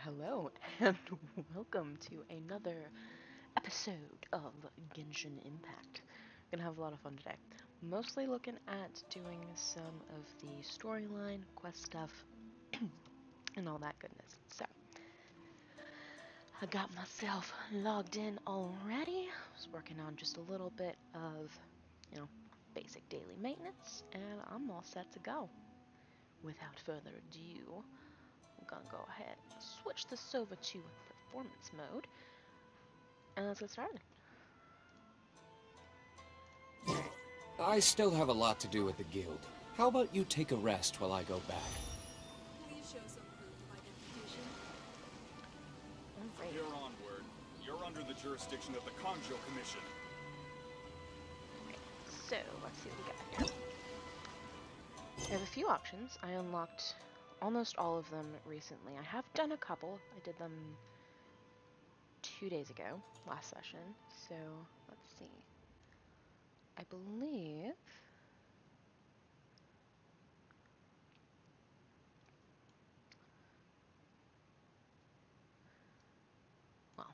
Hello, and welcome to another episode of Genshin Impact. Gonna have a lot of fun today. Mostly looking at doing some of the storyline, quest stuff, and all that goodness. So, I got myself logged in already. Was working on just a little bit of, basic daily maintenance, and I'm all set to go. Without further ado, I'm gonna go ahead and switch this over to performance mode, and let's get started. I still have a lot to do with the guild. How about you take a rest while I go back? Please show some proof of identification. Alright. You're onward. You're under the jurisdiction of the Conjo Commission. So, let's see what we got here. I have a few options. I unlocked almost all of them recently. I have done a couple. I did them 2 days ago, last session. So, let's see. I believe... Well,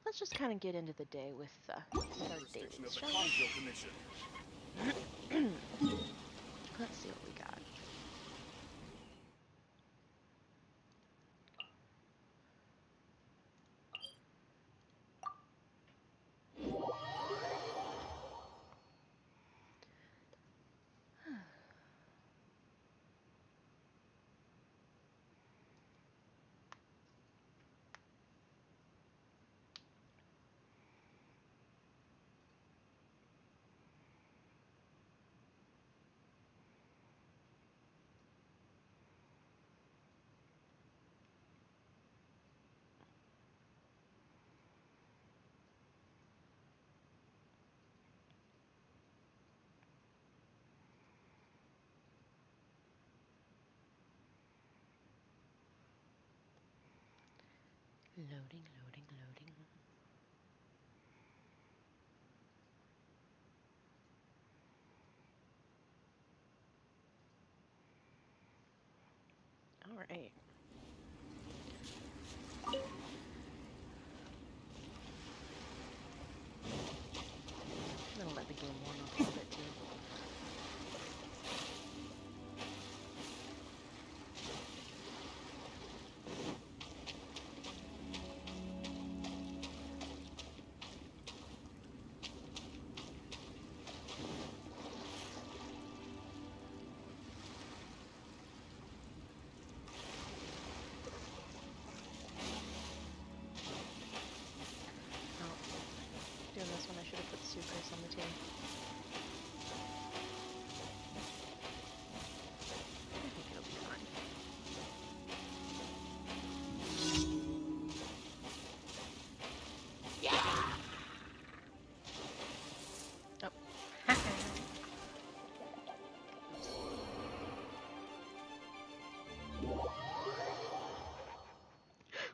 let's just kind of get into the day with our Jurisdiction dailies, of the shall Conjo Commission. we? Let's see what we got. Loading, loading, loading. Alright. I'm gonna let the game warm up a little bit too. Doing this one, I should have put sucrose on the team. I think it'll be fine. Oh.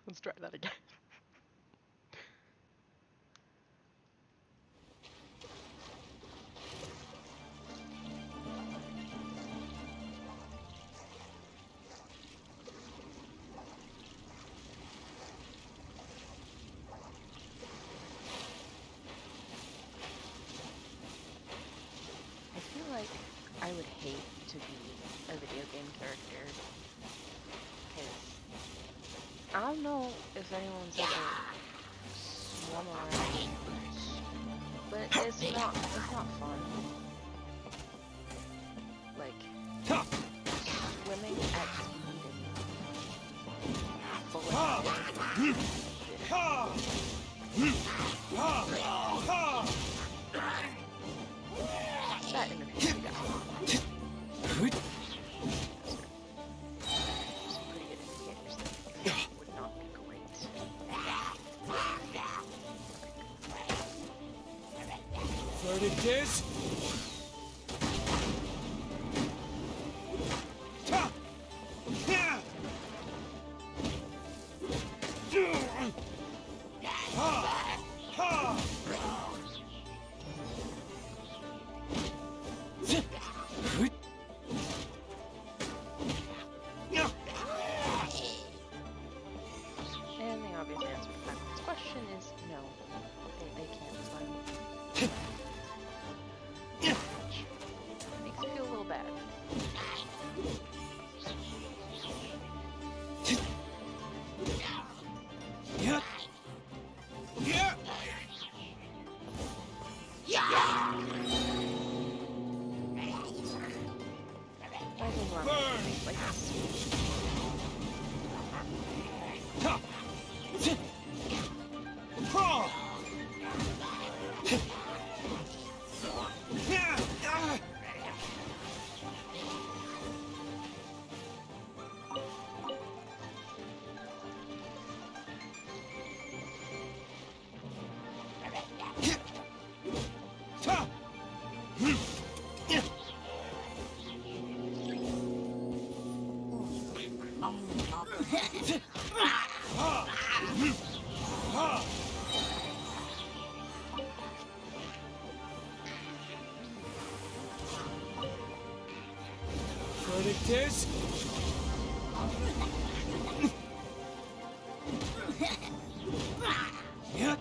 Let's try that again. I feel like I would hate to be a video game character, because I don't know if anyone's ever swum around, but it's not fun. Like, swimming at speed and bullet that interview we got. Some pretty good indicators that it would not be great. Third it is. Makes me feel a little bad. I think we're on things like this. Verdict is... Yeah.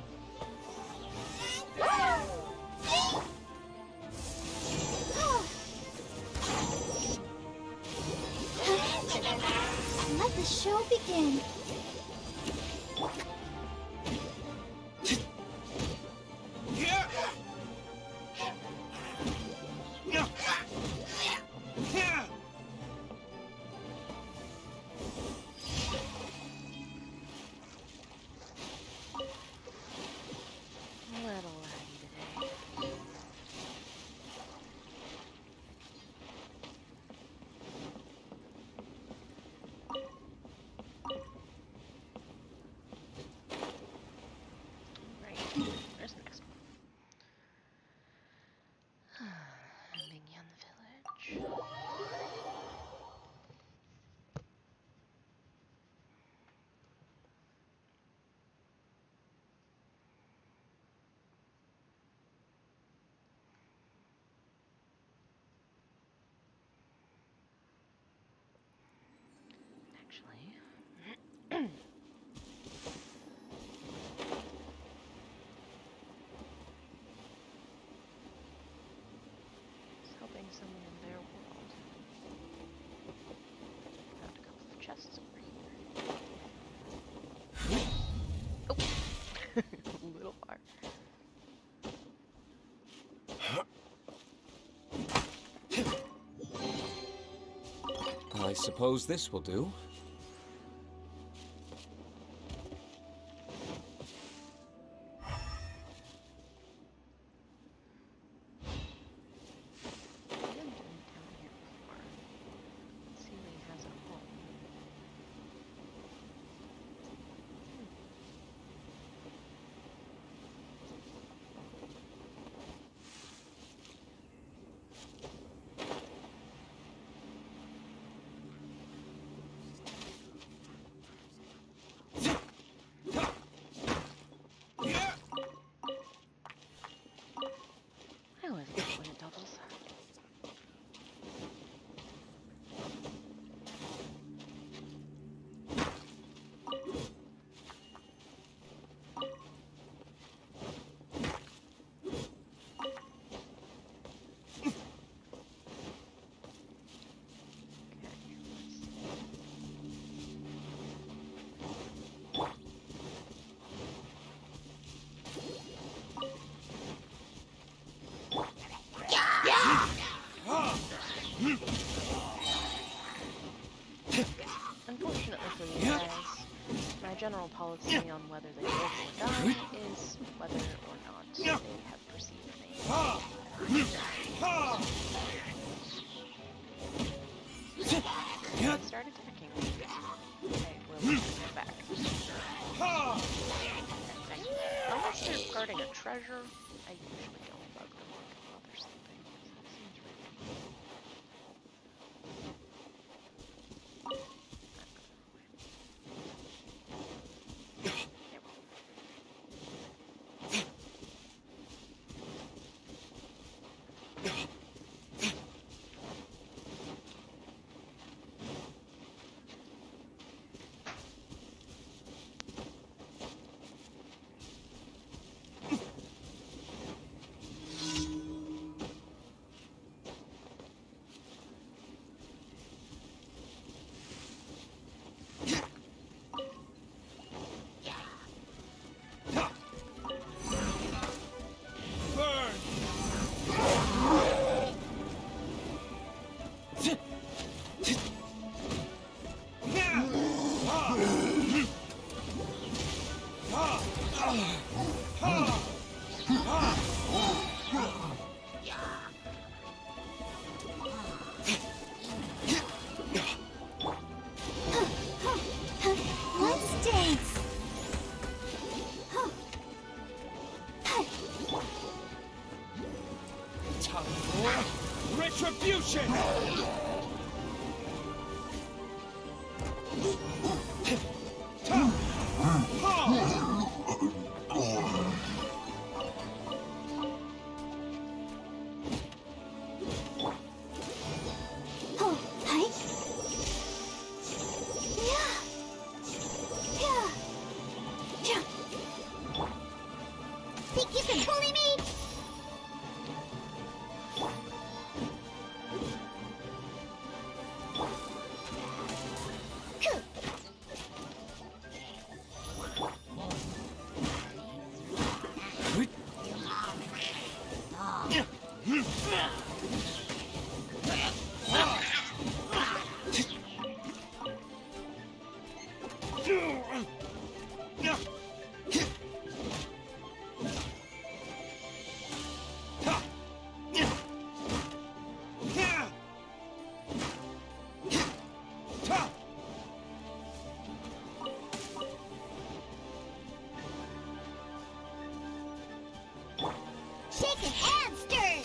Let the show begin. Little laggy today. Right, there's the next one. Minion Village. Actually, was hoping someone in their world found a couple of chests over here. Oh, a little far. I suppose this will do. I haven't been down here before. Let's see what he has at home. I always love it when it doubles. Okay, let's see. Unfortunately for you guys, my general policy on whether they live or die is whether or not they have perceived me. They start attacking me. I will get back. Unless they're guarding a treasure, I usually don't bug them while they're sleeping. That seems rude. Retribution! Oh, hi. Yeah. Yeah. Yeah. Think you can bully me? Shaken and stirred.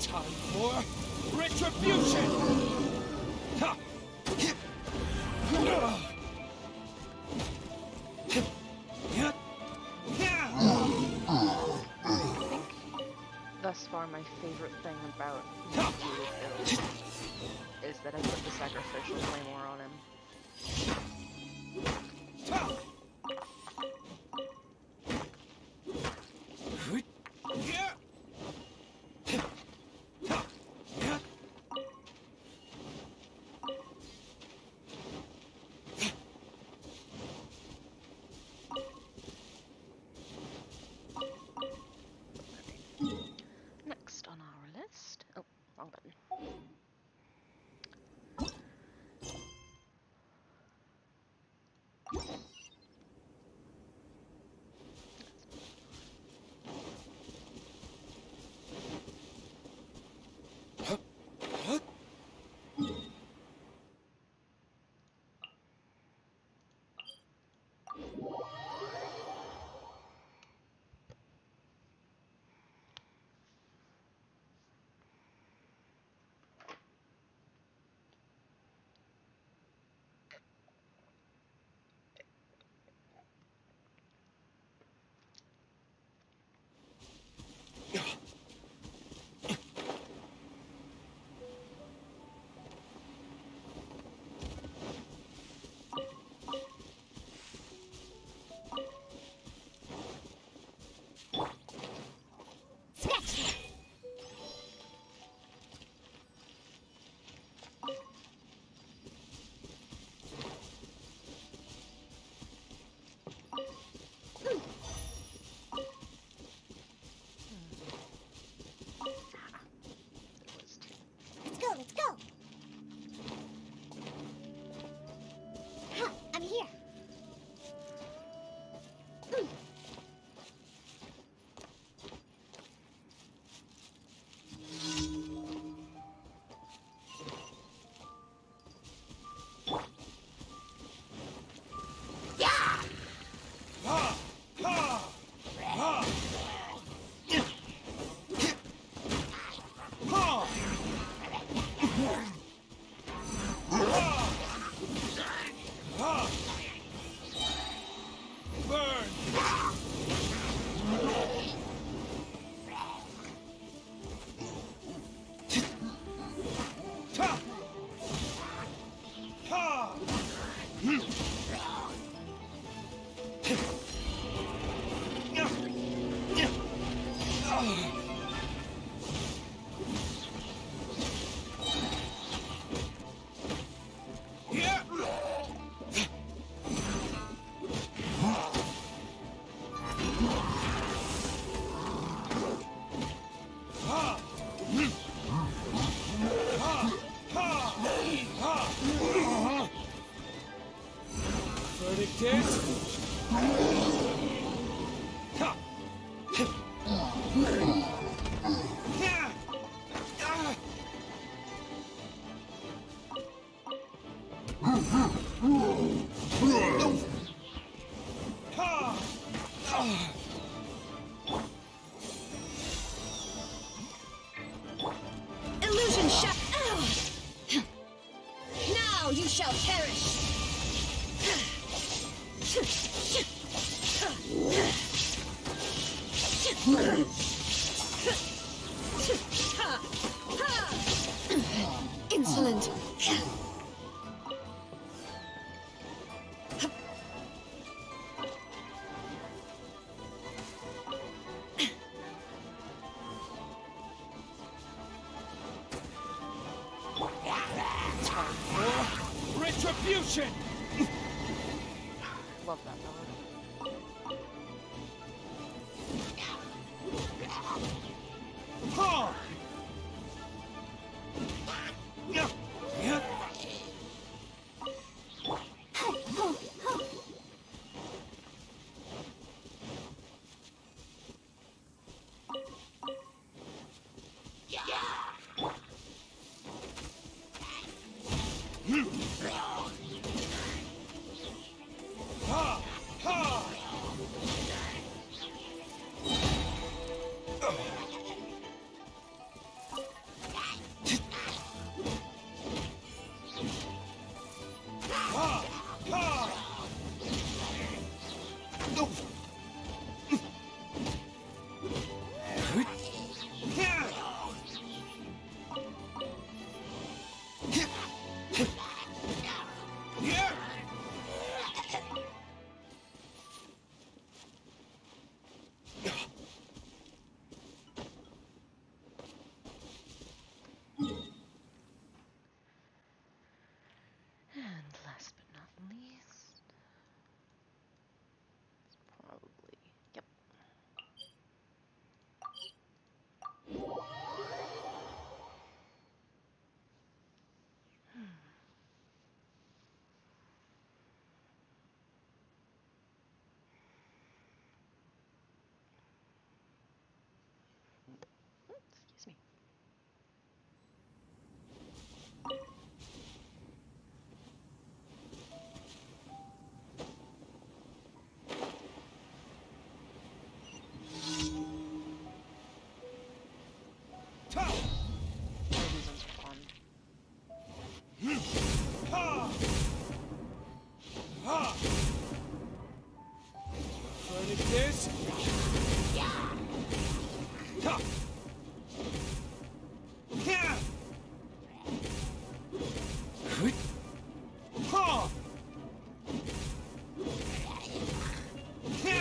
Time for retribution! Thus far, my favorite thing about the build is that I put the sacrificial claymore on him. Next on our list, oh, wrong button. Now you shall perish! Insolent. Retribution! Love that mode. Ha! And last but not least, it's probably, yep. Excuse me. Oh, these ones are fun. Finish this. Ha! Yeah! Ha! Yeah!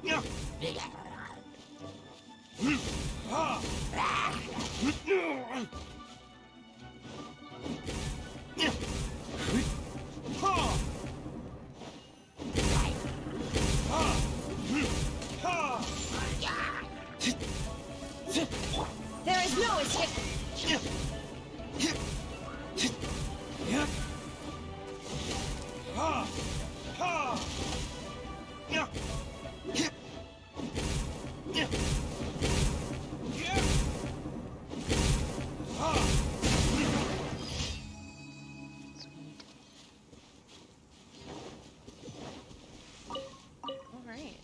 Yeah! Yeah! Ha! Ha! There is no escape! Sweet. Alright.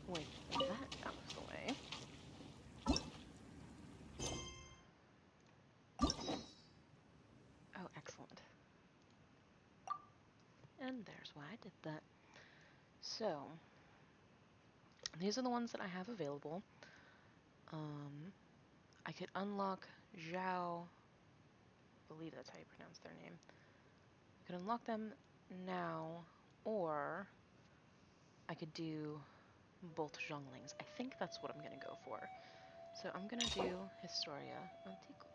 With that out of the way. Oh, excellent. And there's why I did that. So, these are the ones that I have available. I could unlock Zhao, I believe that's how you pronounce their name. I could unlock them now, or I could do both Zhonglings. I think that's what I'm gonna go for. So I'm gonna do Historia Antiqua,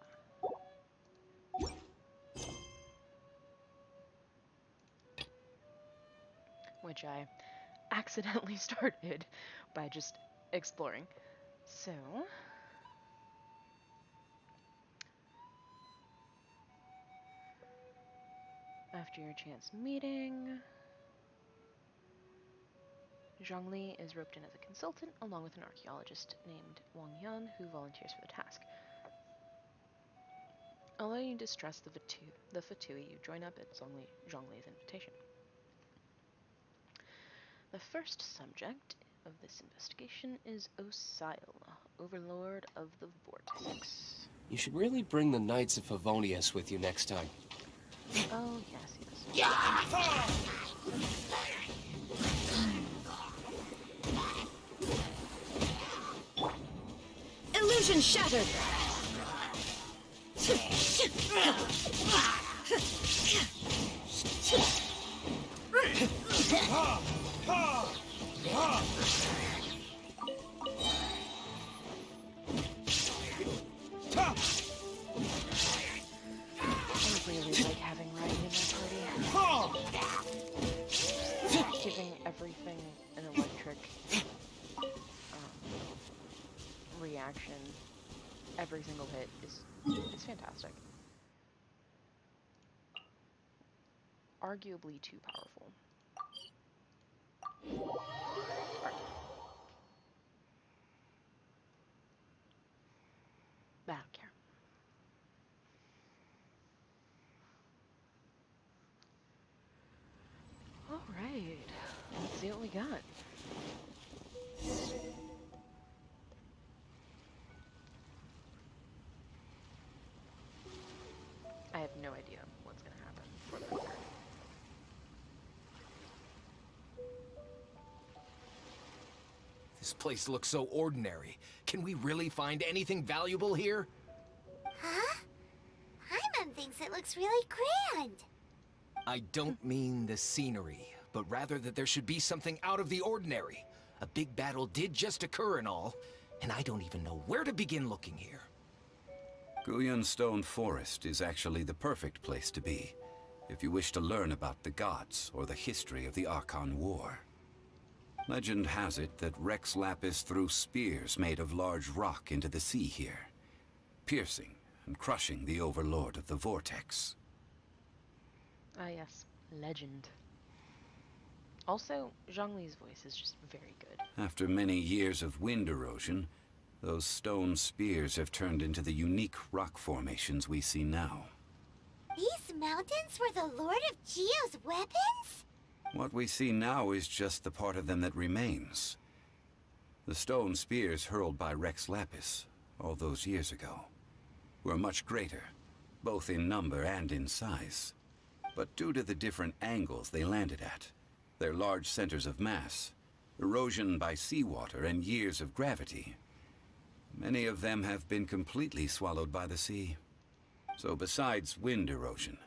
which I accidentally started by just exploring. So, after your chance meeting, Zhongli is roped in as a consultant along with an archaeologist named Wang Yan who volunteers for the task. Although you distrust the Fatui, you join up at Zhongli's invitation. The first subject of this investigation is Osile, Overlord of the Vortex. You should really bring the Knights of Favonius with you next time. Oh, yes, yes. Illusion shattered. I really like having Ryan in my party. Giving everything an electric reaction every single hit is fantastic. Arguably too powerful. Back here. Alright, let's see what we got. I have no idea what's gonna happen for the record. This place looks so ordinary. Can we really find anything valuable here? Huh? Paimon thinks it looks really grand. I don't mean the scenery, but rather that there should be something out of the ordinary. A big battle did just occur and all, and I don't even know where to begin looking here. Guyan Stone Forest is actually the perfect place to be, if you wish to learn about the gods or the history of the Archon War. Legend has it that Rex Lapis threw spears made of large rock into the sea here, piercing and crushing the Overlord of the Vortex. Ah yes, legend. Also, Zhongli's voice is just very good. After many years of wind erosion, those stone spears have turned into the unique rock formations we see now. These mountains were the Lord of Geo's weapons? What we see now is just the part of them that remains. The stone spears hurled by Rex Lapis all those years ago were much greater, both in number and in size. But due to the different angles they landed at, their large centers of mass, erosion by seawater, and years of gravity, many of them have been completely swallowed by the sea. So besides wind erosion,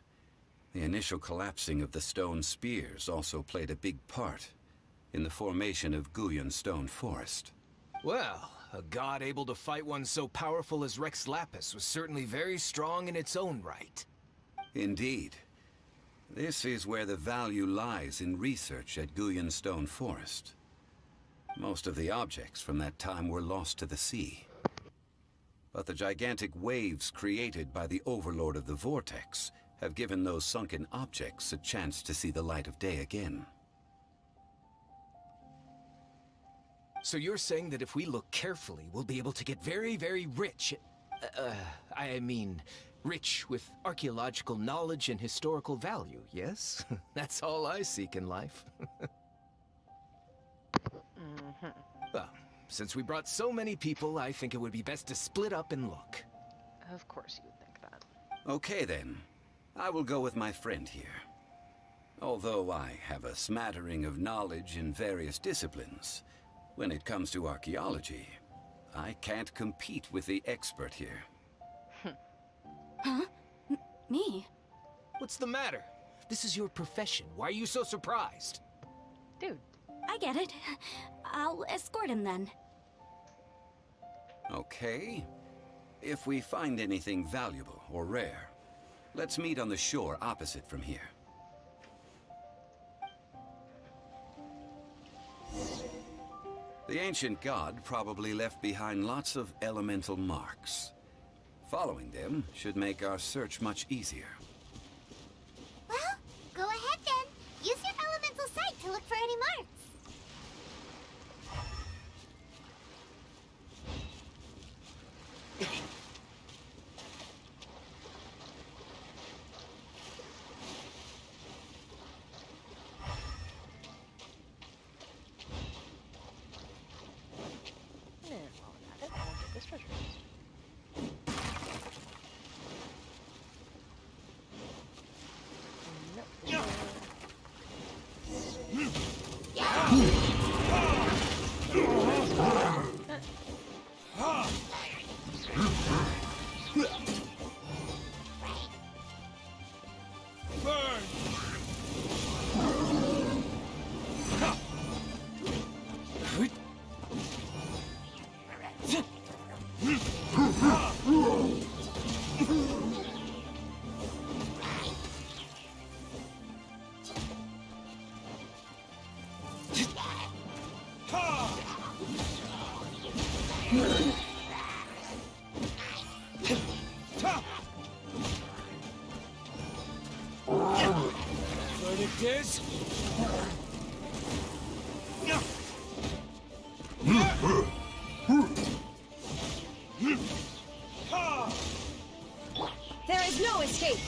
the initial collapsing of the stone spears also played a big part in the formation of Guyan Stone Forest. Well, a god able to fight one so powerful as Rex Lapis was certainly very strong in its own right. Indeed. This is where the value lies in research at Guyan Stone Forest. Most of the objects from that time were lost to the sea. But the gigantic waves created by the Overlord of the Vortex have given those sunken objects a chance to see the light of day again. So you're saying that if we look carefully, we'll be able to get very, very rich. I mean, rich with archaeological knowledge and historical value, yes? That's all I seek in life. Well, since we brought so many people, I think it would be best to split up and look. Of course you would think that. Okay then. I will go with my friend here. Although I have a smattering of knowledge in various disciplines, when it comes to archaeology, I can't compete with the expert here. Huh? Me? What's the matter? This is your profession. Why are you so surprised? Dude, I get it. I'll escort him then. Okay. If we find anything valuable or rare, let's meet on the shore opposite from here. The ancient god probably left behind lots of elemental marks. Following them should make our search much easier. Well, go ahead then. Use your elemental sight to look for any marks. Verdict is... There is no escape!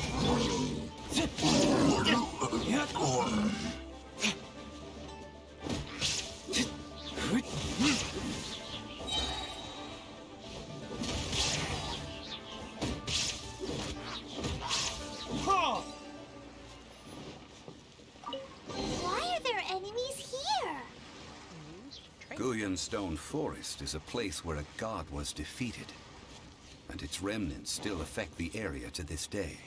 Why are there enemies here? Used train. Guyan Stone Forest is a place where a god was defeated, and its remnants still affect the area to this day.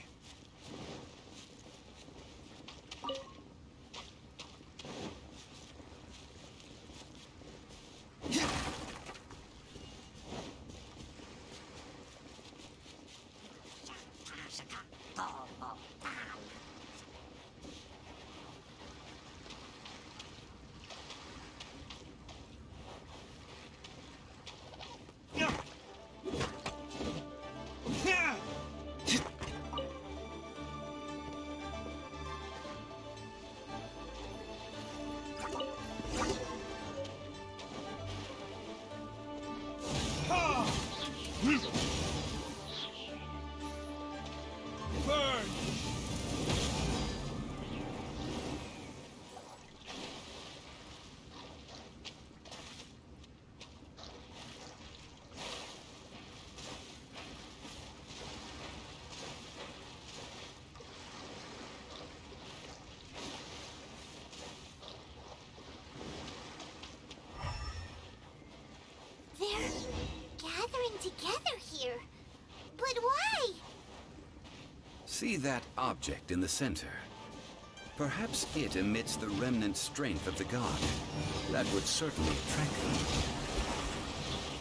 They're gathering together here. But why? See that object in the center? Perhaps it emits the remnant strength of the god. That would certainly attract them.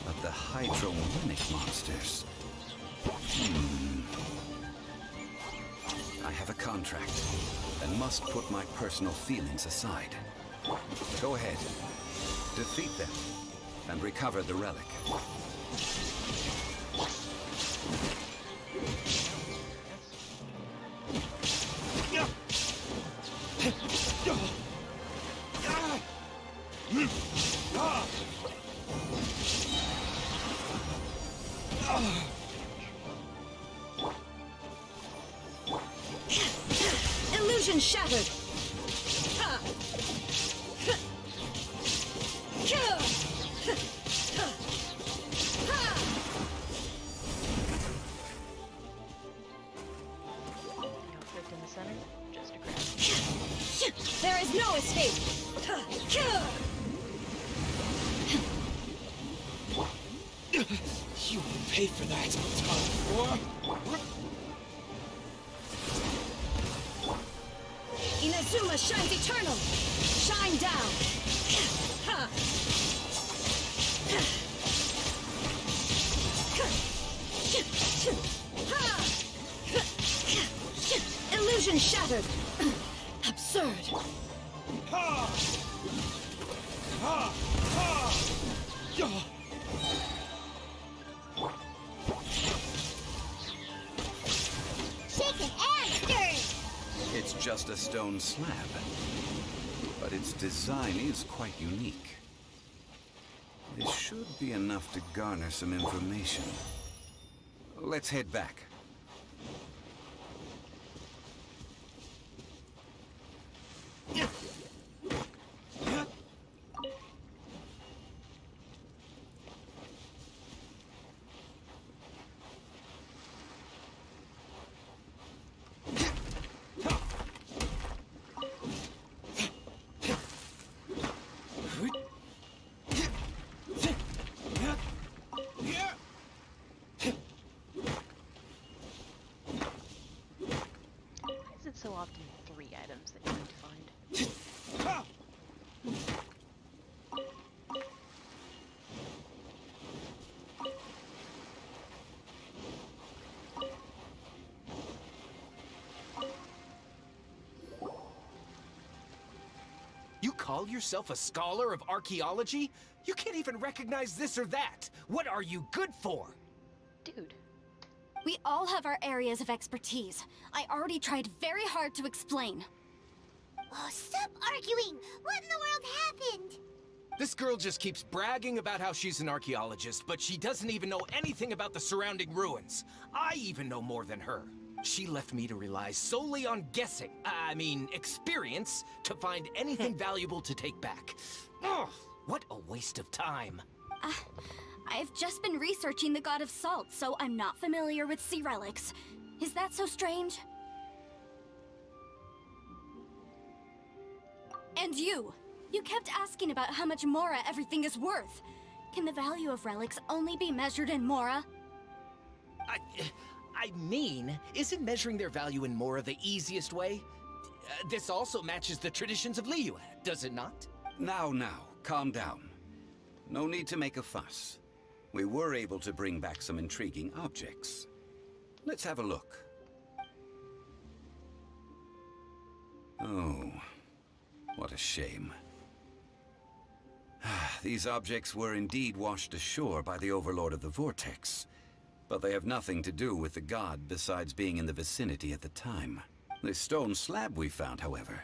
But the hydromimic monsters... I have a contract, and must put my personal feelings aside. Go ahead. Defeat them, and recover the relic. Illusion shattered! Ha! Conflict in the center. Just a grab. There is no escape! You will pay for that, Tom. Inazuma shines eternal! Shine down! Ha! Illusion shattered! Absurd! Shaken and stirred. It's just a stone slab, but its design is quite unique. This should be enough to garner some information. Let's head back. Why is it so often 3 items that you need to find? You call yourself a scholar of archaeology? You can't even recognize this or that. What are you good for? Dude. We all have our areas of expertise. I already tried very hard to explain. Oh, stop arguing! What in the world happened? This girl just keeps bragging about how she's an archaeologist, but she doesn't even know anything about the surrounding ruins. I even know more than her. She left me to rely solely on guessing, experience, to find anything valuable to take back. Ugh, what a waste of time. I've just been researching the God of Salt, so I'm not familiar with sea relics. Is that so strange? And you kept asking about how much Mora everything is worth. Can the value of relics only be measured in Mora? Isn't measuring their value in Mora the easiest way? This also matches the traditions of Liyue, does it not? Now, calm down. No need to make a fuss. We were able to bring back some intriguing objects. Let's have a look. Oh, what a shame. These objects were indeed washed ashore by the Overlord of the Vortex, but they have nothing to do with the god besides being in the vicinity at the time. The stone slab we found, however,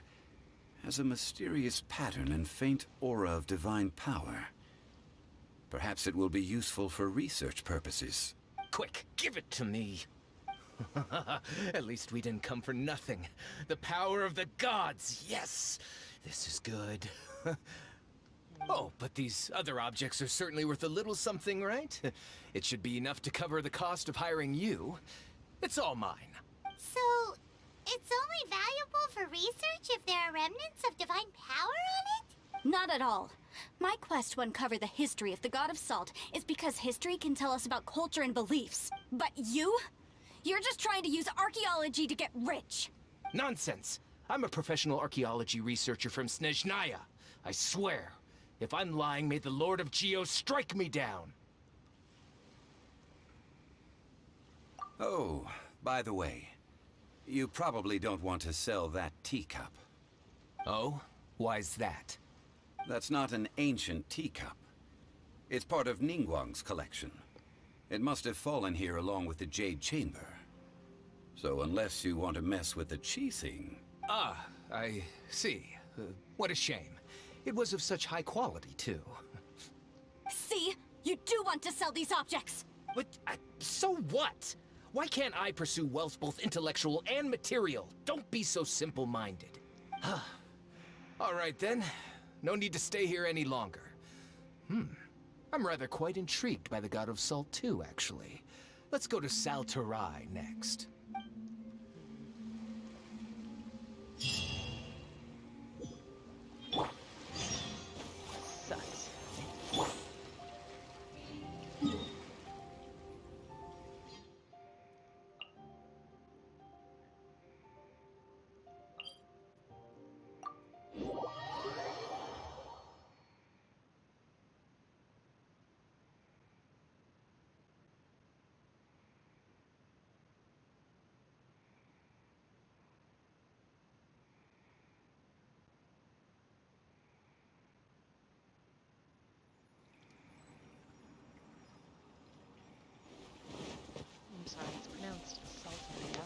has a mysterious pattern and faint aura of divine power. Perhaps it will be useful for research purposes. Quick, give it to me. At least we didn't come for nothing. The power of the gods, yes! This is good. Oh, but these other objects are certainly worth a little something, right? It should be enough to cover the cost of hiring you. It's all mine. So, it's only valuable for research if there are remnants of divine power on it? Not at all. My quest to uncover the history of the God of Salt is because history can tell us about culture and beliefs. But you're just trying to use archaeology to get rich. Nonsense! I'm a professional archaeology researcher from Snezhnaya. I swear. If I'm lying, may the Lord of Geo strike me down. Oh, by the way, you probably don't want to sell that teacup. Oh? Why's that? That's not an ancient teacup. It's part of Ningguang's collection. It must have fallen here along with the Jade Chamber. So unless you want to mess with the Qixing... Ah, I see. What a shame. It was of such high quality, too. See? You do want to sell these objects! But, so what? Why can't I pursue wealth both intellectual and material? Don't be so simple-minded. All right, then. No need to stay here any longer. I'm rather quite intrigued by the God of Salt, too, actually. Let's go to Saltarai next. Sucks. I'm sorry, it's pronounced salt area.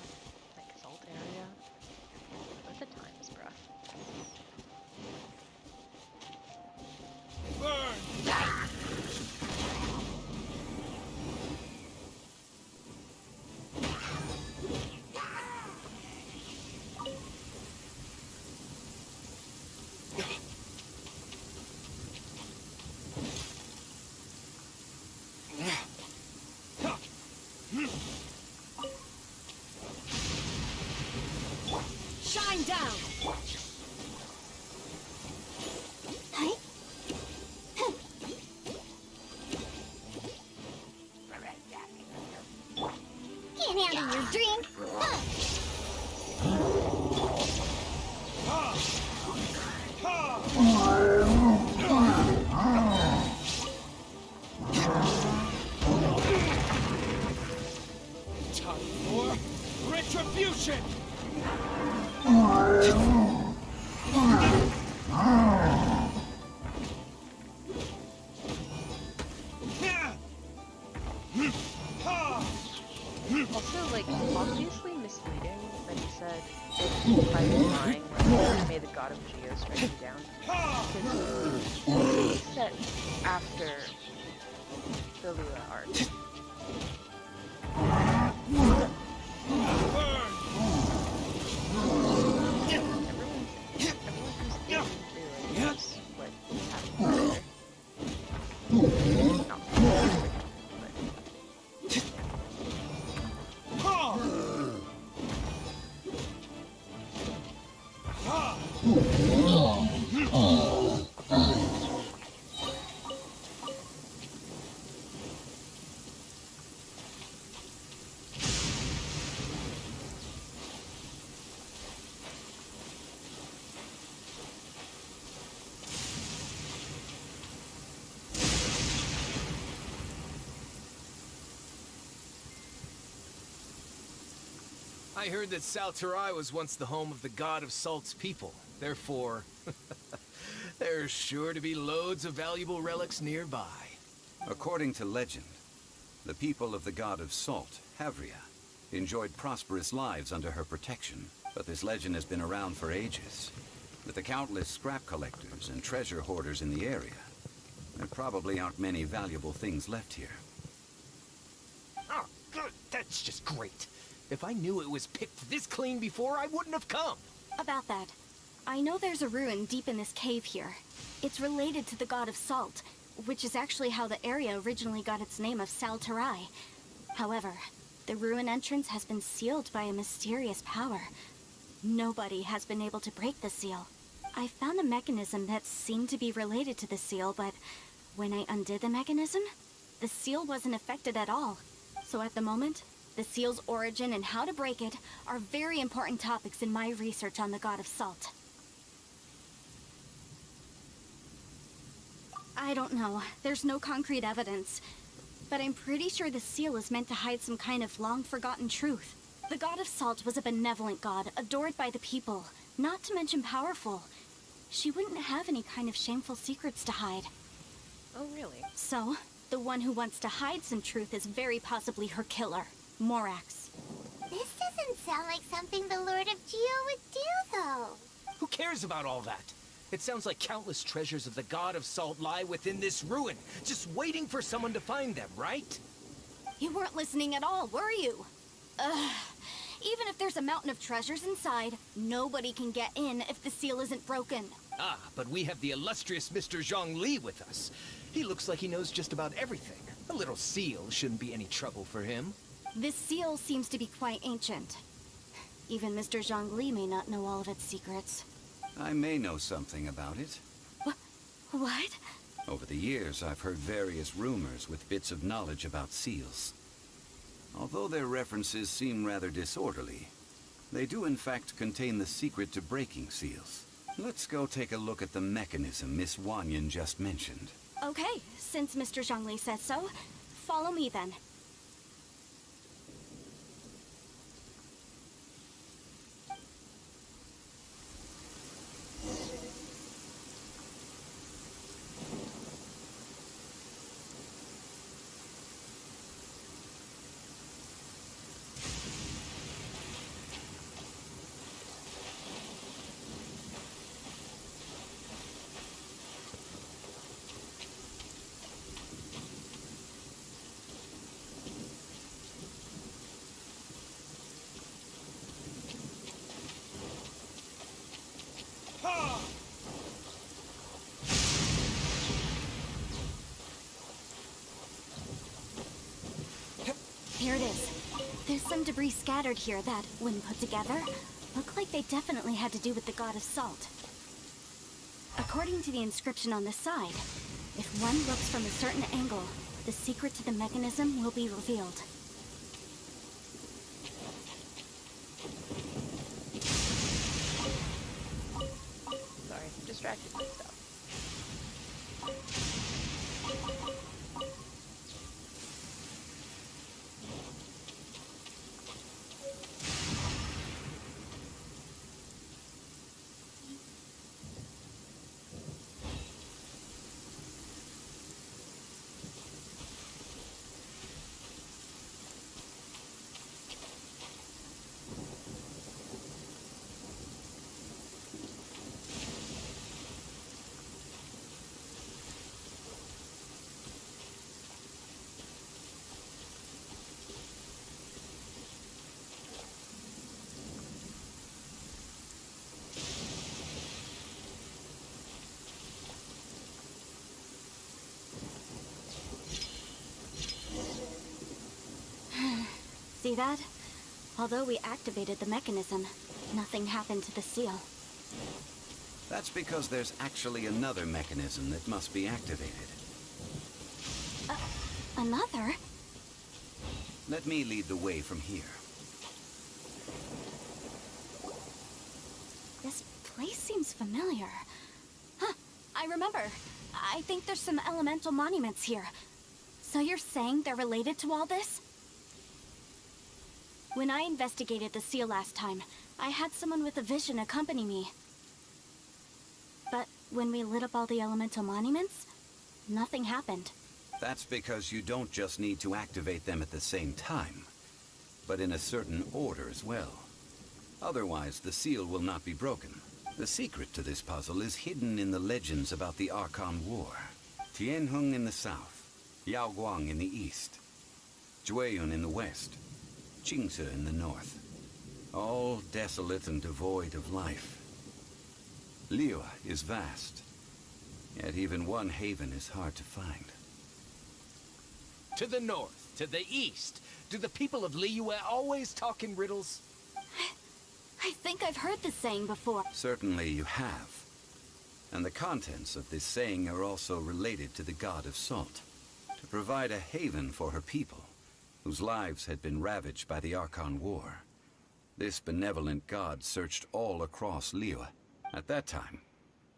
Like salt area. With the times, bruh. Shine down! Can't handle your drink. Huh. god of Geo striking down. It's set after the Lua arc. Everyone who's in Lua knows what happened there. Not specifically, but I heard that Salterai was once the home of the god of Salt's people. Therefore, there's sure to be loads of valuable relics nearby. According to legend, the people of the god of Salt, Havria, enjoyed prosperous lives under her protection. But this legend has been around for ages. With the countless scrap collectors and treasure hoarders in the area, there probably aren't many valuable things left here. Oh, good. That's just great. If I knew it was picked this clean before, I wouldn't have come. About that, I know there's a ruin deep in this cave here. It's related to the god of Salt, which is actually how the area originally got its name of Salterai. However, the ruin entrance has been sealed by a mysterious power. Nobody has been able to break the seal. I found a mechanism that seemed to be related to the seal, but when I undid the mechanism, the seal wasn't affected at all. So at the moment, the seal's origin and how to break it are very important topics in my research on the god of Salt. I don't know. There's no concrete evidence. But I'm pretty sure the seal is meant to hide some kind of long-forgotten truth. The god of Salt was a benevolent god, adored by the people, not to mention powerful. She wouldn't have any kind of shameful secrets to hide. oh really? So, the one who wants to hide some truth is very possibly her killer, Morax. This doesn't sound like something the Lord of Geo would do, though. Who cares about all that? It sounds like countless treasures of the god of Salt lie within this ruin, just waiting for someone to find them, right? You weren't listening at all, were you? Ugh. Even if there's a mountain of treasures inside, nobody can get in if the seal isn't broken. Ah, but we have the illustrious Mr. Zhongli with us. He looks like he knows just about everything. A little seal shouldn't be any trouble for him. This seal seems to be quite ancient. Even Mr. Zhongli may not know all of its secrets. I may know something about it. What? Over the years, I've heard various rumors with bits of knowledge about seals. Although their references seem rather disorderly, they do in fact contain the secret to breaking seals. Let's go take a look at the mechanism Miss Wanyan just mentioned. Okay, since Mr. Zhongli says so, follow me then. Here it is. There's some debris scattered here that, when put together, look like they definitely had to do with the god of Salt. According to the inscription on the side, if one looks from a certain angle, the secret to the mechanism will be revealed. Sorry, distracted myself. See that? Although we activated the mechanism, nothing happened to the seal. That's because there's actually another mechanism that must be activated. Another? Let me lead the way from here. This place seems familiar. Huh, I remember. I think there's some elemental monuments here. So you're saying they're related to all this? When I investigated the seal last time, I had someone with a vision accompany me. But when we lit up all the elemental monuments, nothing happened. That's because you don't just need to activate them at the same time, but in a certain order as well. Otherwise, the seal will not be broken. The secret to this puzzle is hidden in the legends about the Archon War. Tianheng in the south, Yaoguang in the east, Jueyun in the west, Qingce in the north. All desolate and devoid of life. Liyue is vast, yet even one haven is hard to find. To the north, to the east. Do the people of Liyue always talk in riddles? I think I've heard this saying before. Certainly you have. And the contents of this saying are also related to the god of salt. To provide a haven for her people, whose lives had been ravaged by the Archon War. This benevolent god searched all across Liyue. At that time,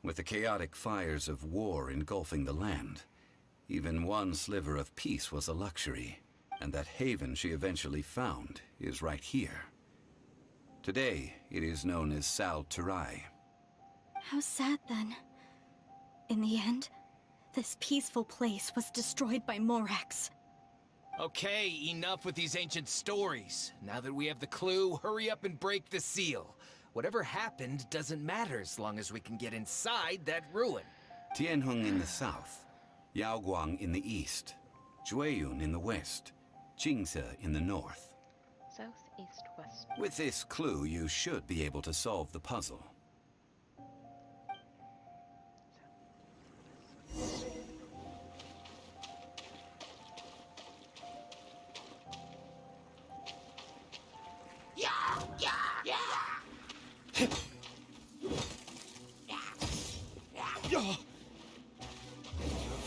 with the chaotic fires of war engulfing the land, even one sliver of peace was a luxury, and that haven she eventually found is right here. Today, it is known as Sal Terai. How sad then. In the end, this peaceful place was destroyed by Morax. Okay, enough with these ancient stories. Now that we have the clue, hurry up and break the seal. Whatever happened doesn't matter as long as we can get inside that ruin. Tianheng in the south, Yaoguang in the east, Jueyun in the west, Qingce in the north. South, east, west. With this clue, you should be able to solve the puzzle.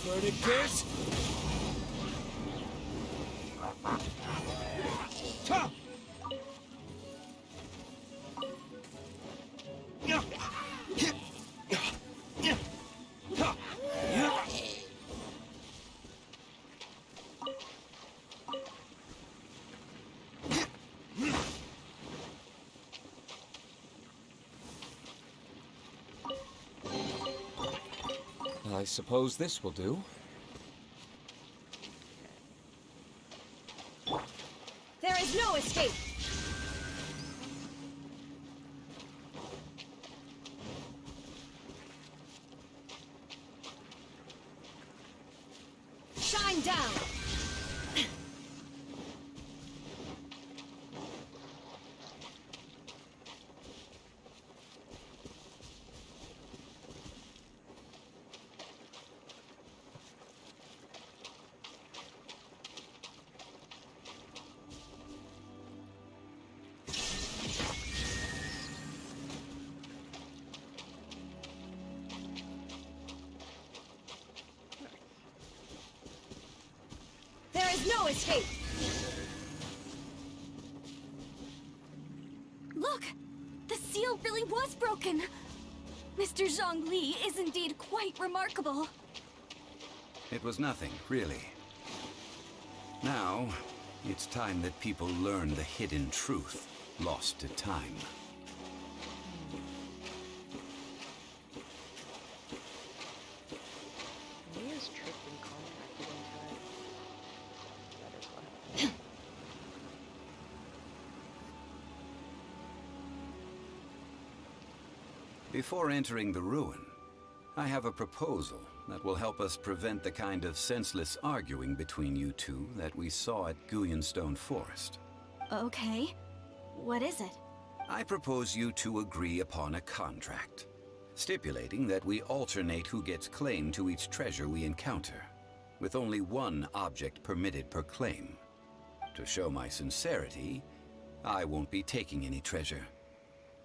Verticus! I suppose this will do. There is no escape! Shine down! There is no escape! Look! The seal really was broken! Mr. Zhongli is indeed quite remarkable. It was nothing, really. Now, it's time that people learn the hidden truth lost to time. Mia's tricked and contracted into it. That is what. Before entering the ruin, I have a proposal that will help us prevent the kind of senseless arguing between you two that we saw at Guyonstone Forest. Okay. What is it? I propose you two agree upon a contract, stipulating that we alternate who gets claim to each treasure we encounter, with only one object permitted per claim. To show my sincerity, I won't be taking any treasure.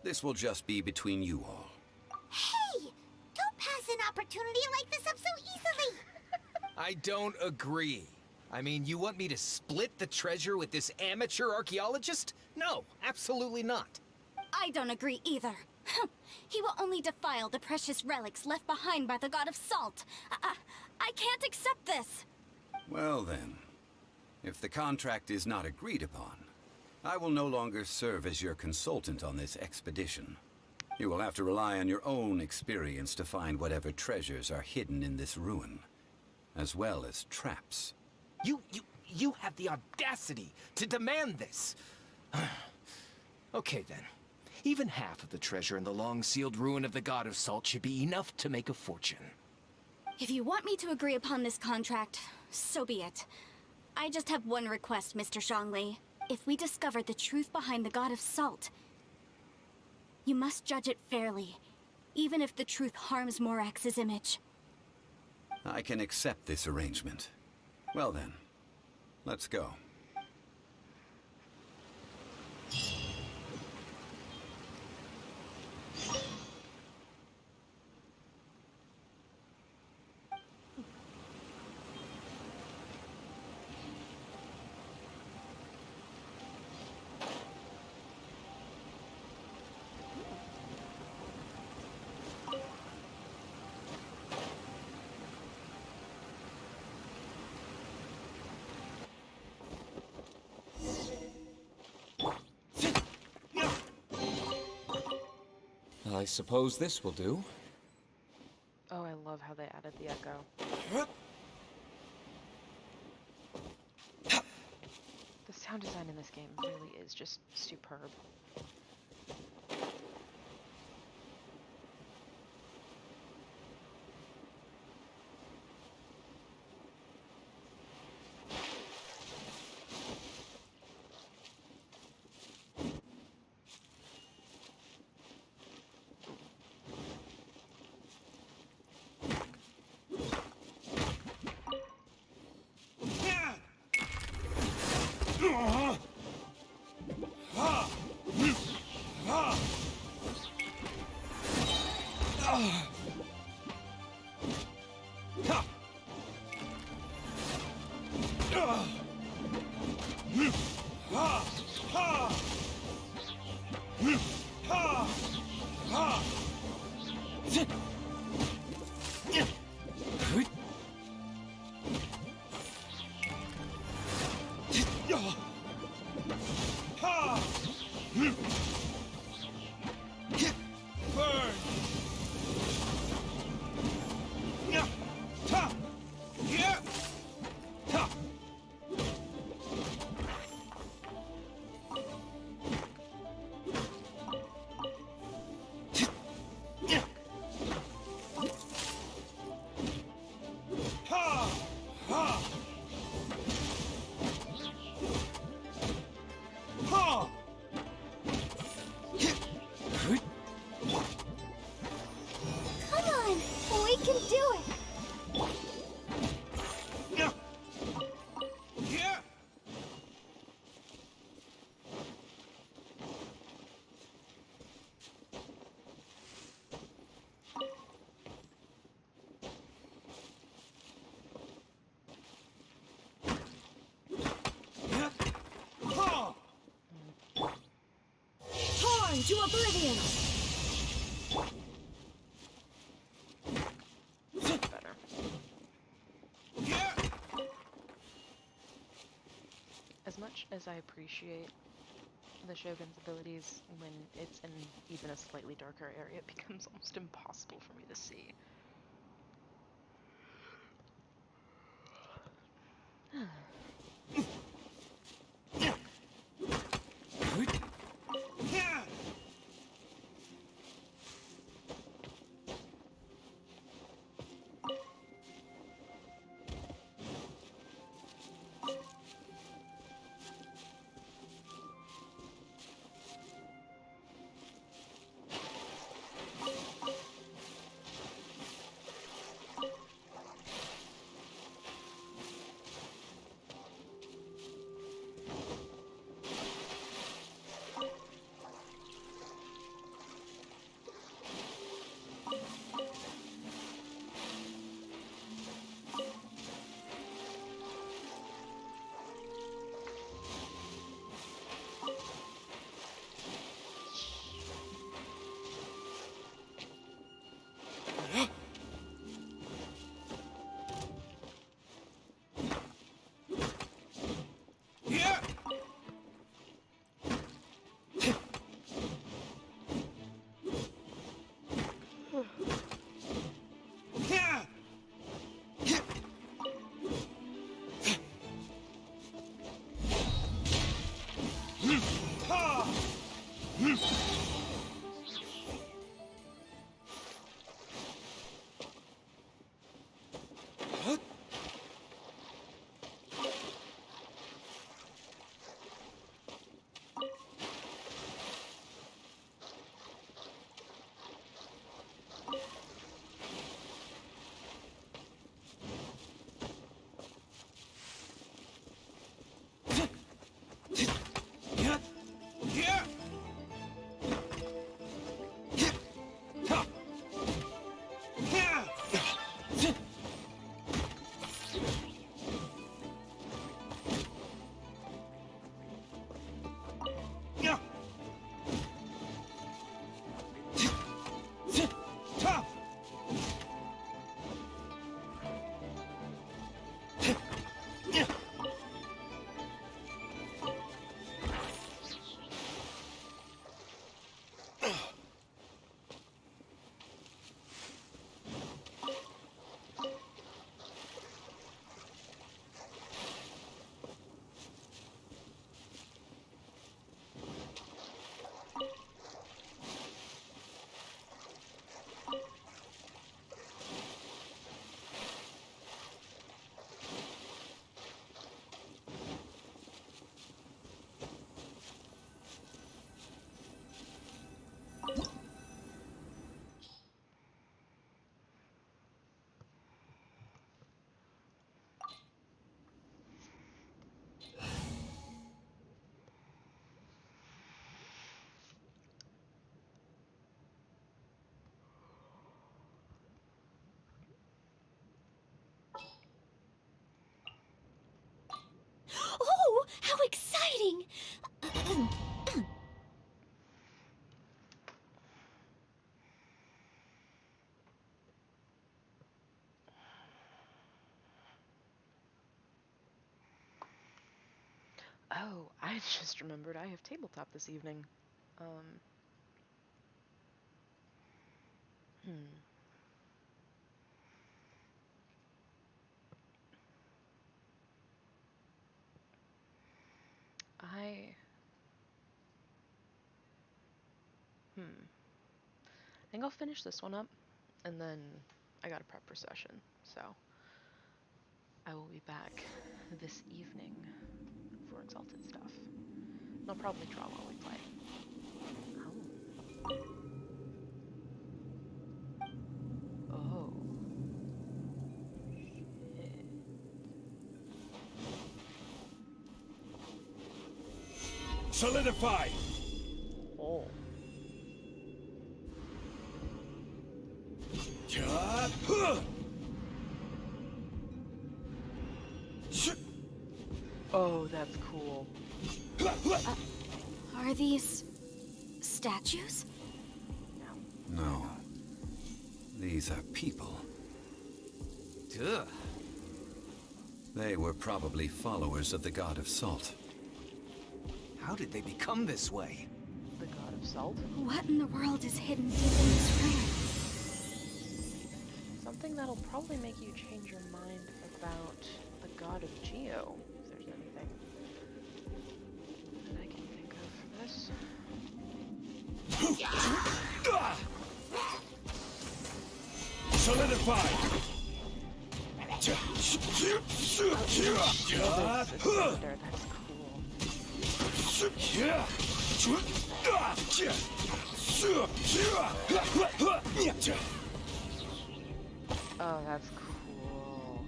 This will just be between you all. Hey! Don't pass an opportunity like this up so easily! I don't agree. I mean, you want me to split the treasure with this amateur archaeologist? No, absolutely not. I don't agree either. He will only defile the precious relics left behind by the god of salt. I can't accept this. Well then, if the contract is not agreed upon, I will no longer serve as your consultant on this expedition. You will have to rely on your own experience to find whatever treasures are hidden in this ruin, as well as traps. You have the audacity to demand this. Okay then. Even half of the treasure in the long-sealed ruin of the God of Salt should be enough to make a fortune. If you want me to agree upon this contract, so be it. I just have one request, Mr. Zhongli. If we discover the truth behind the God of Salt, you must judge it fairly, even if the truth harms Morax's image. I can accept this arrangement. Well then, let's go. I suppose this will do. Oh, I love how they added the echo. The sound design in this game really is just superb. Come on! We can do it! Torn to oblivion! Better. As much as I appreciate the Shogun's abilities, when it's in even a slightly darker area, it becomes almost impossible for me to see. Oh, I just remembered I have tabletop this evening. Um, hmm. I, I think I'll finish this one up, and then I gotta prep for session, so I will be back this evening for Exalted stuff. And I'll probably draw while we play. Oh. Oh. Shit. Solidify! Oh. Oh, that's cool. Are these statues? No. These are people. Duh. They were probably followers of the god of salt. How did they become this way? The god of salt? What in the world is hidden deep in this room? Something that'll probably make you change your mind about the god of Geo, if there's anything that I can think of for this. Solidify! That's cool. Oh, that's cool.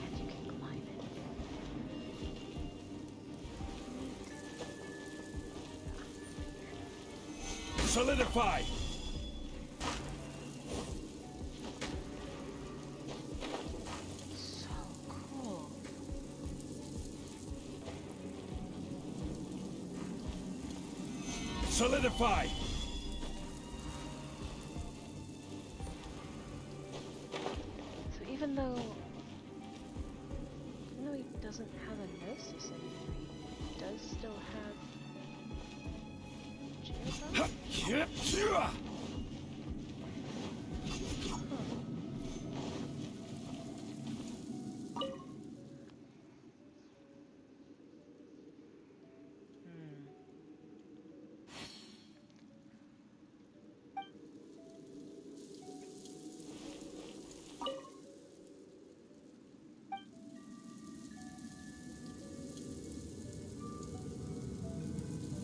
And you can climb it. Solidify! So cool. Solidify! So even though he doesn't have a gnosis anymore, he does still have Geopower?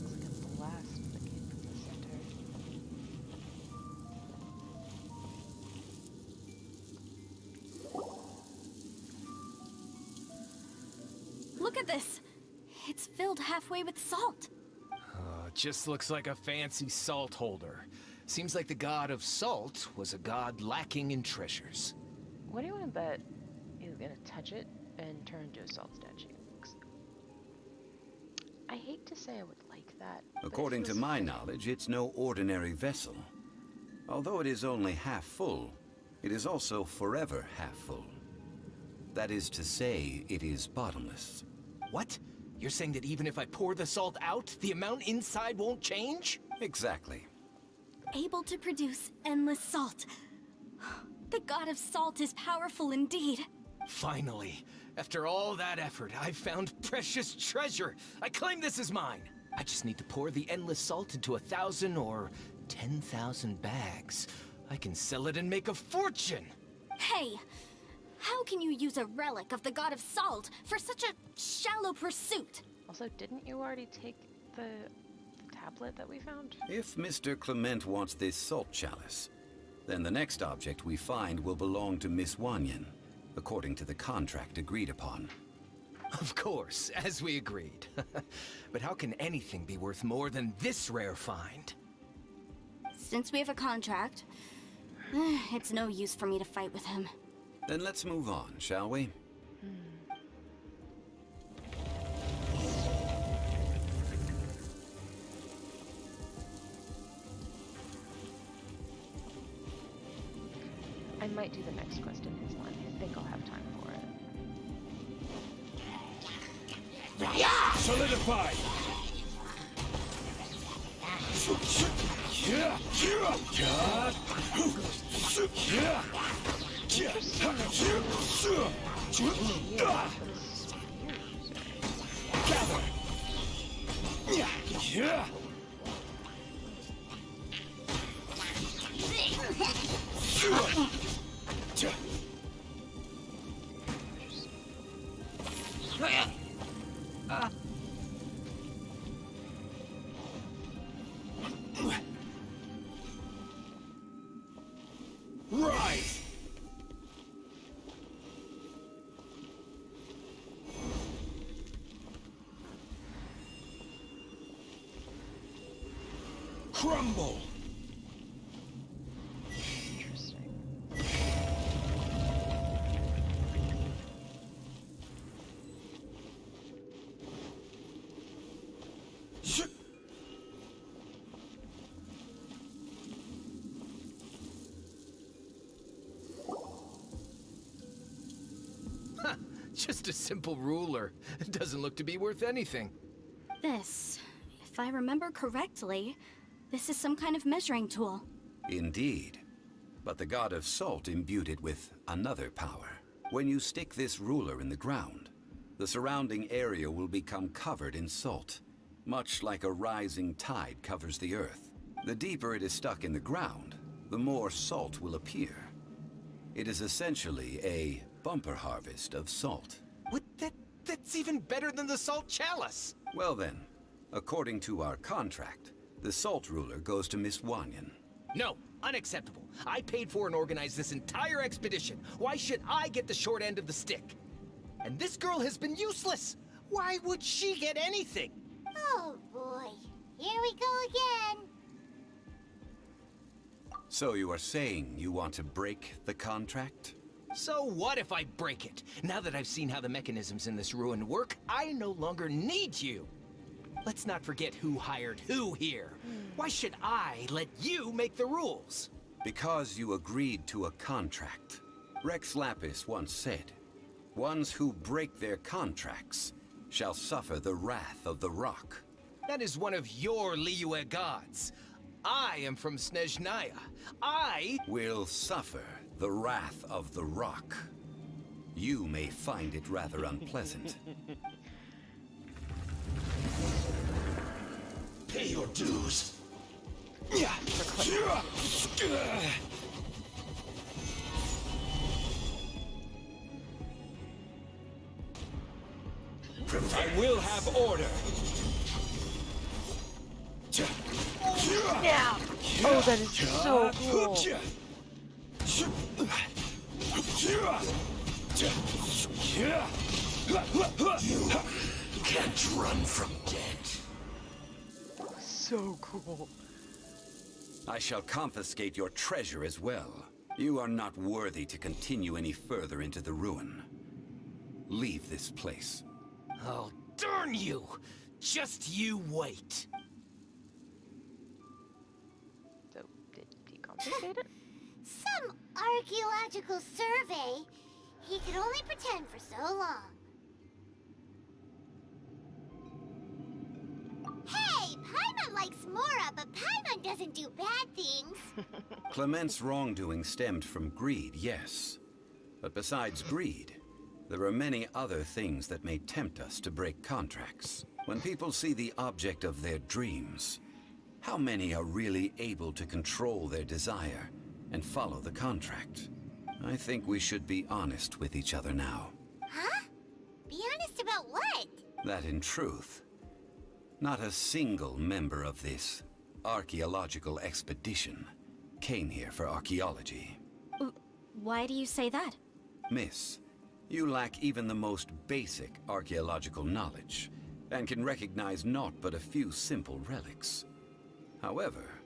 Looks like a blast that came from the center. Look at this! It's filled halfway with salt. Just looks like a fancy salt holder. Seems like the god of salt was a god lacking in treasures. What do you want to bet he's gonna touch it and turn into a salt statue? 'Cause I hate to say I would like that. but According if to this my thing- knowledge, it's no ordinary vessel. Although it is only half full, it is also forever half full. That is to say, it is bottomless. What? You're saying that even if I pour the salt out, the amount inside won't change? Exactly. Able to produce endless salt. The god of salt is powerful indeed. Finally, after all that effort, I've found precious treasure. I claim this as mine. I just need to pour the endless salt into 1,000 or 10,000 bags. I can sell it and make a fortune. Hey, how can you use a relic of the god of salt for such a shallow pursuit? Also, didn't you already take the tablet that we found? If Mr. Clement wants this salt chalice, then the next object we find will belong to Miss Wanyan, according to the contract agreed upon. Of course, as we agreed. But how can anything be worth more than this rare find? Since we have a contract, it's no use for me to fight with him. Then let's move on, shall we? I might do the next quest in his line. I think I'll have time for it. Solidify! Rise! Crumble! Interesting. Just a simple ruler. It doesn't look to be worth anything. This, if I remember correctly, this is some kind of measuring tool. Indeed. But the god of salt imbued it with another power. When you stick this ruler in the ground, the surrounding area will become covered in salt, much like a rising tide covers the earth. The deeper it is stuck in the ground, the more salt will appear. It is essentially a bumper harvest of salt. What? That's even better than the salt chalice! Well then, according to our contract, the salt ruler goes to Miss Wanyan. No, unacceptable. I paid for and organized this entire expedition. Why should I get the short end of the stick? And this girl has been useless! Why would she get anything? Oh boy, here we go again. So you are saying you want to break the contract? So what if I break it? Now that I've seen how the mechanisms in this ruin work, I no longer need you. Let's not forget who hired who here. Why should I let you make the rules? Because you agreed to a contract. Rex Lapis once said, "Ones who break their contracts shall suffer the wrath of the rock." That is one of your Liyue gods. I am from Snezhnaya. I Will suffer the wrath of the rock. You may find it rather unpleasant. Pay your dues. I will have order. Yeah! Oh, that is so cool. You can't run from death. So cool. I shall confiscate your treasure as well. You are not worthy to continue any further into the ruin. Leave this place. Oh, darn you! Just you wait. So, did he confiscate it? Some archaeological survey. He could only pretend for so long. Hey, Paimon likes Mora, but Paimon doesn't do bad things. Clement's wrongdoing stemmed from greed, yes. But besides greed, there are many other things that may tempt us to break contracts. When people see the object of their dreams, how many are really able to control their desire and follow the contract? I think we should be honest with each other now. Huh? Be honest about what? That in truth, not a single member of this archaeological expedition came here for archaeology. Why do you say that? Miss, you lack even the most basic archaeological knowledge, and can recognize naught but a few simple relics. However,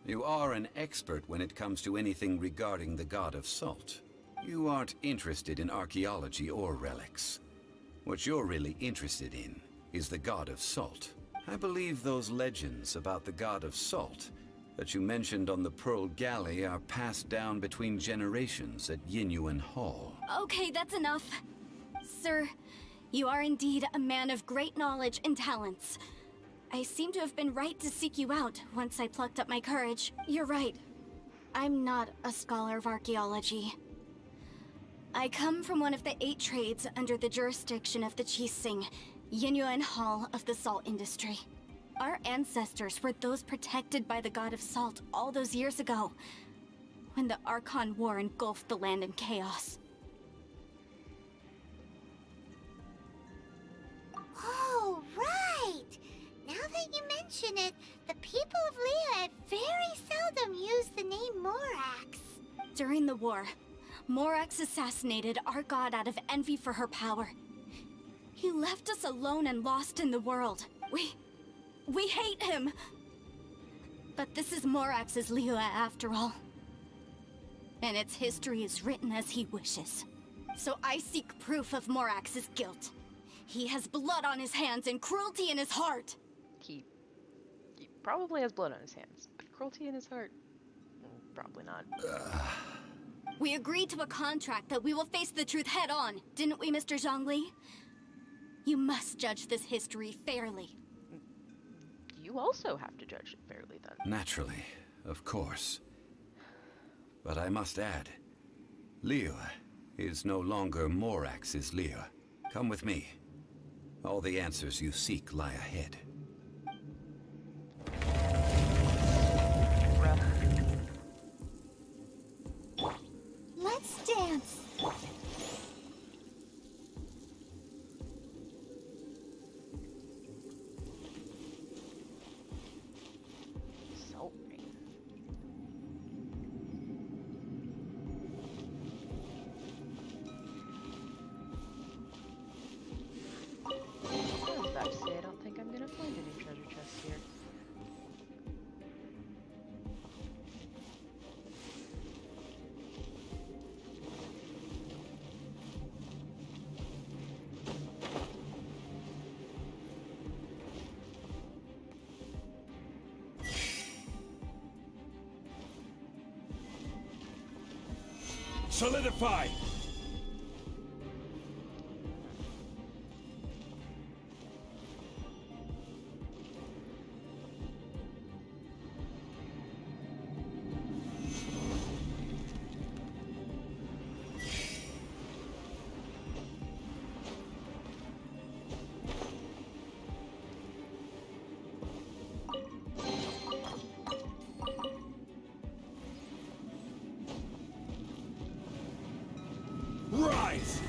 you are an expert when it comes to anything regarding the god of salt. You aren't interested in archaeology or relics. What you're really interested in is the god of salt. I believe those legends about the god of salt that you mentioned on the Pearl Galley are passed down between generations at Yinyuan Hall. Okay, that's enough. Sir, you are indeed a man of great knowledge and talents. I seem to have been right to seek you out once I plucked up my courage. You're right. I'm not a scholar of archaeology. I come from one of the 8 trades under the jurisdiction of the Qixing, Yinyuan Hall of the salt industry. Our ancestors were those protected by the god of salt all those years ago, when the Archon War engulfed the land in chaos. Oh, right! Now that you mention it, the people of Liyue very seldom use the name Morax. During the war, Morax assassinated our god out of envy for her power. He left us alone and lost in the world. We hate him! But this is Morax's Liyue after all. And its history is written as he wishes. So I seek proof of Morax's guilt. He has blood on his hands and cruelty in his heart. He probably has blood on his hands, but cruelty in his heart? Probably not. We agreed to a contract that we will face the truth head on, didn't we, Mr. Zhongli? You must judge this history fairly. You also have to judge it fairly, then. Naturally, of course. But I must add, Liyue is no longer Morax's Liyue. Come with me. All the answers you seek lie ahead. Let's dance. Salt rain. I was about to say, I don't think I'm gonna find any treasure chests here. Solidify! Rise!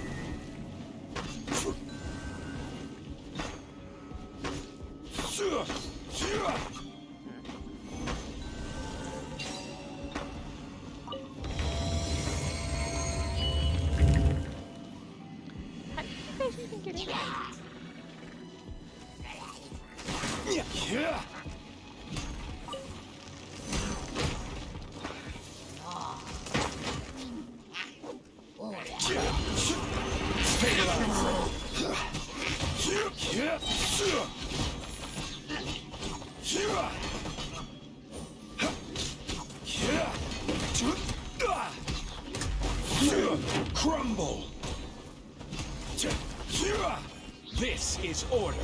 How did you guys even get in there? Yeah! Crumble! This is order!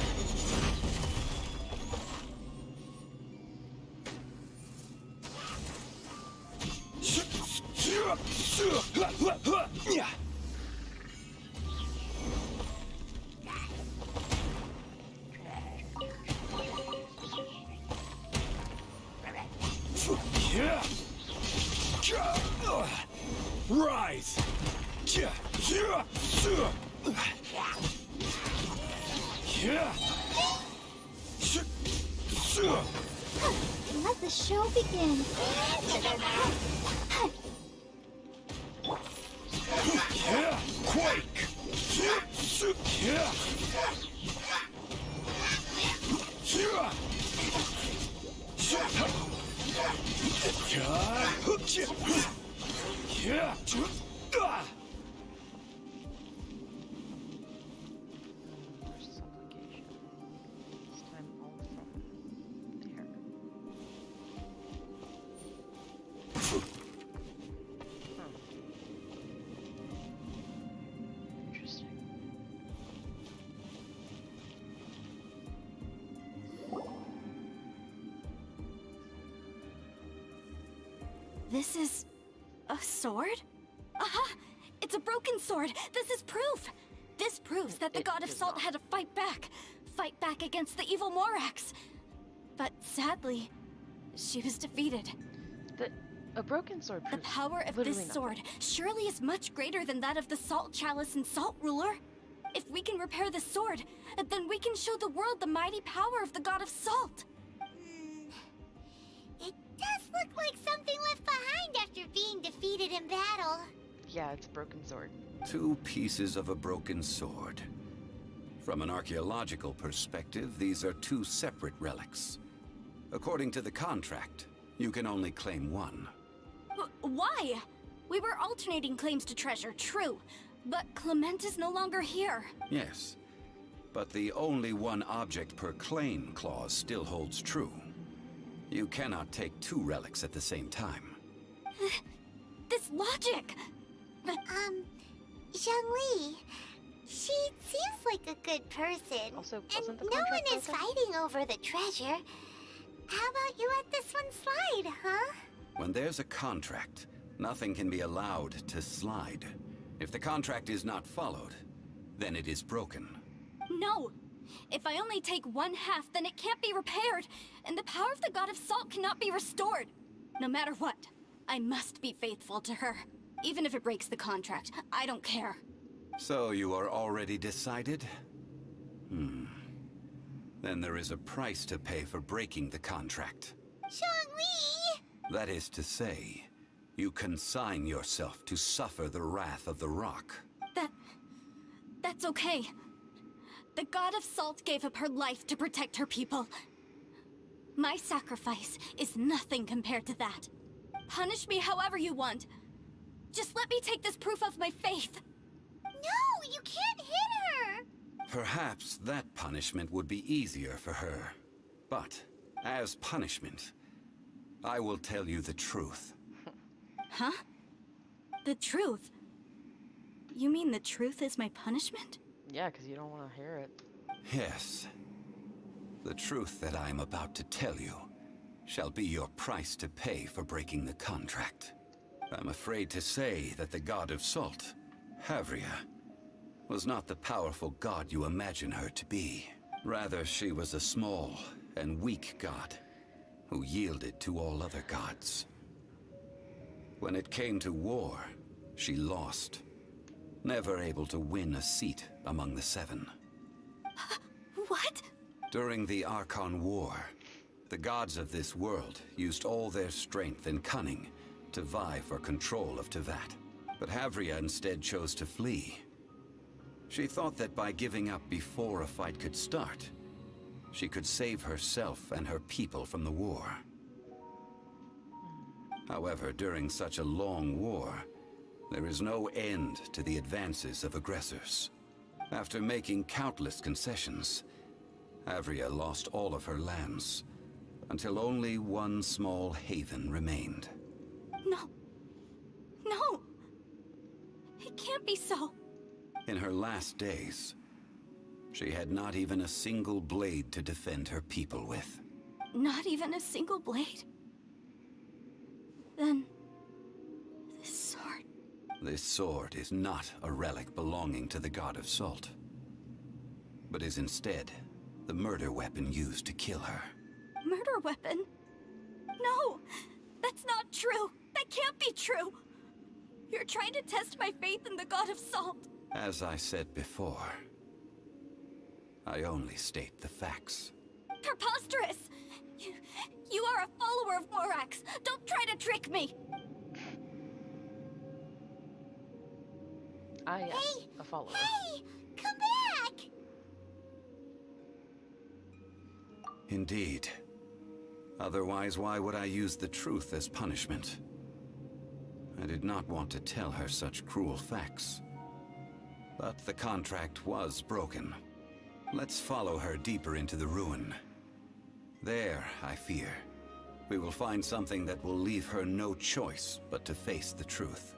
Rise! Let the show begin. Quake! Where's supplication? This time all from there. This is a sword? Aha! It's a broken sword! This is proof! This proves that the God of Salt had to fight back. Fight back against the evil Morax. But sadly, she was defeated. A broken sword The proves power of literally this nothing. sword surely is much greater than that of the Salt Chalice and Salt Ruler. If we can repair the sword, then we can show the world the mighty power of the God of Salt. It does look like something left behind after being defeated in battle. Yeah, it's a broken sword. 2 pieces of a broken sword. From an archaeological perspective, these are 2 separate relics. According to the contract, you can only claim one. Why? We were alternating claims to treasure, true. But Clement is no longer here. Yes, but the only one object per claim clause still holds true. You cannot take 2 relics at the same time. This logic! Zhongli, she seems like a good person. Also, and wasn't the no one contract is broken? fighting over the treasure. How about you let this one slide, huh? When there's a contract, nothing can be allowed to slide. If the contract is not followed, then it is broken. No! If I only take 1/2, then it can't be repaired, and the power of the God of Salt cannot be restored. No matter what, I must be faithful to her. Even if it breaks the contract, I don't care. So you are already decided? Then there is a price to pay for breaking the contract. Zhongli! That is to say, you consign yourself to suffer the wrath of the rock. That's okay. The God of Salt gave up her life to protect her people. My sacrifice is nothing compared to that. Punish me however you want. Just let me take this proof of my faith. No, you can't hit her! Perhaps that punishment would be easier for her. But, as punishment, I will tell you the truth. Huh? The truth? You mean the truth is my punishment? Yeah, because you don't want to hear it. Yes. The truth that I am about to tell you shall be your price to pay for breaking the contract. I'm afraid to say that the God of Salt, Havria, was not the powerful god you imagine her to be. Rather, she was a small and weak god who yielded to all other gods. When it came to war, she lost, never able to win a seat among the 7. What? During the Archon War, the gods of this world used all their strength and cunning to vie for control of Tevat. But Havria instead chose to flee. She thought that by giving up before a fight could start, she could save herself and her people from the war. However, during such a long war, there is no end to the advances of aggressors. After making countless concessions, Havria lost all of her lands, until only one small haven remained. No. No! It can't be so. In her last days, she had not even a single blade to defend her people with. Not even a single blade? Then... this sword... This sword is not a relic belonging to the God of Salt, but is instead the murder weapon used to kill her. Murder weapon? No! That's not true! That can't be true! You're trying to test my faith in the God of Salt! As I said before, I only state the facts. Preposterous! You are a follower of Morax! Don't try to trick me! I am Hey, a follower. Hey! Come back! Indeed. Otherwise, why would I use the truth as punishment? I did not want to tell her such cruel facts. But the contract was broken. Let's follow her deeper into the ruin. There, I fear, we will find something that will leave her no choice but to face the truth.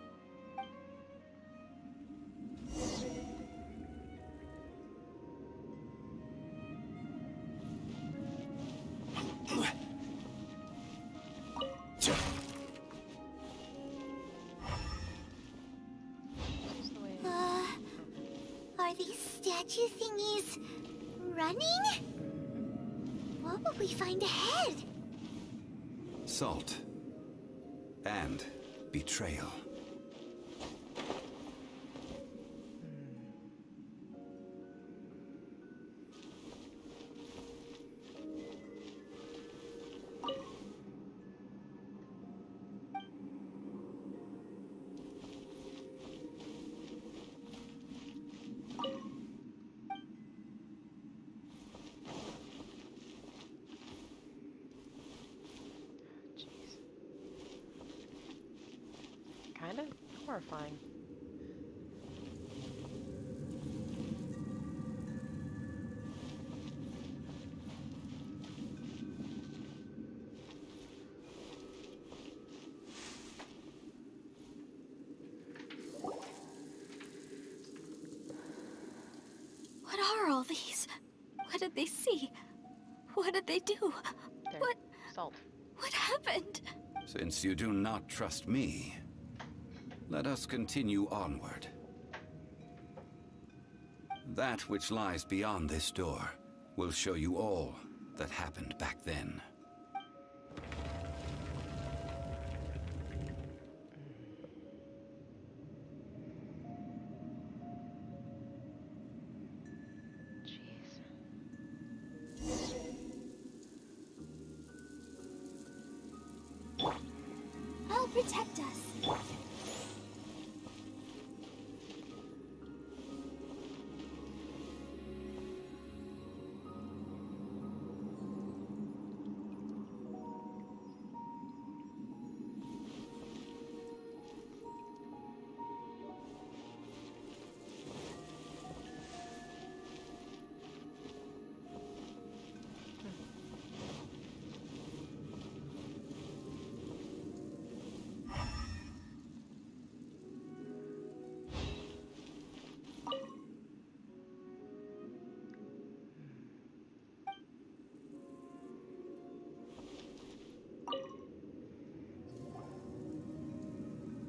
statue thingies running? What will we find ahead? Salt. And betrayal. Jeez. Kind of horrifying. What are all these? What did they see? What did they do? There. What Salt. what happened? Since you do not trust me, let us continue onward. That which lies beyond this door will show you all that happened back then. Jeez. I'll protect us.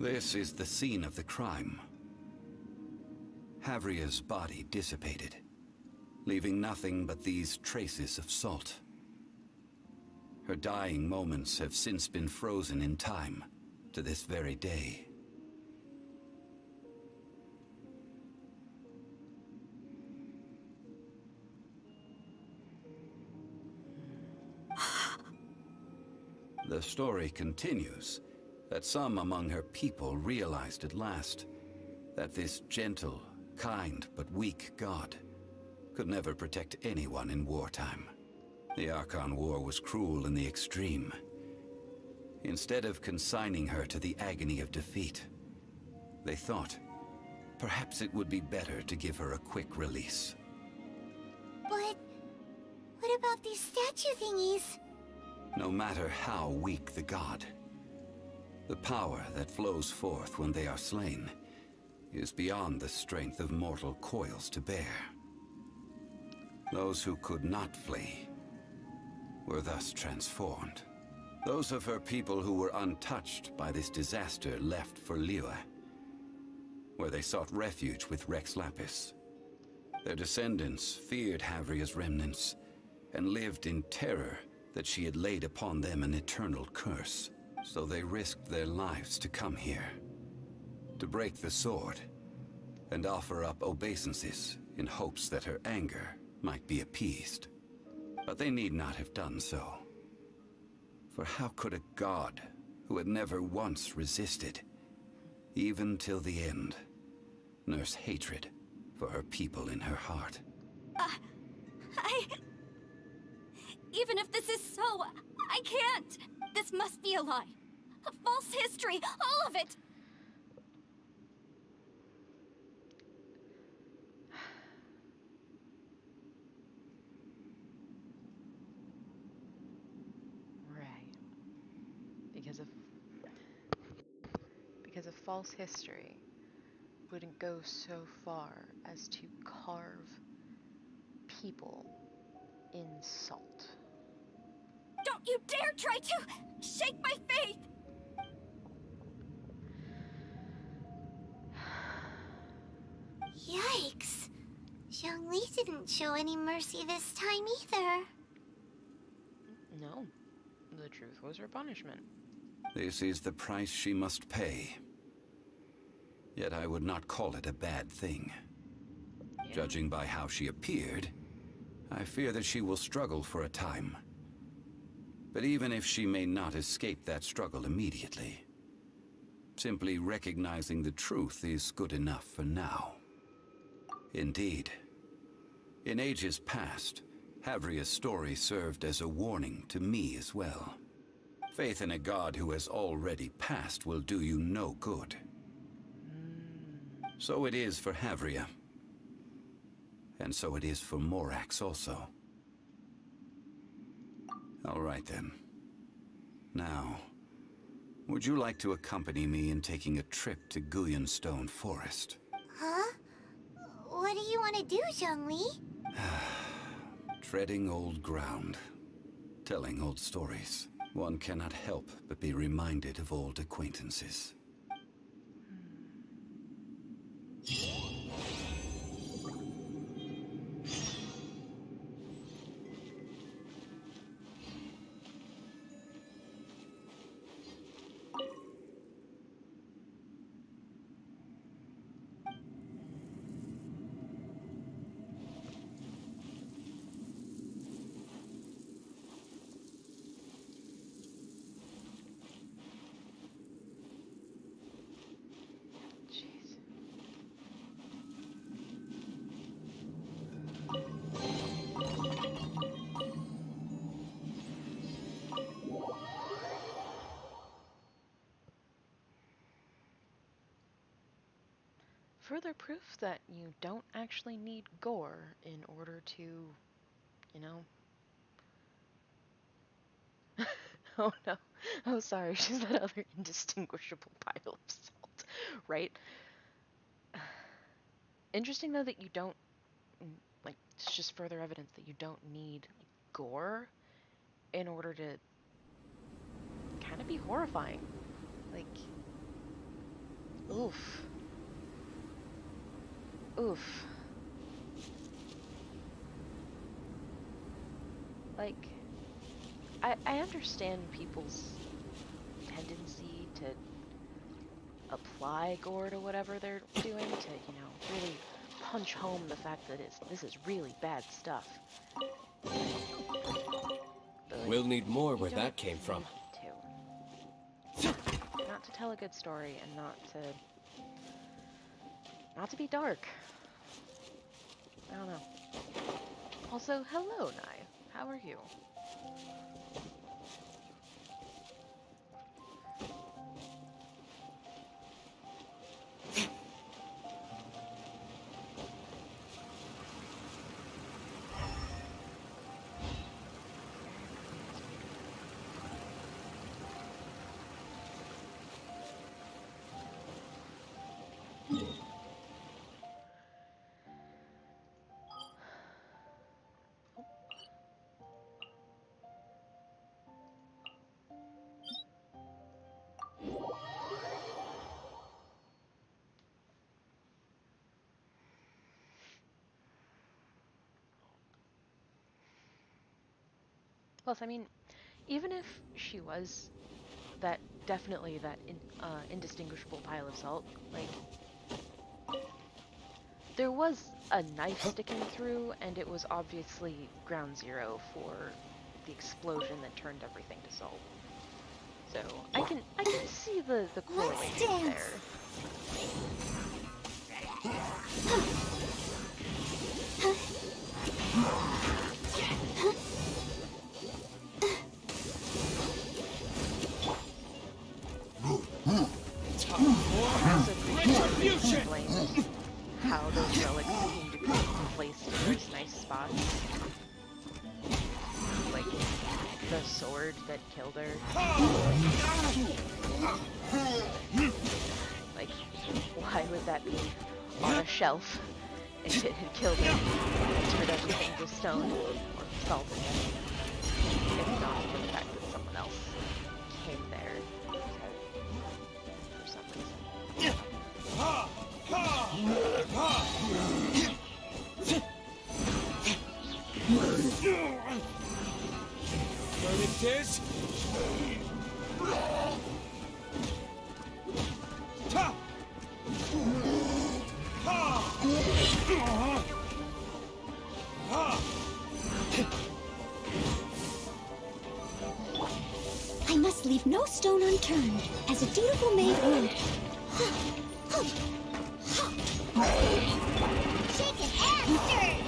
This is the scene of the crime. Havria's body dissipated, leaving nothing but these traces of salt. Her dying moments have since been frozen in time to this very day. The story continues that some among her people realized at last that this gentle, kind, but weak god could never protect anyone in wartime. The Archon War was cruel in the extreme. Instead of consigning her to the agony of defeat, they thought perhaps it would be better to give her a quick release. But what about these statue thingies? No matter how weak the god, the power that flows forth when they are slain is beyond the strength of mortal coils to bear. Those who could not flee were thus transformed. Those of her people who were untouched by this disaster left for Liyue, where they sought refuge with Rex Lapis. Their descendants feared Havria's remnants and lived in terror that she had laid upon them an eternal curse. So they risked their lives to come here, to break the sword, and offer up obeisances in hopes that her anger might be appeased. But they need not have done so. For how could a god who had never once resisted, even till the end, nurse hatred for her people in her heart? Even if this is so, I can't. This must be a lie. A false history, all of it. Right. Because a false history wouldn't go so far as to carve people in salt. Don't you dare try to shake my faith! Yikes. Zhongli didn't show any mercy this time either. No, the truth was her punishment. This is the price she must pay. Yet I would not call it a bad thing. Yeah. Judging by how she appeared, I fear that she will struggle for a time. But even if she may not escape that struggle immediately, simply recognizing the truth is good enough for now. Indeed. In ages past, Havria's story served as a warning to me as well. Faith in a god who has already passed will do you no good. So it is for Havria. And so it is for Morax also. All right then. Now, would you like to accompany me in taking a trip to Guyonstone Forest? Huh? What do you want to do, Zhongli? Treading old ground. Telling old stories. One cannot help but be reminded of old acquaintances. Jeez. Further proof that you don't actually need gore in order to, you know. Oh no. Oh, sorry. She's that other indistinguishable pile of salt. Right? Interesting, though, that you don't. Like, it's just further evidence that you don't need gore in order to kind of be horrifying. Like. Oof. Oof. Like. I understand people's tendency to apply gore to whatever they're doing to, you know, really punch home the fact that this is really bad stuff. But, We'll need more where you that don't came from. need to. Not to tell a good story and not to be dark. I don't know. Also, hello, Nai. How are you? Plus, I mean, even if she was definitely that indistinguishable pile of salt, like, there was a knife sticking through, and it was obviously ground zero for the explosion that turned everything to salt. So I can see the correlation there. Also appreciate explained how those relics seem to be placed in those nice spots. Like the sword that killed her. Like, why would that be on a shelf if it had killed her and turned everything to stone or salt again? If not for the fact that someone else came there for some reason. stone unturned, as a dutiful maid would. Shaken and stirred.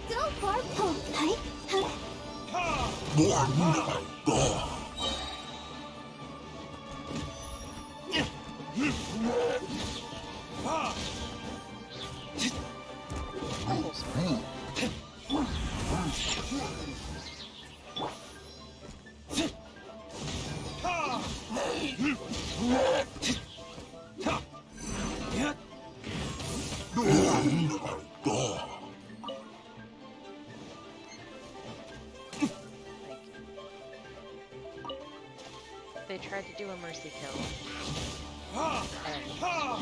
Go for pull. Hi. They tried to do a mercy kill. And, ugh.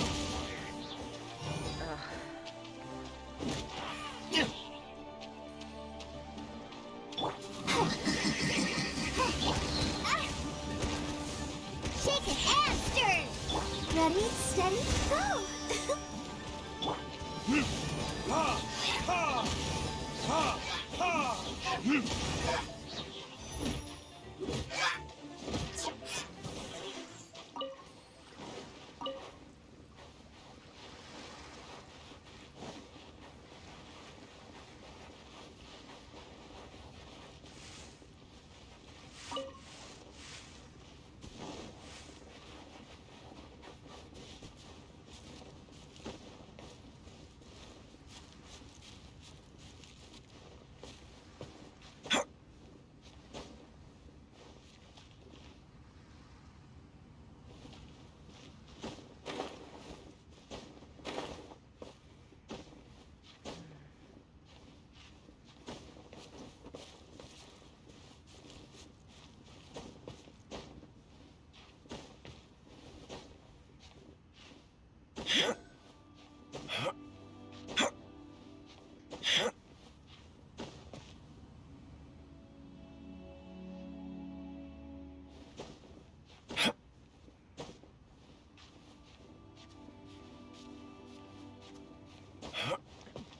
Shaken and stirred. Ready, steady, go!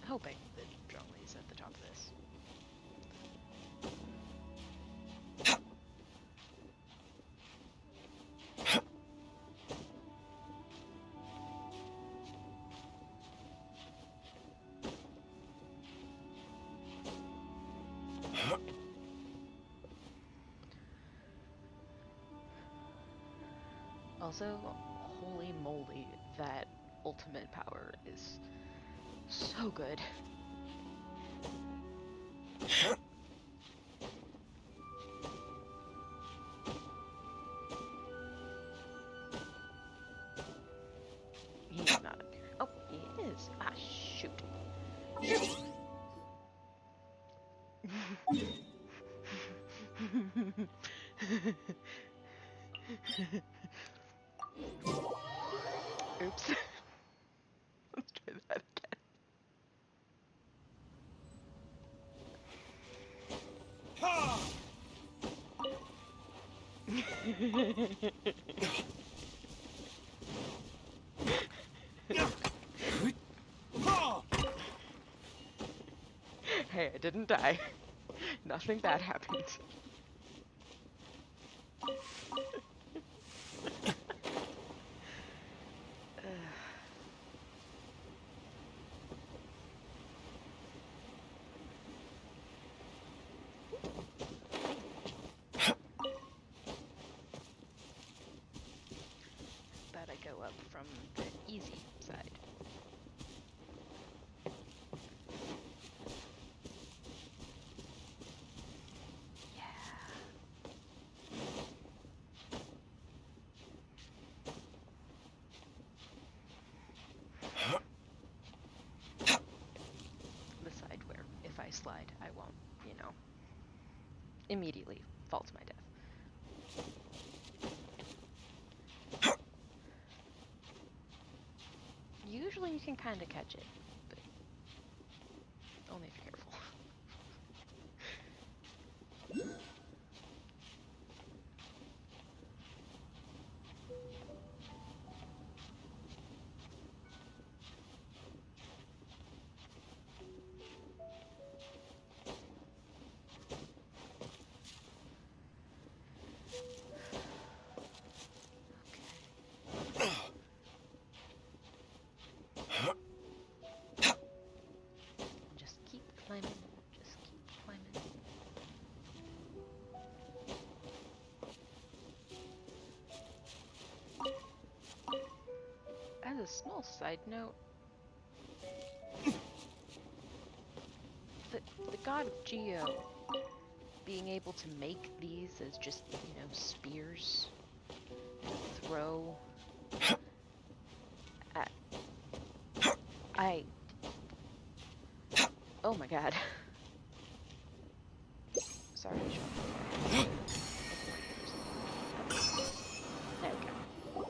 Hoping that Jolly's at the top of this. Also, holy moly, that ultimate power is so good. He's not up here. Oh, he is. Ah, shoot. Oops. Let's try that again. Hey, I didn't die. Nothing bad happened. Bet I go up from the easy side. The side where if I slide, I won't, you know, immediately fall to my death. Usually you can kind of catch it, but only if you're careful. small side note, the god of Geo being able to make these as just, spears to throw. I. Oh my god. Sorry, Sean. There we go.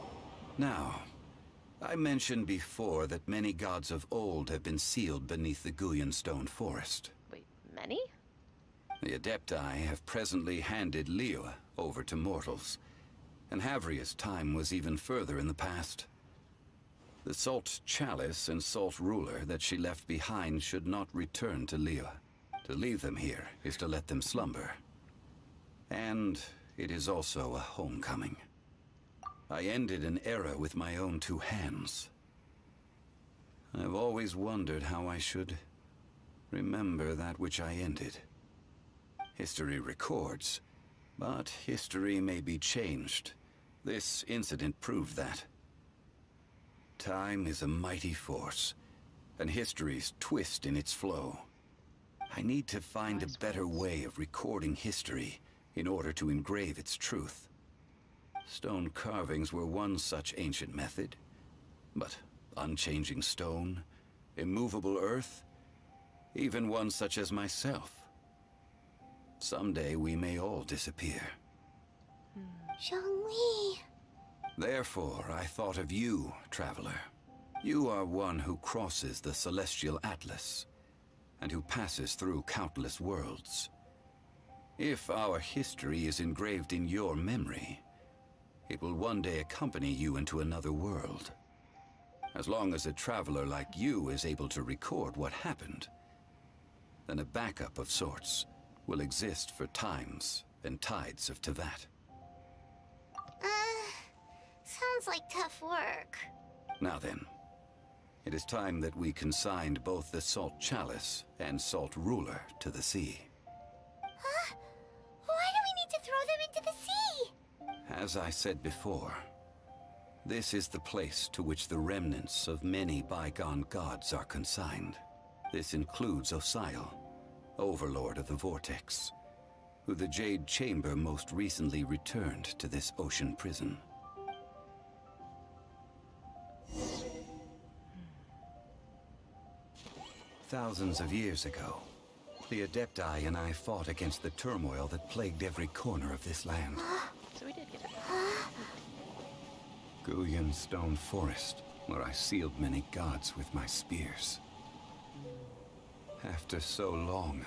Now, I mentioned before that many gods of old have been sealed beneath the Guyan stone forest. Wait, many? The Adepti have presently handed Liyue over to mortals, and Havria's time was even further in the past. The Salt Chalice and Salt Ruler that she left behind should not return to Liyue. To leave them here is to let them slumber. And it is also a homecoming. I ended an era with my own two hands. I've always wondered how I should remember that which I ended. History records, but history may be changed. This incident proved that. Time is a mighty force, and history's twist in its flow. I need to find a better way of recording history in order to engrave its truth. Stone carvings were one such ancient method, but unchanging stone, immovable earth, even one such as myself. Someday we may all disappear. Zhongli. Therefore, I thought of you, traveler. You are one who crosses the celestial atlas, and who passes through countless worlds. If our history is engraved in your memory, it will one day accompany you into another world. As long as a traveler like you is able to record what happened, then a backup of sorts will exist for times and tides of Tevat. Sounds like tough work. Now then, it is time that we consigned both the Salt Chalice and Salt Ruler to the sea. Huh? Why do we need to throw them into the sea? As I said before, this is the place to which the remnants of many bygone gods are consigned. This includes Osial, Overlord of the Vortex, who the Jade Chamber most recently returned to this ocean prison. Thousands of years ago, the Adepti and I fought against the turmoil that plagued every corner of this land. So we did get it. Guyan Stone Forest, where I sealed many gods with my spears. After so long,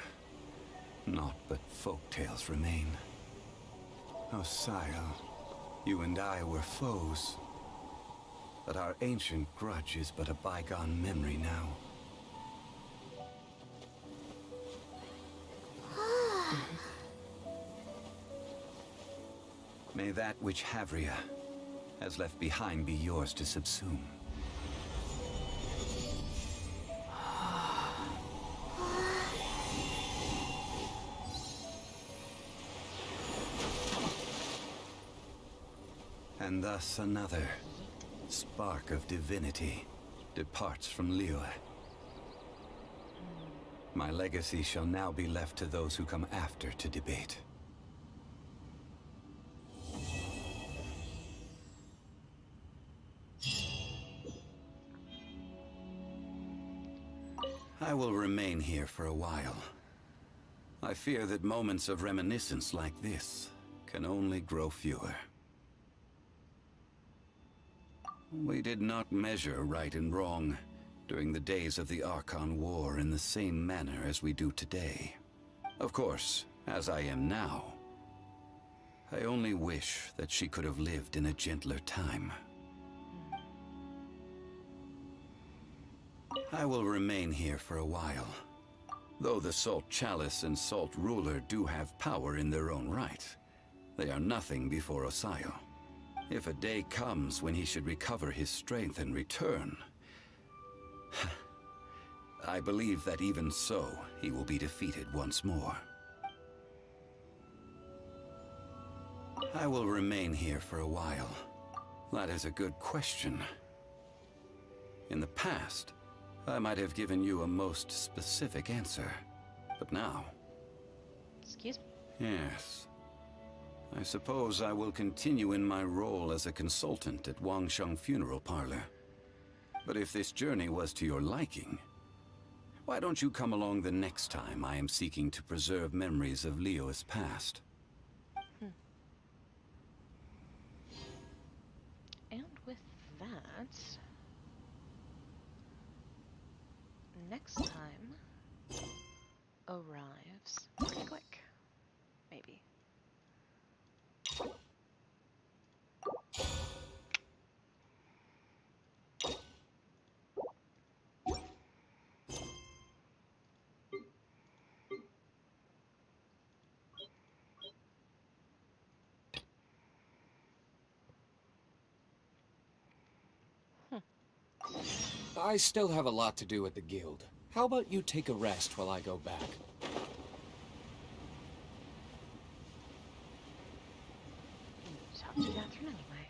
naught but folk tales remain. Osial, you and I were foes, but our ancient grudge is but a bygone memory now. May that which Havria has left behind be yours to subsume. And thus another spark of divinity departs from Liyue. My legacy shall now be left to those who come after to debate. I will remain here for a while. I fear that moments of reminiscence like this can only grow fewer. We did not measure right and wrong during the days of the Archon War in the same manner as we do today. Of course, as I am now, I only wish that she could have lived in a gentler time. I will remain here for a while. Though the Salt Chalice and Salt Ruler do have power in their own right, they are nothing before Osial. If a day comes when he should recover his strength and return, I believe that even so, he will be defeated once more. I will remain here for a while. That is a good question. In the past, I might have given you a most specific answer. But now, Excuse me? yes. I suppose I will continue in my role as a consultant at Wangsheng Funeral Parlor. But if this journey was to your liking, why don't you come along the next time I am seeking to preserve memories of Leo's past? And with that, next time arrives pretty quick. Maybe. I still have a lot to do at the guild. How about you take a rest while I go back? Talk to Catherine anyway.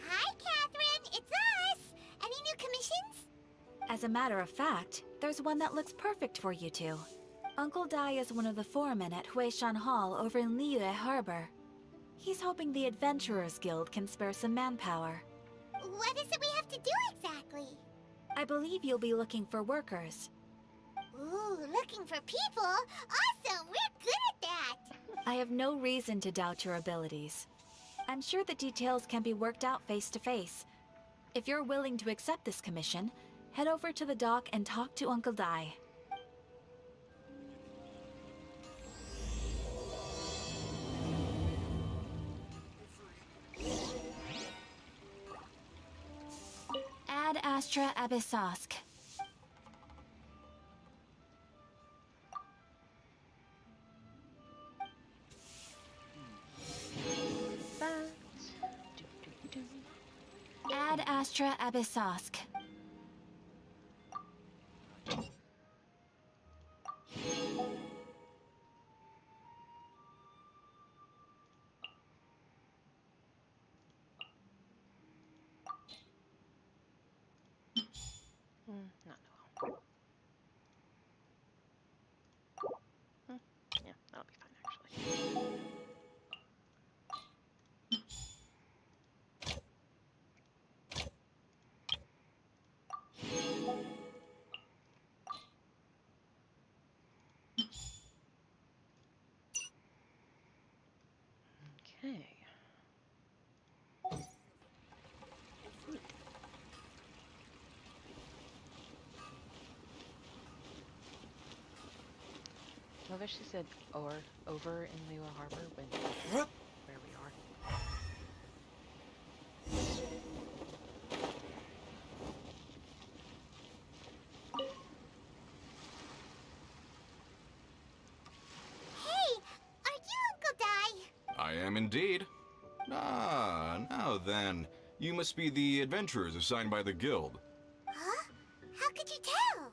Hi, Catherine. It's us. Any new commissions? As a matter of fact, there's one that looks perfect for you two. Uncle Dai is one of the foremen at Huishan Hall over in Liyue Harbor. He's hoping the Adventurers Guild can spare some manpower. What is it we have to do exactly? I believe you'll be looking for workers. Ooh, looking for people? Awesome! We're good at that! I have no reason to doubt your abilities. I'm sure the details can be worked out face to face. If you're willing to accept this commission, head over to the dock and talk to Uncle Dai. Ad Astra Abyssosk. That. Do. Ad Astra Abyssosk. Not well. Yeah, that'll be fine actually. Okay. Love that she said or over in Liyue Harbor when where we are. Hey, are you Uncle Dai? I am indeed. Ah, now then. You must be the adventurers assigned by the guild. Huh? How could you tell?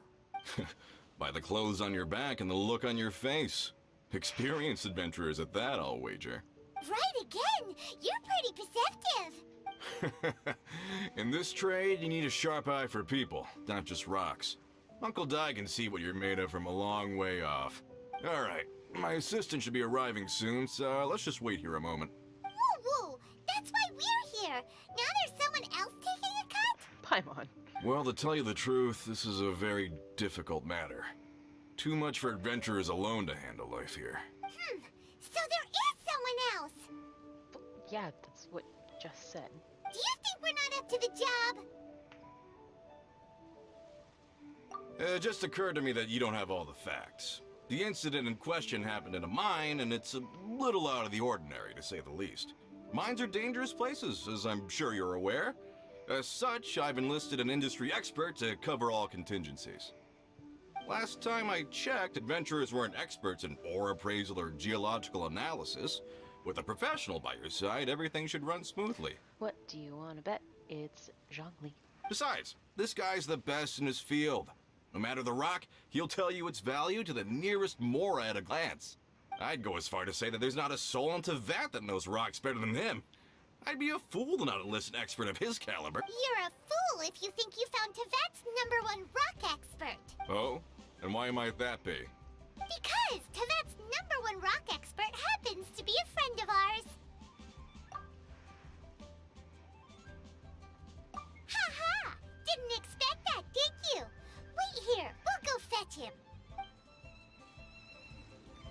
By the clothes on your back and the look on your face. Experienced adventurers at that, I'll wager. Right again! You're pretty perceptive! In this trade, you need a sharp eye for people, not just rocks. Uncle Dai can see what you're made of from a long way off. Alright, my assistant should be arriving soon, so let's just wait here a moment. Woo-woo! That's why we're here! Now there's someone else taking a cut? Paimon. Well, to tell you the truth, this is a very difficult matter. too much for adventurers alone to handle life here. So there is someone else! But yeah, that's what you just said. Do you think we're not up to the job? It just occurred to me that you don't have all the facts. The incident in question happened in a mine, and it's a little out of the ordinary, to say the least. Mines are dangerous places, as I'm sure you're aware. As such, I've enlisted an industry expert to cover all contingencies. Last time I checked, adventurers weren't experts in ore appraisal or geological analysis. With a professional by your side, everything should run smoothly. What do you want to bet? It's Zhongli. Besides, this guy's the best in his field. No matter the rock, he'll tell you its value to the nearest mora at a glance. I'd go as far to say that there's not a soul in Tevat that knows rocks better than him. I'd be a fool to not enlist an expert of his caliber. You're a fool if you think you found Tevat's #1 rock expert. Oh? And why might that be? Because Tevat's #1 rock expert happens to be a friend of ours. Ha! Didn't expect that, did you? Wait here, we'll go fetch him.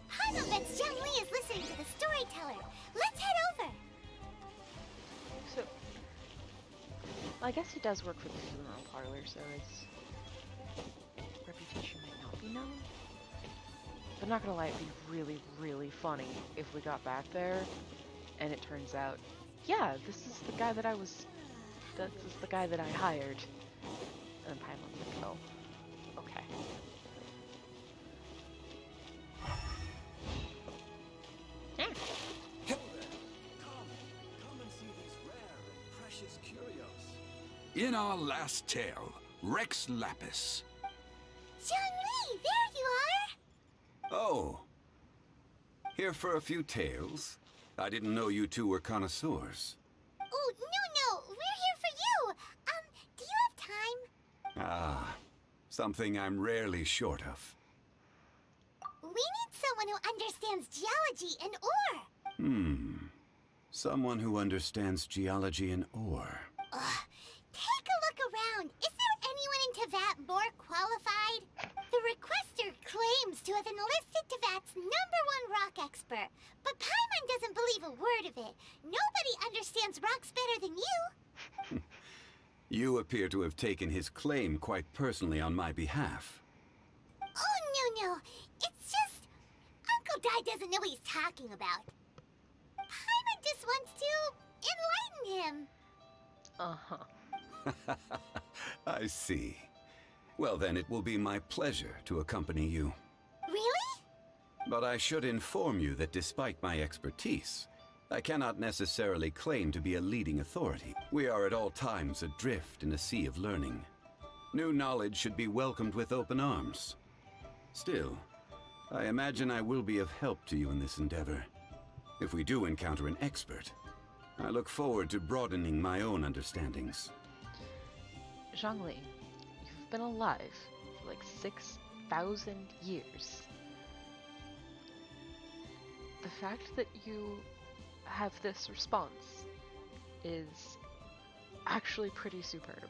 Hano bets Zhongli is listening to the storyteller. Let's head over. So, I guess he does work for the funeral parlor, so his reputation might not be known. But not gonna lie, it'd be really, really funny if we got back there and it turns out, yeah, this is the guy that I hired. And Paimon's like, oh, okay. Yeah. In our last tale, Rex Lapis. Zhongli, there you are! Oh. Here for a few tales? I didn't know you two were connoisseurs. Oh, no, we're here for you! Do you have time? Ah, something I'm rarely short of. We need someone who understands geology and ore. Someone who understands geology and ore. Take a look around. Is there anyone in Tevat more qualified? The requester claims to have enlisted Tevat's #1 rock expert, but Paimon doesn't believe a word of it. Nobody understands rocks better than you. You appear to have taken his claim quite personally on my behalf. Oh, no. It's just... Uncle Dai doesn't know what he's talking about. Paimon just wants to enlighten him. Uh-huh. I see. Well then, it will be my pleasure to accompany you. Really? But I should inform you that despite my expertise, I cannot necessarily claim to be a leading authority. We are at all times adrift in a sea of learning. New knowledge should be welcomed with open arms. Still, I imagine I will be of help to you in this endeavor. If we do encounter an expert, I look forward to broadening my own understandings. Zhongli, you've been alive for like 6,000 years. The fact that you have this response is actually pretty superb.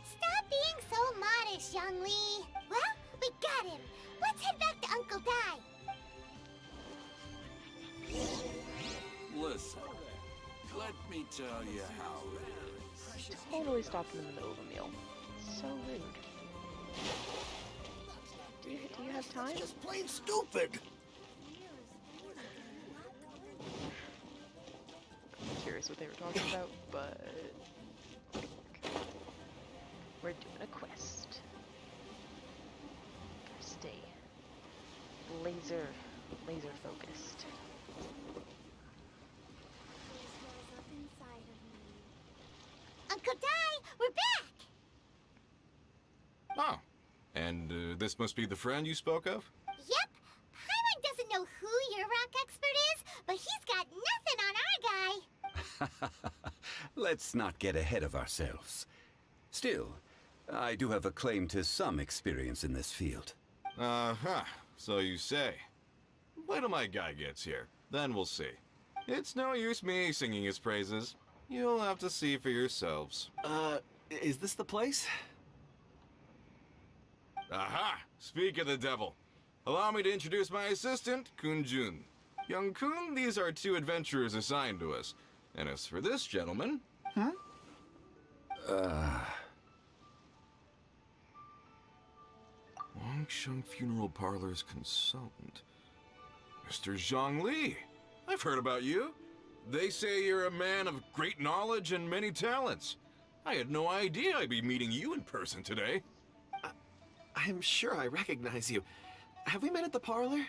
Stop being so modest, Zhongli. Well, we got him. Let's head back to Uncle Dai. Listen, let me tell you how it is. Totally stopped him in the middle of a meal. So rude. Do you have time? Just plain stupid. I'm curious what they were talking about, but we're doing a quest. Gotta stay laser focused. Uncle Dai, we're back! Oh. And this must be the friend you spoke of? Yep. Paimon doesn't know who your rock expert is, but he's got nothing on our guy. Let's not get ahead of ourselves. Still, I do have a claim to some experience in this field. Uh-huh. So you say. Wait till my guy gets here. Then we'll see. It's no use me singing his praises. You'll have to see for yourselves. Is this the place? Aha! Speak of the devil. Allow me to introduce my assistant, Kunjun. Young Kun, these are two adventurers assigned to us. And as for this gentleman... Wangsheng Funeral Parlor's consultant. Mr. Zhang Li. I've heard about you. They say you're a man of great knowledge and many talents. I had no idea I'd be meeting you in person today. I'm sure I recognize you. Have we met at the parlor?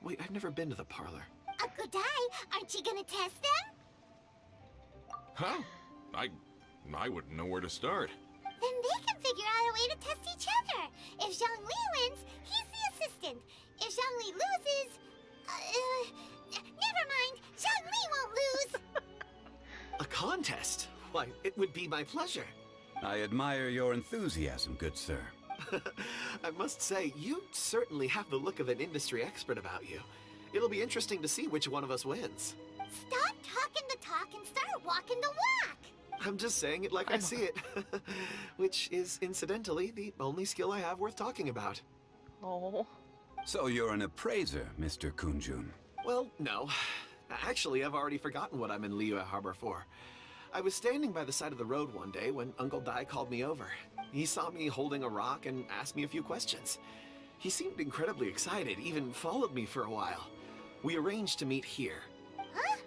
Wait, I've never been to the parlor. Uncle Dai, aren't you gonna test them? Huh? I wouldn't know where to start. Then they can figure out a way to test each other. If Zhang Li wins, he's the assistant. If Zhang Li loses... never mind. Zhang Li won't lose. A contest? Why, it would be my pleasure. I admire your enthusiasm, good sir. I must say, you certainly have the look of an industry expert about you. It'll be interesting to see which one of us wins. Stop talking the talk and start walking the walk. I'm just saying it like I see it. Which is, incidentally, the only skill I have worth talking about. Oh. So you're an appraiser, Mr. Kunjun. Well, no. Actually, I've already forgotten what I'm in Liyue Harbor for. I was standing by the side of the road one day when Uncle Dai called me over. He saw me holding a rock and asked me a few questions. He seemed incredibly excited, even followed me for a while. We arranged to meet here. Huh?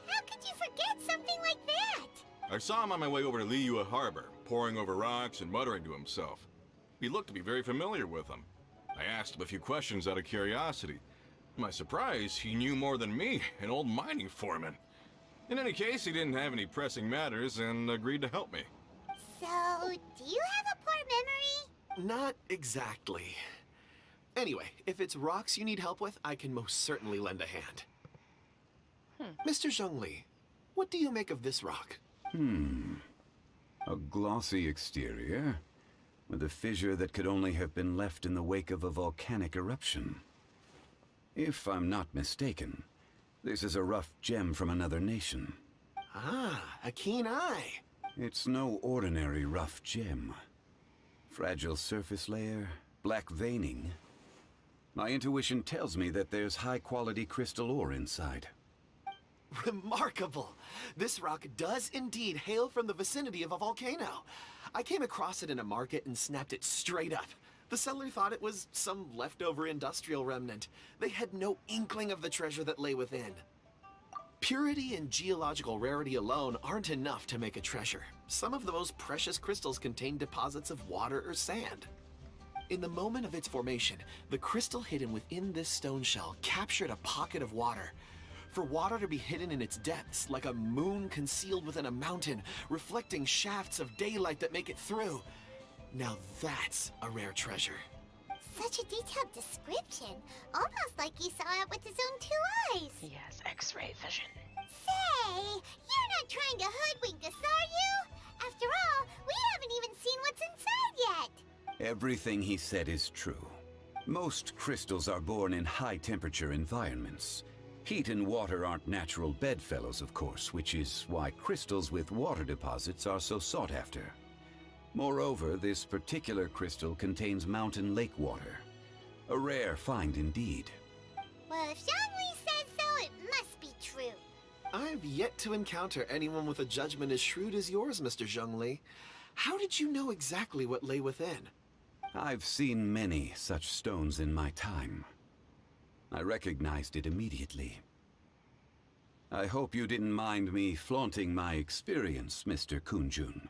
How could you forget something like that? I saw him on my way over to Liyue Harbor, poring over rocks and muttering to himself. He looked to be very familiar with them. I asked him a few questions out of curiosity. To my surprise, he knew more than me, an old mining foreman. In any case, he didn't have any pressing matters and agreed to help me. So, do you have a poor memory? Not exactly. Anyway, if it's rocks you need help with, I can most certainly lend a hand. Mr. Zhongli, what do you make of this rock? A glossy exterior, with a fissure that could only have been left in the wake of a volcanic eruption. If I'm not mistaken, this is a rough gem from another nation. Ah, a keen eye. It's no ordinary rough gem. Fragile surface layer, black veining. My intuition tells me that there's high-quality crystal ore inside. Remarkable! This rock does indeed hail from the vicinity of a volcano. I came across it in a market and snapped it straight up. The seller thought it was some leftover industrial remnant. They had no inkling of the treasure that lay within. Purity and geological rarity alone aren't enough to make a treasure. Some of the most precious crystals contain deposits of water or sand. In the moment of its formation, the crystal hidden within this stone shell captured a pocket of water. For water to be hidden in its depths, like a moon concealed within a mountain, reflecting shafts of daylight that make it through. Now that's a rare treasure. Such a detailed description. Almost like he saw it with his own 2 eyes. Yes, X-ray vision. Say, you're not trying to hoodwink us, are you? After all, we haven't even seen what's inside yet. Everything he said is true. Most crystals are born in high-temperature environments. Heat and water aren't natural bedfellows, of course, which is why crystals with water deposits are so sought after. Moreover, this particular crystal contains mountain lake water. A rare find indeed. Well, if Zhongli says so, it must be true. I've yet to encounter anyone with a judgment as shrewd as yours, Mr. Zhongli. How did you know exactly what lay within? I've seen many such stones in my time. I recognized it immediately. I hope you didn't mind me flaunting my experience, Mr. Kunjun.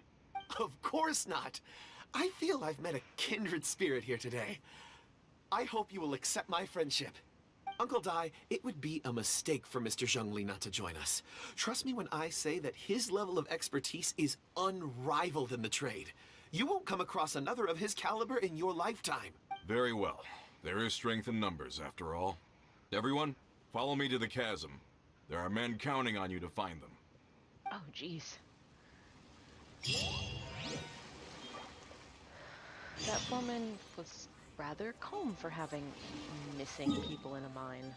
Of course not. I feel I've met a kindred spirit here today. I hope you will accept my friendship. Uncle Dai, it would be a mistake for Mr. Zhongli not to join us. Trust me when I say that his level of expertise is unrivaled in the trade. You won't come across another of his caliber in your lifetime. Very well. There is strength in numbers, after all. Everyone, follow me to the chasm. There are men counting on you to find them. Oh, jeez. That foreman was rather calm for having missing people in a mine.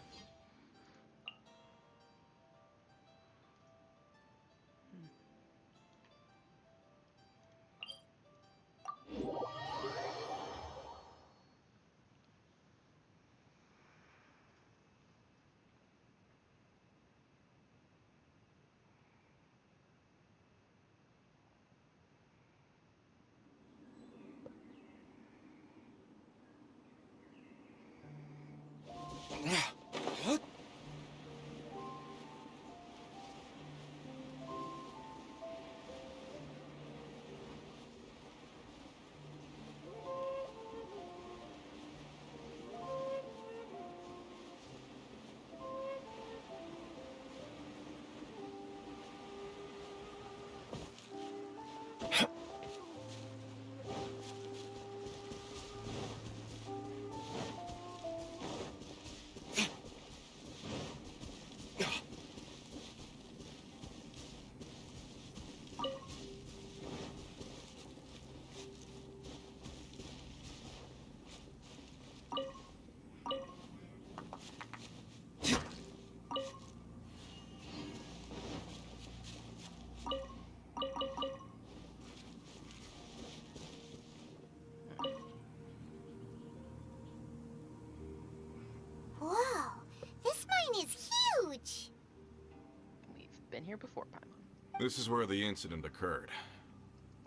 here before, Paimon. This is where the incident occurred.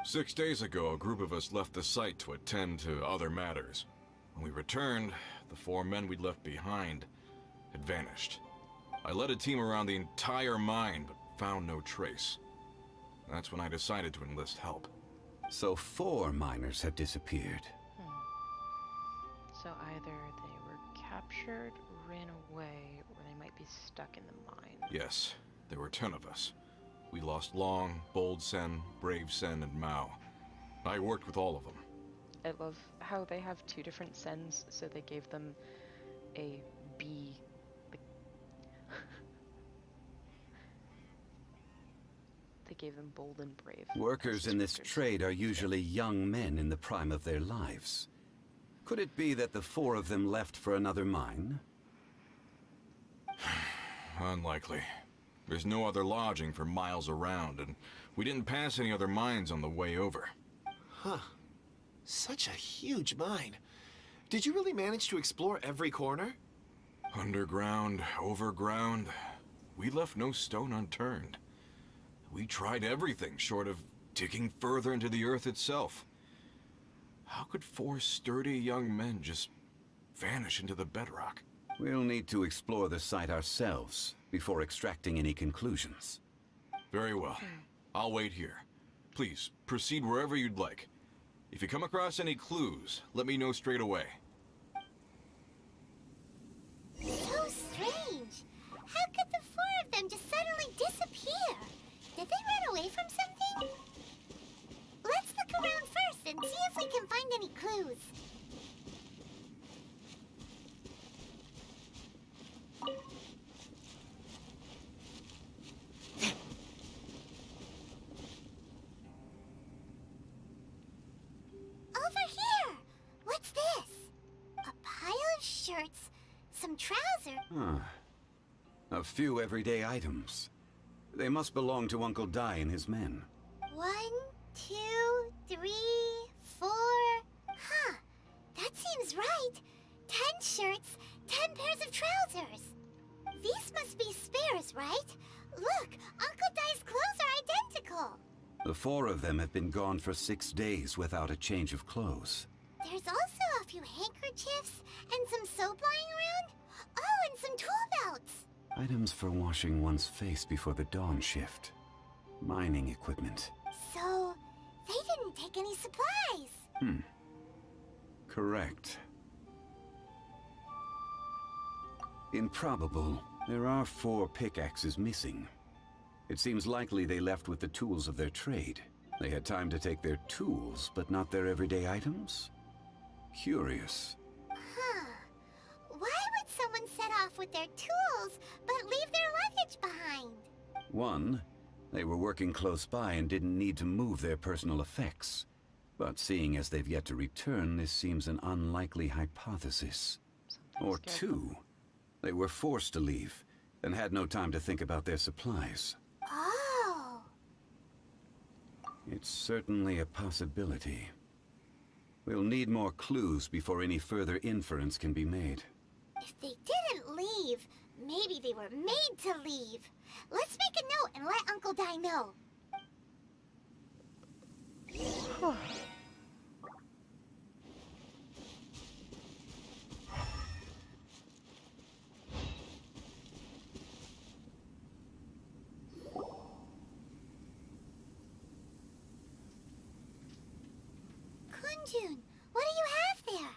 6 days ago, a group of us left the site to attend to other matters. When we returned, the 4 men we'd left behind had vanished. I led a team around the entire mine, but found no trace. That's when I decided to enlist help. So 4 miners have disappeared. So either they were captured, ran away, or they might be stuck in the mine. Yes, there were 10 of us. We lost Long, Bold Sen, Brave Sen, and Mao. I worked with all of them. I love how they have 2 different sens, so they gave them a B. They gave them bold and brave. Workers in this trade are usually young men in the prime of their lives. Could it be that the 4 of them left for another mine? Unlikely. There's no other lodging for miles around, and we didn't pass any other mines on the way over. Huh. Such a huge mine. Did you really manage to explore every corner? Underground, overground, we left no stone unturned. We tried everything short of digging further into the earth itself. How could 4 sturdy young men just vanish into the bedrock? We'll need to explore the site ourselves before extracting any conclusions. Very well. I'll wait here. Please, proceed wherever you'd like. If you come across any clues, let me know straight away. So strange. How could the 4 of them just suddenly disappear? Did they run away from something? Let's look around first and see if we can find any clues. Over here! What's this? A pile of shirts, some trousers. Huh. A few everyday items. They must belong to Uncle Dai and his men. 1, 2, 3, 4. Huh. That seems right. 10 shirts, 10 pairs of trousers. These must be spares, right? Look, Uncle Dai's clothes are identical. The 4 of them have been gone for 6 days without a change of clothes. There's also a few handkerchiefs and some soap lying around. Oh, and some tool belts. Items for washing one's face before the dawn shift. Mining equipment. So, they didn't take any supplies. Correct. Improbable. There are 4 pickaxes missing. It seems likely they left with the tools of their trade. They had time to take their tools, but not their everyday items? Curious. Huh. Why would someone set off with their tools, but leave their luggage behind? 1, they were working close by and didn't need to move their personal effects. But seeing as they've yet to return, this seems an unlikely hypothesis. Or 2, they were forced to leave and had no time to think about their supplies. Oh. It's certainly a possibility. We'll need more clues before any further inference can be made. If they didn't leave, maybe they were made to leave. Let's make a note and let Uncle Dai know. Kunjun, what do you have there?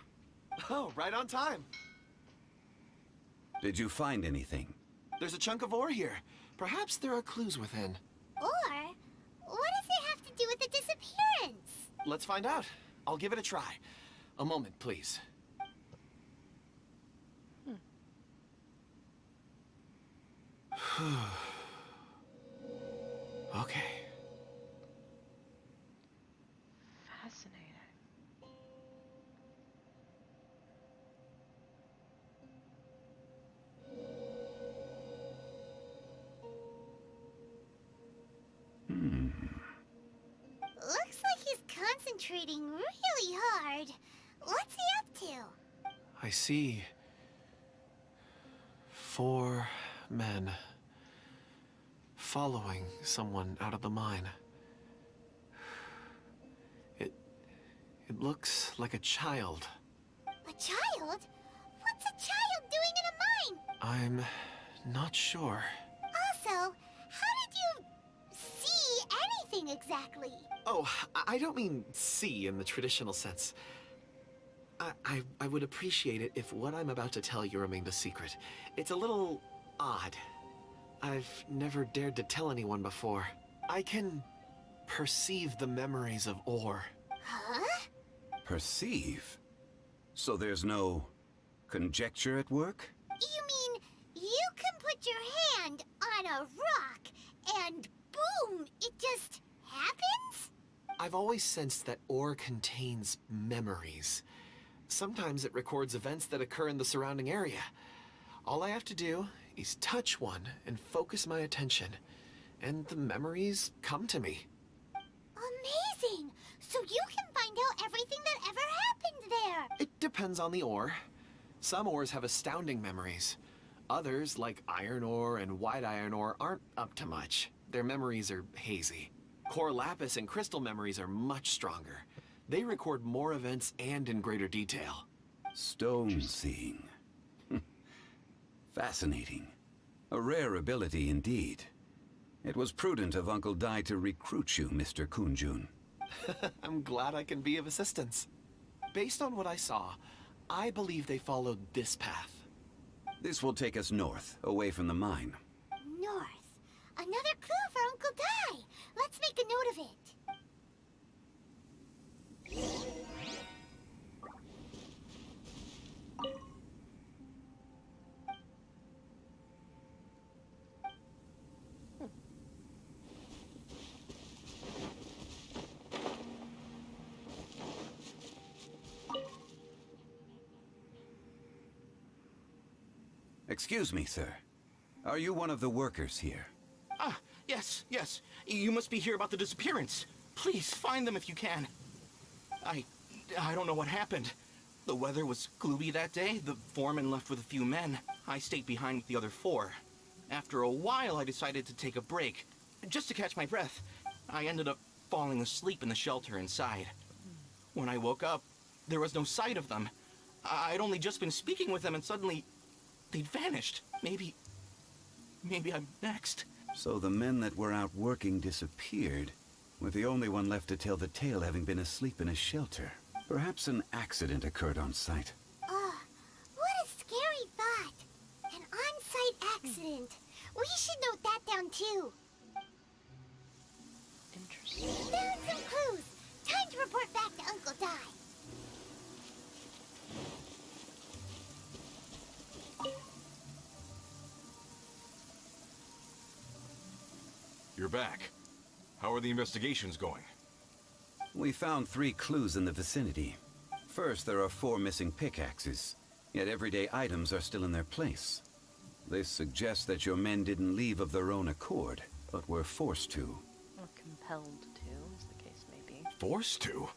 Oh, right on time. Did you find anything? There's a chunk of ore here. Perhaps there are clues within. Or, what does it have to do with the disappearance? Let's find out. I'll give it a try. A moment, please. Okay. Fascinating. Looks like he's concentrating really hard. What's he up to? I see 4 men. following someone out of the mine. It looks like a child. A child? What's a child doing in a mine? I'm not sure. Also, how did you see anything exactly? Oh, I don't mean see in the traditional sense. I would appreciate it if what I'm about to tell you remained a secret. It's a little odd. I've never dared to tell anyone before. I can perceive the memories of ore. Huh? Perceive? So there's no conjecture at work? You mean you can put your hand on a rock and boom, it just happens? I've always sensed that ore contains memories. Sometimes it records events that occur in the surrounding area. All I have to do is touch one and focus my attention, and the memories come to me. Amazing! So you can find out everything that ever happened there! It depends on the ore. Some ores have astounding memories. Others, like iron ore and white iron ore, aren't up to much. Their memories are hazy. Core lapis and crystal memories are much stronger. They record more events and in greater detail. Stone seeing. Fascinating. A rare ability indeed. It was prudent of Uncle Dai to recruit you, Mr. Kunjun. I'm glad I can be of assistance. Based on what I saw, I believe they followed this path. This will take us north, away from the mine. North. Another clue for Uncle Dai. Let's make a note of it. Excuse me, sir. Are you one of the workers here? Ah, yes. You must be here about the disappearance. Please, find them if you can. I don't know what happened. The weather was gloomy that day. The foreman left with a few men. I stayed behind with the other 4. After a while, I decided to take a break, just to catch my breath. I ended up falling asleep in the shelter inside. When I woke up, there was no sight of them. I'd only just been speaking with them and suddenly they'd vanished. Maybe I'm next. So the men that were out working disappeared, with the only one left to tell the tale having been asleep in a shelter. Perhaps an accident occurred on site. What a scary thought. An on-site accident. We should note that down too. Interesting. Found some clues. Time to report back to Uncle Dai. You're back. How are the investigations going? We found 3 clues in the vicinity. First, there are 4 missing pickaxes, yet everyday items are still in their place. This suggests that your men didn't leave of their own accord, but were forced to. Or compelled to, as the case may be. Forced to?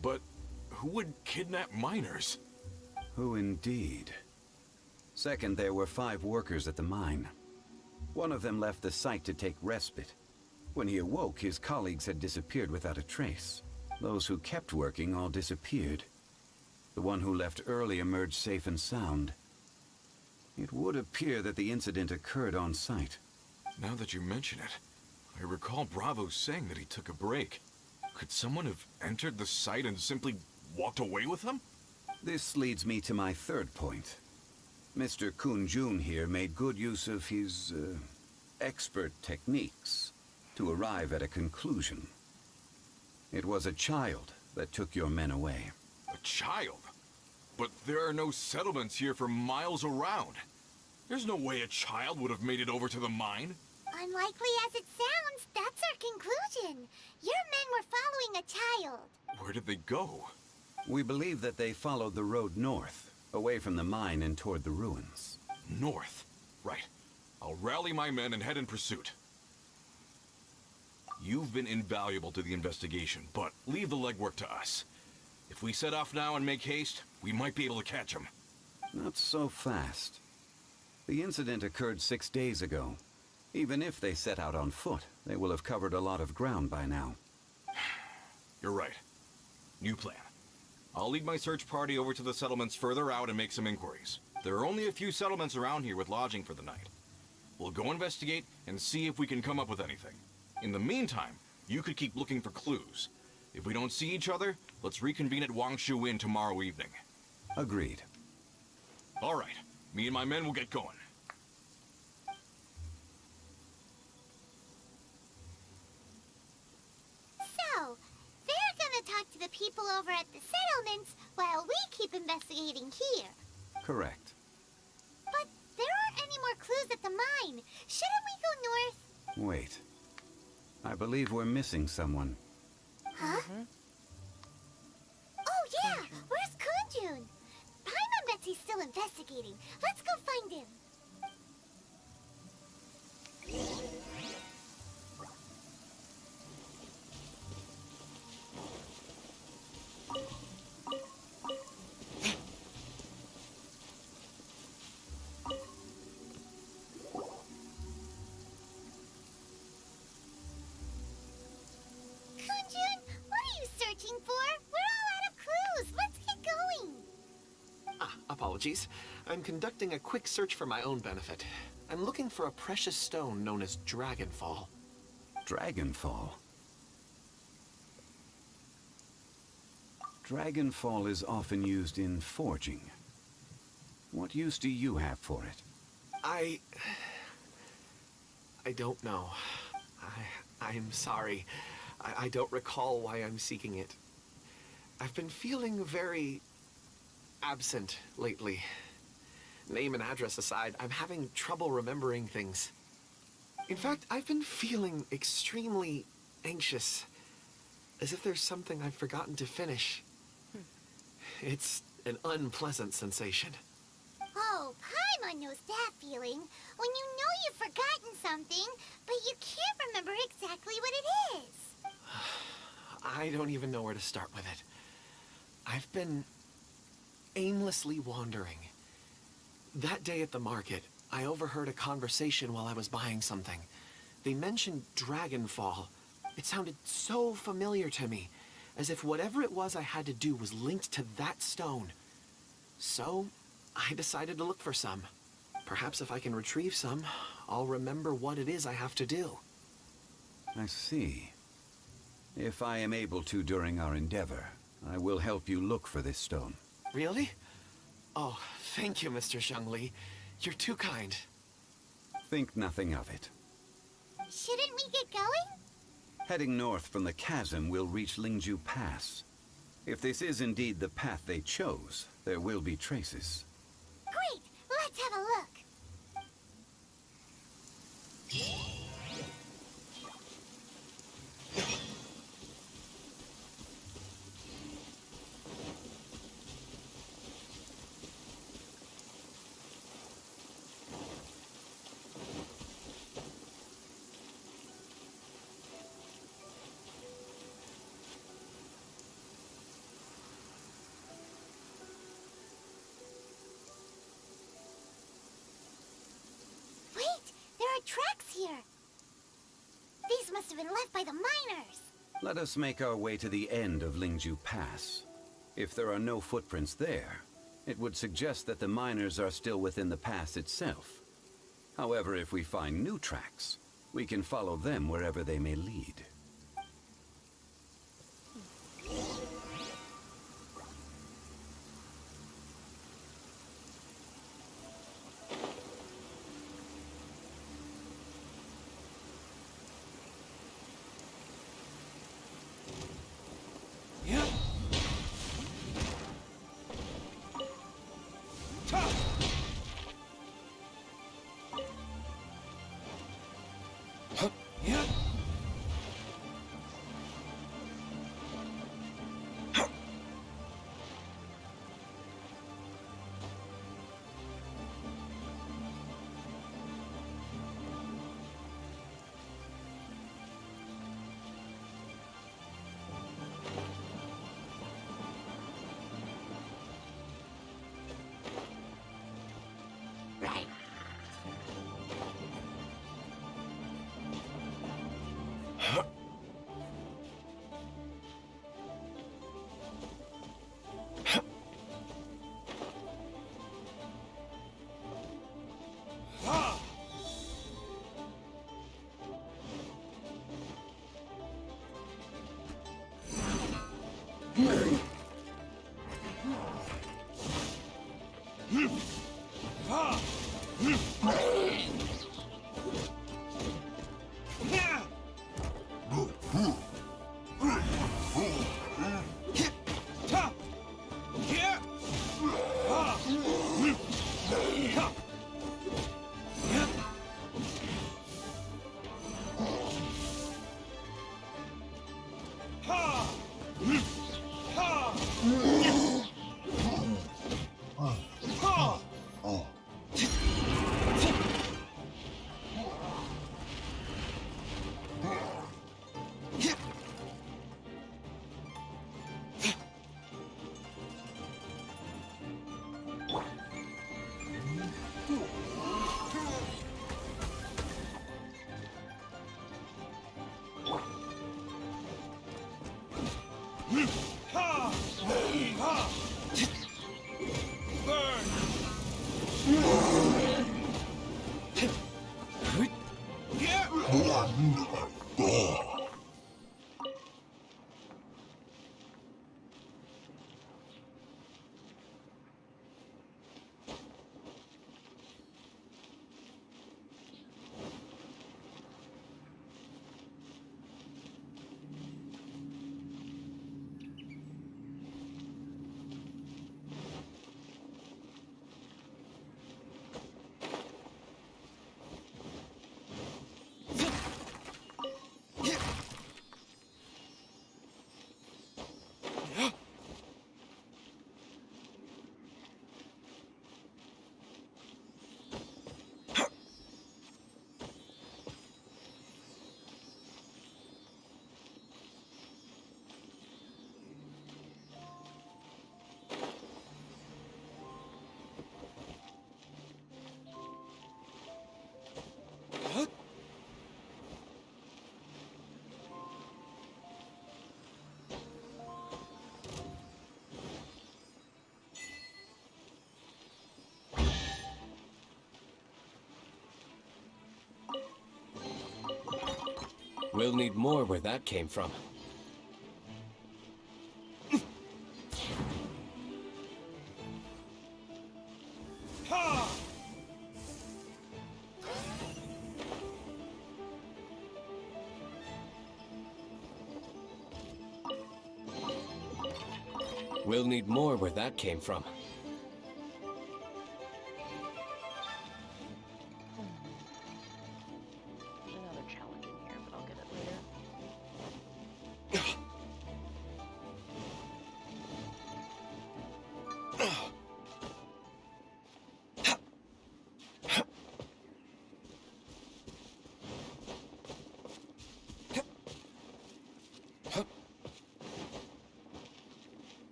But who would kidnap miners? Who indeed? Second, there were 5 workers at the mine. One of them left the site to take respite. When he awoke, his colleagues had disappeared without a trace. Those who kept working all disappeared. The one who left early emerged safe and sound. It would appear that the incident occurred on site. Now that you mention it, I recall Bravo saying that he took a break. Could someone have entered the site and simply walked away with them? This leads me to my third point. Mr. Kunjun here made good use of his, expert techniques to arrive at a conclusion. It was a child that took your men away. A child? But there are no settlements here for miles around. There's no way a child would have made it over to the mine. Unlikely as it sounds, that's our conclusion. Your men were following a child. Where did they go? We believe that they followed the road north, away from the mine and toward the ruins. North? Right. I'll rally my men and head in pursuit. You've been invaluable to the investigation, but leave the legwork to us. If we set off now and make haste, we might be able to catch them. Not so fast. The incident occurred 6 days ago. Even if they set out on foot, they will have covered a lot of ground by now. You're right. New plan. I'll lead my search party over to the settlements further out and make some inquiries. There are only a few settlements around here with lodging for the night. We'll go investigate and see if we can come up with anything. In the meantime, you could keep looking for clues. If we don't see each other, let's reconvene at Wangshu Inn tomorrow evening. Agreed. All right. Me and my men will get going. So, they're gonna talk to the people over at the settlements while we keep investigating here. Correct. But there aren't any more clues at the mine. Shouldn't we go north? Wait. I believe we're missing someone. Huh? Oh yeah! Where's Kunjun? Paimon bets he's still investigating. Let's go find him. Kunjun, what are you searching for? We're all out of clues. Let's get going. Apologies. I'm conducting a quick search for my own benefit. I'm looking for a precious stone known as Dragonfall. Dragonfall? Dragonfall is often used in forging. What use do you have for it? I don't know. I'm sorry. I don't recall why I'm seeking it. I've been feeling very absent lately. Name and address aside, I'm having trouble remembering things. In fact, I've been feeling extremely anxious, as if there's something I've forgotten to finish. It's an unpleasant sensation. Oh, Paimon knows that feeling. When you know you've forgotten something, but you can't remember exactly what it is. I don't even know where to start with it. I've been aimlessly wandering. That day at the market, I overheard a conversation while I was buying something. They mentioned Dragonfall. It sounded so familiar to me, as if whatever it was I had to do was linked to that stone. So, I decided to look for some. Perhaps if I can retrieve some, I'll remember what it is I have to do. I see. If I am able to during our endeavor, I will help you look for this stone. Really? Oh, thank you, Mr. Zhengli. You're too kind. Think nothing of it. Shouldn't we get going? Heading north from the chasm, we'll reach Lingju Pass. If this is indeed the path they chose, there will be traces. Great! Let's have a look. Wait! There are tracks here! These must have been left by the miners! Let us make our way to the end of Lingju Pass. If there are no footprints there, it would suggest that the miners are still within the pass itself. However, if we find new tracks, we can follow them wherever they may lead. We'll need more where that came from. We'll need more where that came from. Another challenge in here, but I'll get it later.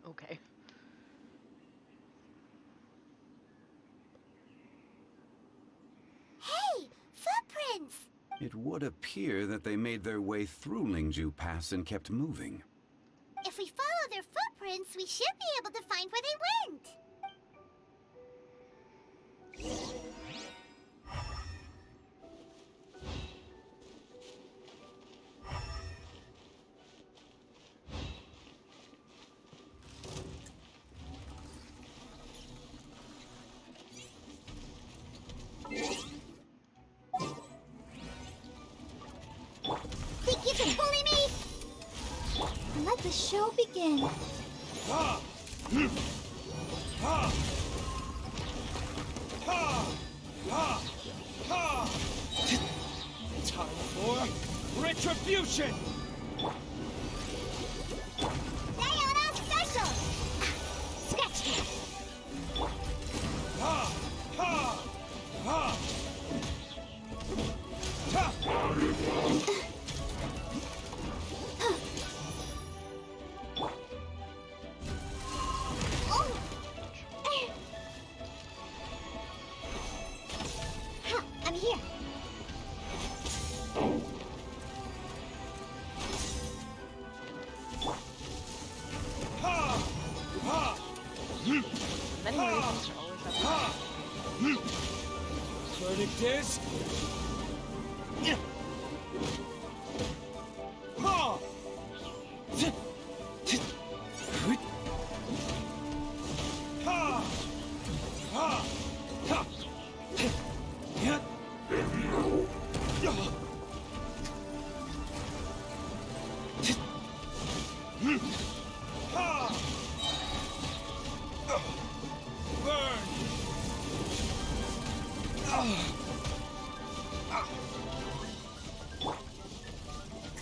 Okay. Hey, footprints! It would appear that they made their way through Lingju Pass and kept moving. If we follow their footprints, we should be able to find where they went. Think you can bully me? Let the show begin. Time for retribution! Diana Special! Scratch that! here. Many reasons are always up. Verdict is...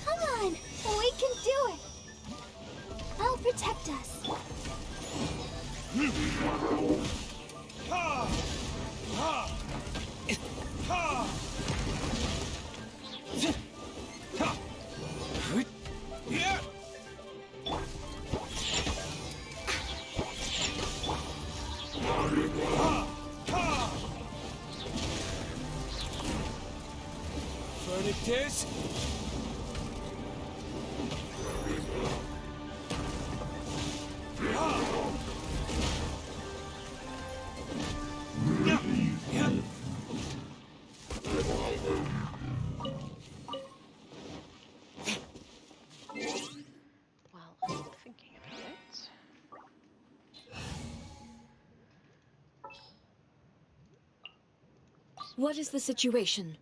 Come on, we can do it. I'll protect us. Verdict is... Well, I'm thinking about it. What is the situation?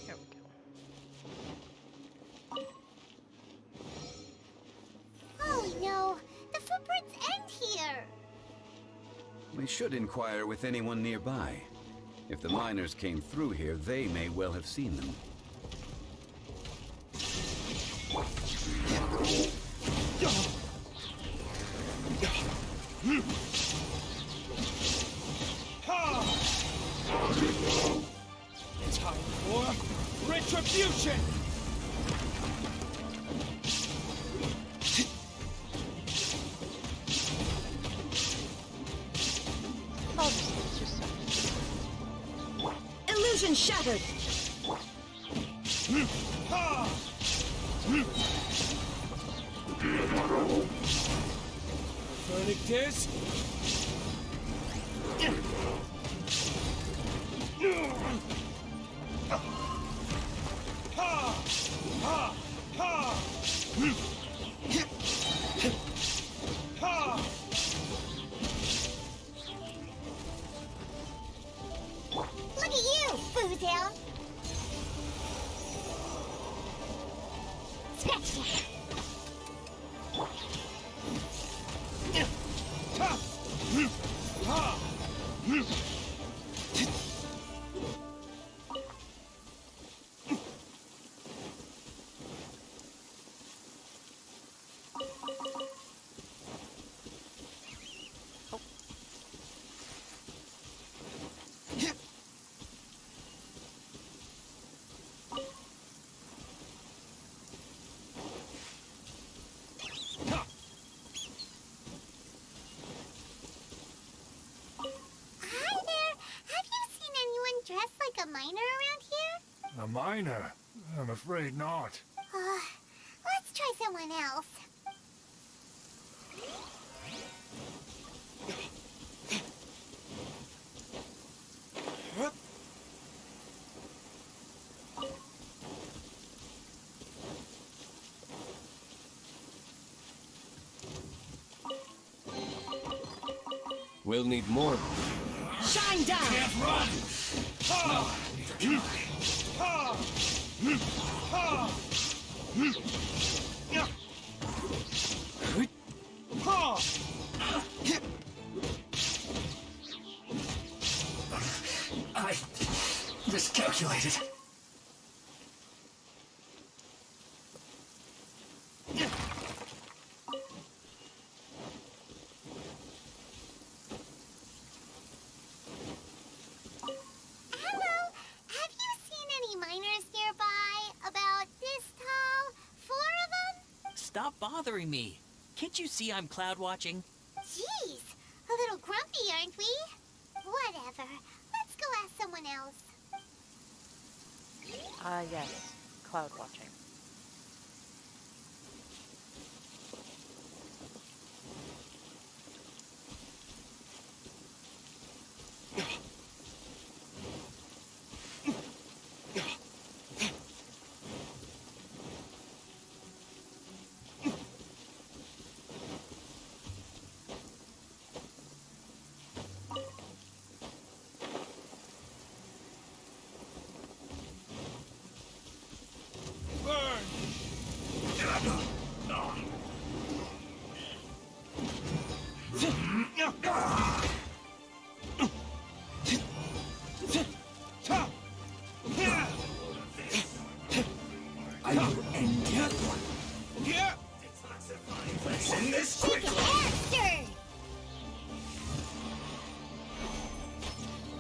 Here we go. Oh no, the footprints end here. We should inquire with anyone nearby. If the miners came through here, they may well have seen them. Time for retribution! Oh, it's just so Illusion shattered! Verdict is... Look at you, Boozound. Scratch that. Dressed like a miner around here? A miner? I'm afraid not. Let's try someone else. We'll need more. Shine down! Can't run! I miscalculated. Hello, have you seen any miners nearby? About this tall? 4 of them? Stop bothering me. Can't you see I'm cloud watching? Jeez, a little grumpy, aren't we? Whatever. Let's go ask someone else. Yes. Cloud watching. I will end you. Yeah. Let's end this Take quickly. it faster!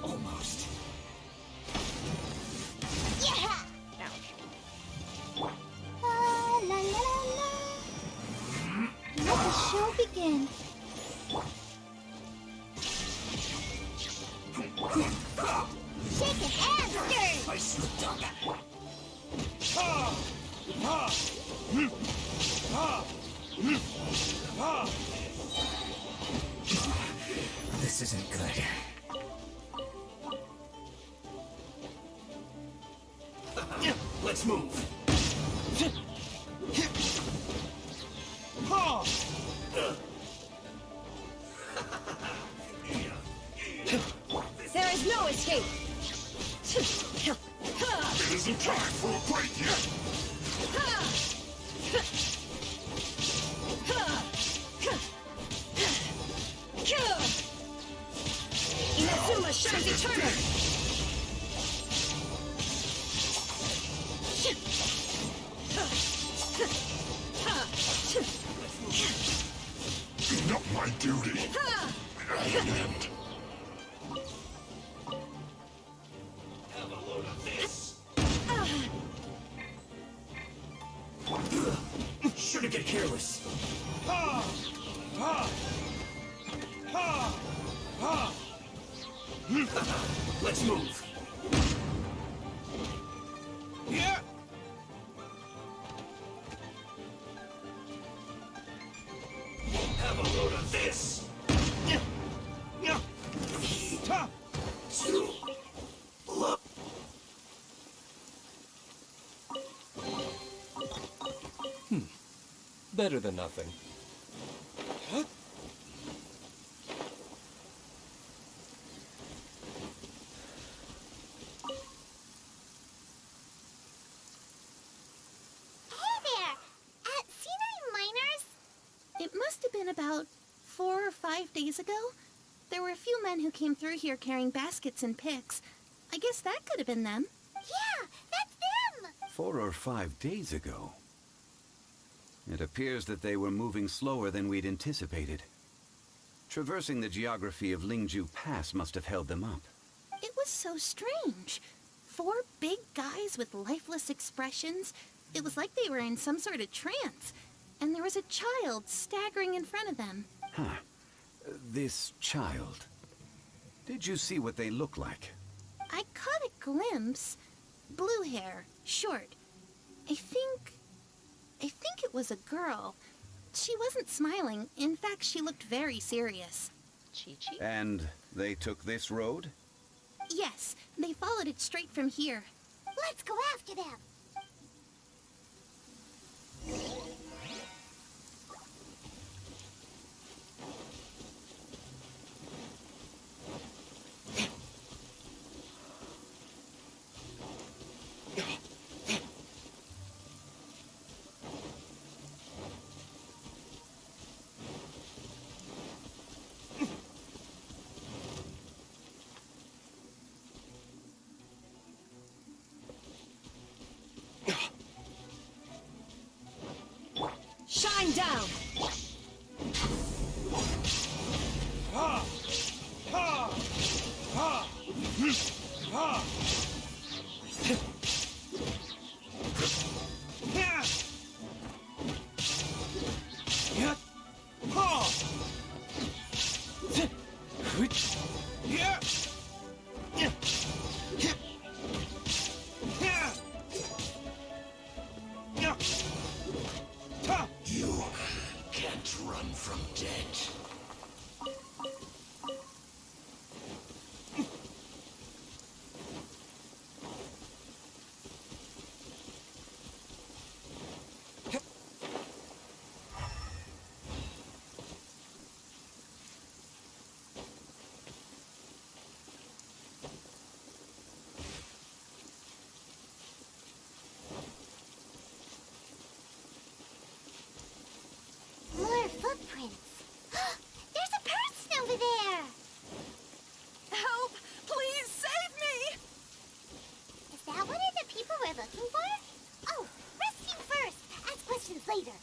Almost. Yeah! Ouch. La la la la la. Let the show begin. Shake it faster! I slipped up. This isn't good. Let's move. There is no escape! It isn't time for a break yet. Inazuma shines eternal! Not my duty. At an end. Have a load of this. Shouldn't get careless. Let's move. Yeah. Have a load of this. Look. Better than nothing. Hey there! Seen any miners? It must have been about 4 or 5 days ago. There were a few men who came through here carrying baskets and picks. I guess that could have been them. Yeah, that's them! 4 or 5 days ago. It appears that they were moving slower than we'd anticipated. Traversing the geography of Lingju Pass must have held them up. It was so strange. 4 big guys with lifeless expressions. It was like they were in some sort of trance. And there was a child staggering in front of them. Huh. This child. Did you see what they look like? I caught a glimpse. Blue hair, short. I think it was a girl. She wasn't smiling. In fact, she looked very serious. Chi-Chi? And they took this road? Yes, they followed it straight from here. Let's go after them! You can't run from death. More footprints. There's a person over there. Help! Please save me! Is that one of the people we're looking for? Oh, rescue first. Ask questions later.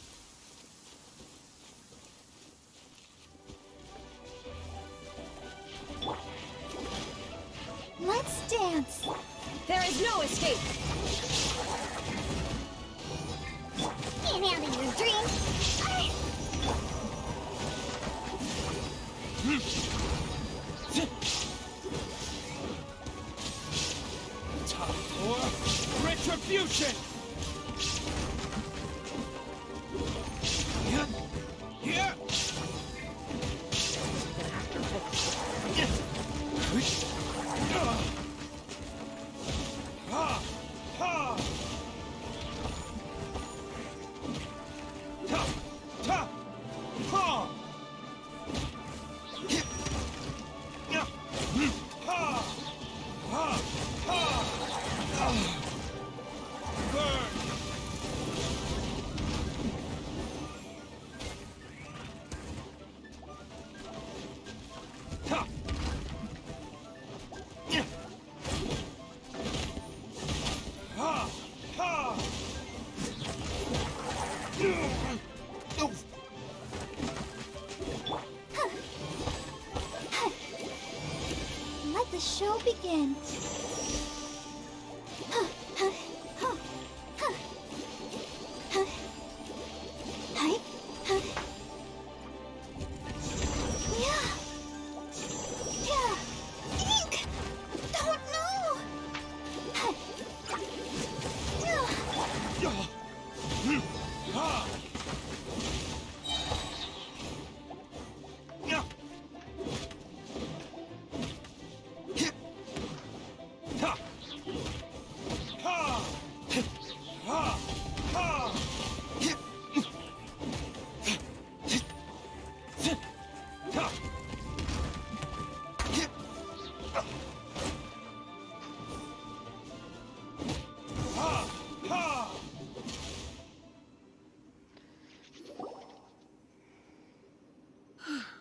Let's dance. There is no escape. Get out of your dream. Time for retribution! Here! Let the show begin.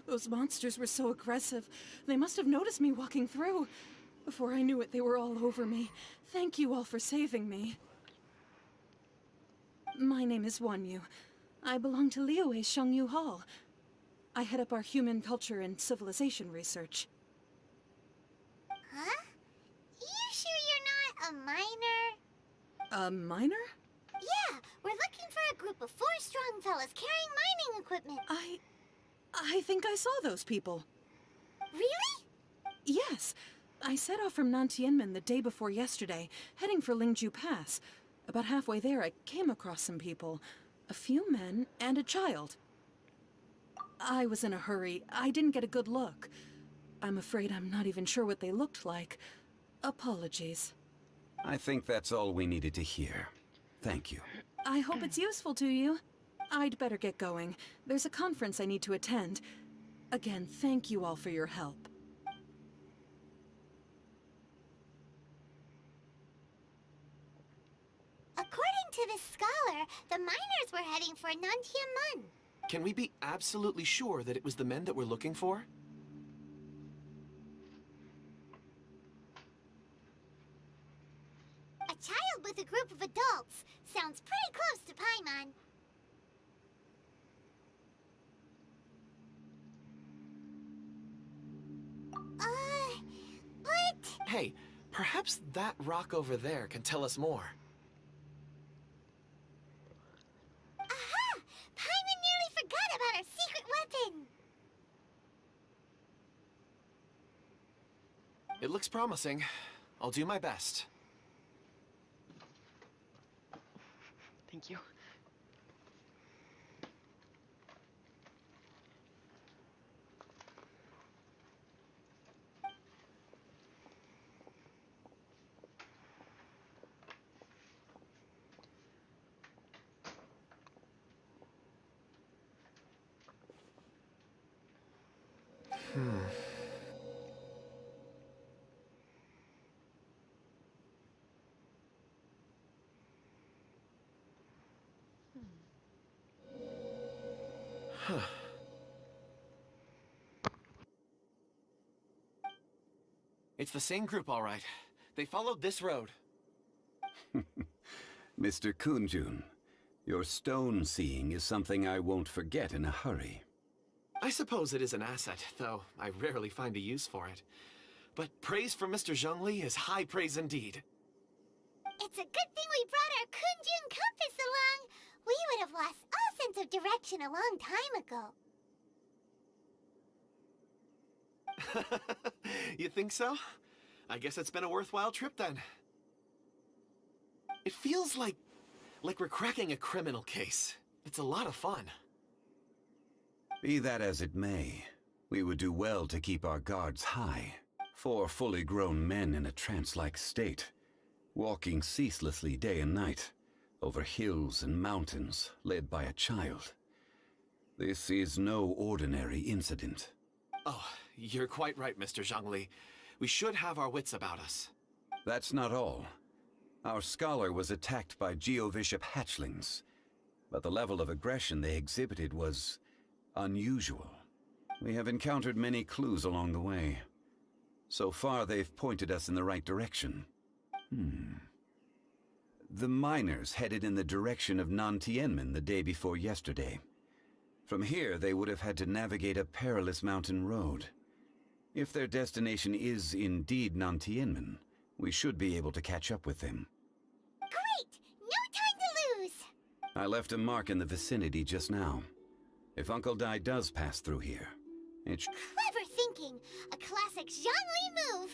Those monsters were so aggressive. They must have noticed me walking through. Before I knew it, they were all over me. Thank you all for saving me. My name is Wanyu. I belong to Liyue Shangyu Hall. I head up our human culture and civilization research. Huh? You sure you're not a miner? A miner? Yeah, we're looking for a group of 4 strong fellas carrying mining equipment. I think I saw those people. Really? Yes. I set off from Nantianmen the day before yesterday, heading for Lingju Pass. About halfway there, I came across some people. A few men and a child. I was in a hurry. I didn't get a good look. I'm afraid I'm not even sure what they looked like. Apologies. I think that's all we needed to hear. Thank you. I hope it's useful to you. I'd better get going. There's a conference I need to attend. Again, thank you all for your help. According to this scholar, the miners were heading for Nantianmen. Can we be absolutely sure that it was the men that we're looking for? A child with a group of adults. Sounds pretty close to Paimon. But Hey, perhaps that rock over there can tell us more. Aha! Paimon nearly forgot about our secret weapon! It looks promising. I'll do my best. Thank you. Huh. It's the same group, all right. They followed this road. Mr. Kunjun, your stone seeing is something I won't forget in a hurry. I suppose it is an asset, though I rarely find a use for it. But praise from Mr. Zhongli is high praise indeed. It's a good thing we brought our Kunjun compass along. We would have lost all sense of direction a long time ago. You think so? I guess it's been a worthwhile trip then. It feels like we're cracking a criminal case. It's a lot of fun. Be that as it may, we would do well to keep our guards high. 4 fully grown men in a trance-like state, walking ceaselessly day and night, over hills and mountains, led by a child. This is no ordinary incident. Oh, you're quite right, Mr. Zhongli. We should have our wits about us. That's not all. Our scholar was attacked by Geovishap hatchlings, but the level of aggression they exhibited was unusual. We have encountered many clues along the way. So far, they've pointed us in the right direction. The miners headed in the direction of Nantianmen the day before yesterday. From here, they would have had to navigate a perilous mountain road. If their destination is indeed Nantianmen, we should be able to catch up with them. Great! No time to lose! I left a mark in the vicinity just now. If Uncle Dai does pass through here, it Clever thinking! A classic Zhongli move!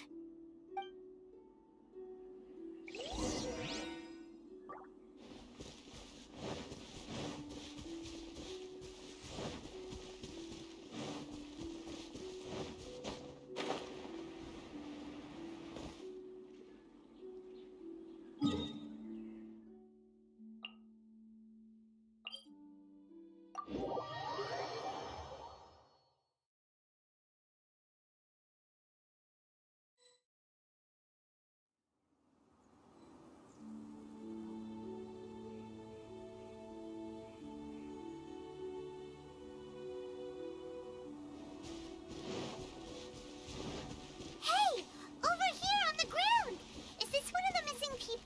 Hey! Over here on the ground! Is this one of the missing people?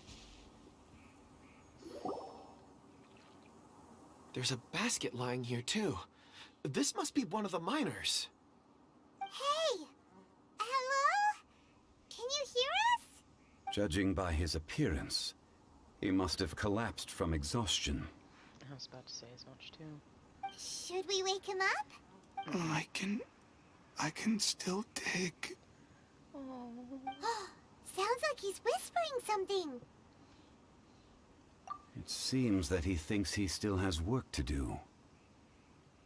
There's a basket lying here, too. This must be one of the miners. Hey! Hello? Can you hear us? Judging by his appearance, he must have collapsed from exhaustion. I was about to say as much too. Should we wake him up? I can still dig. Sounds like he's whispering something. It seems that he thinks he still has work to do.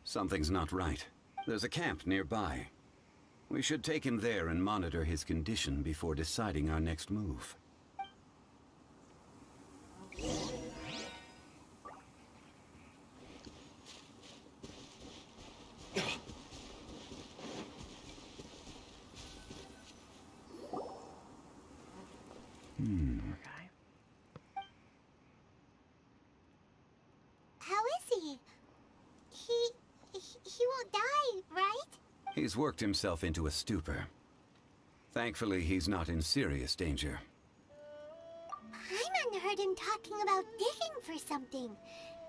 Something's not right. There's a camp nearby. We should take him there and monitor his condition before deciding our next move. How is he? He won't die, right? He's worked himself into a stupor. Thankfully, he's not in serious danger. Paimon heard him talking about digging for something.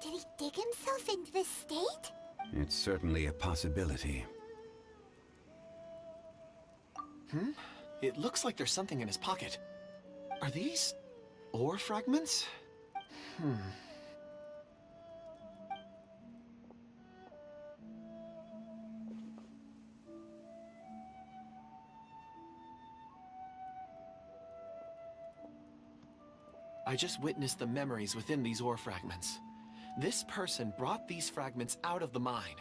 Did he dig himself into this state? It's certainly a possibility. It looks like there's something in his pocket. Are these ore fragments? I just witnessed the memories within these ore fragments. This person brought these fragments out of the mine.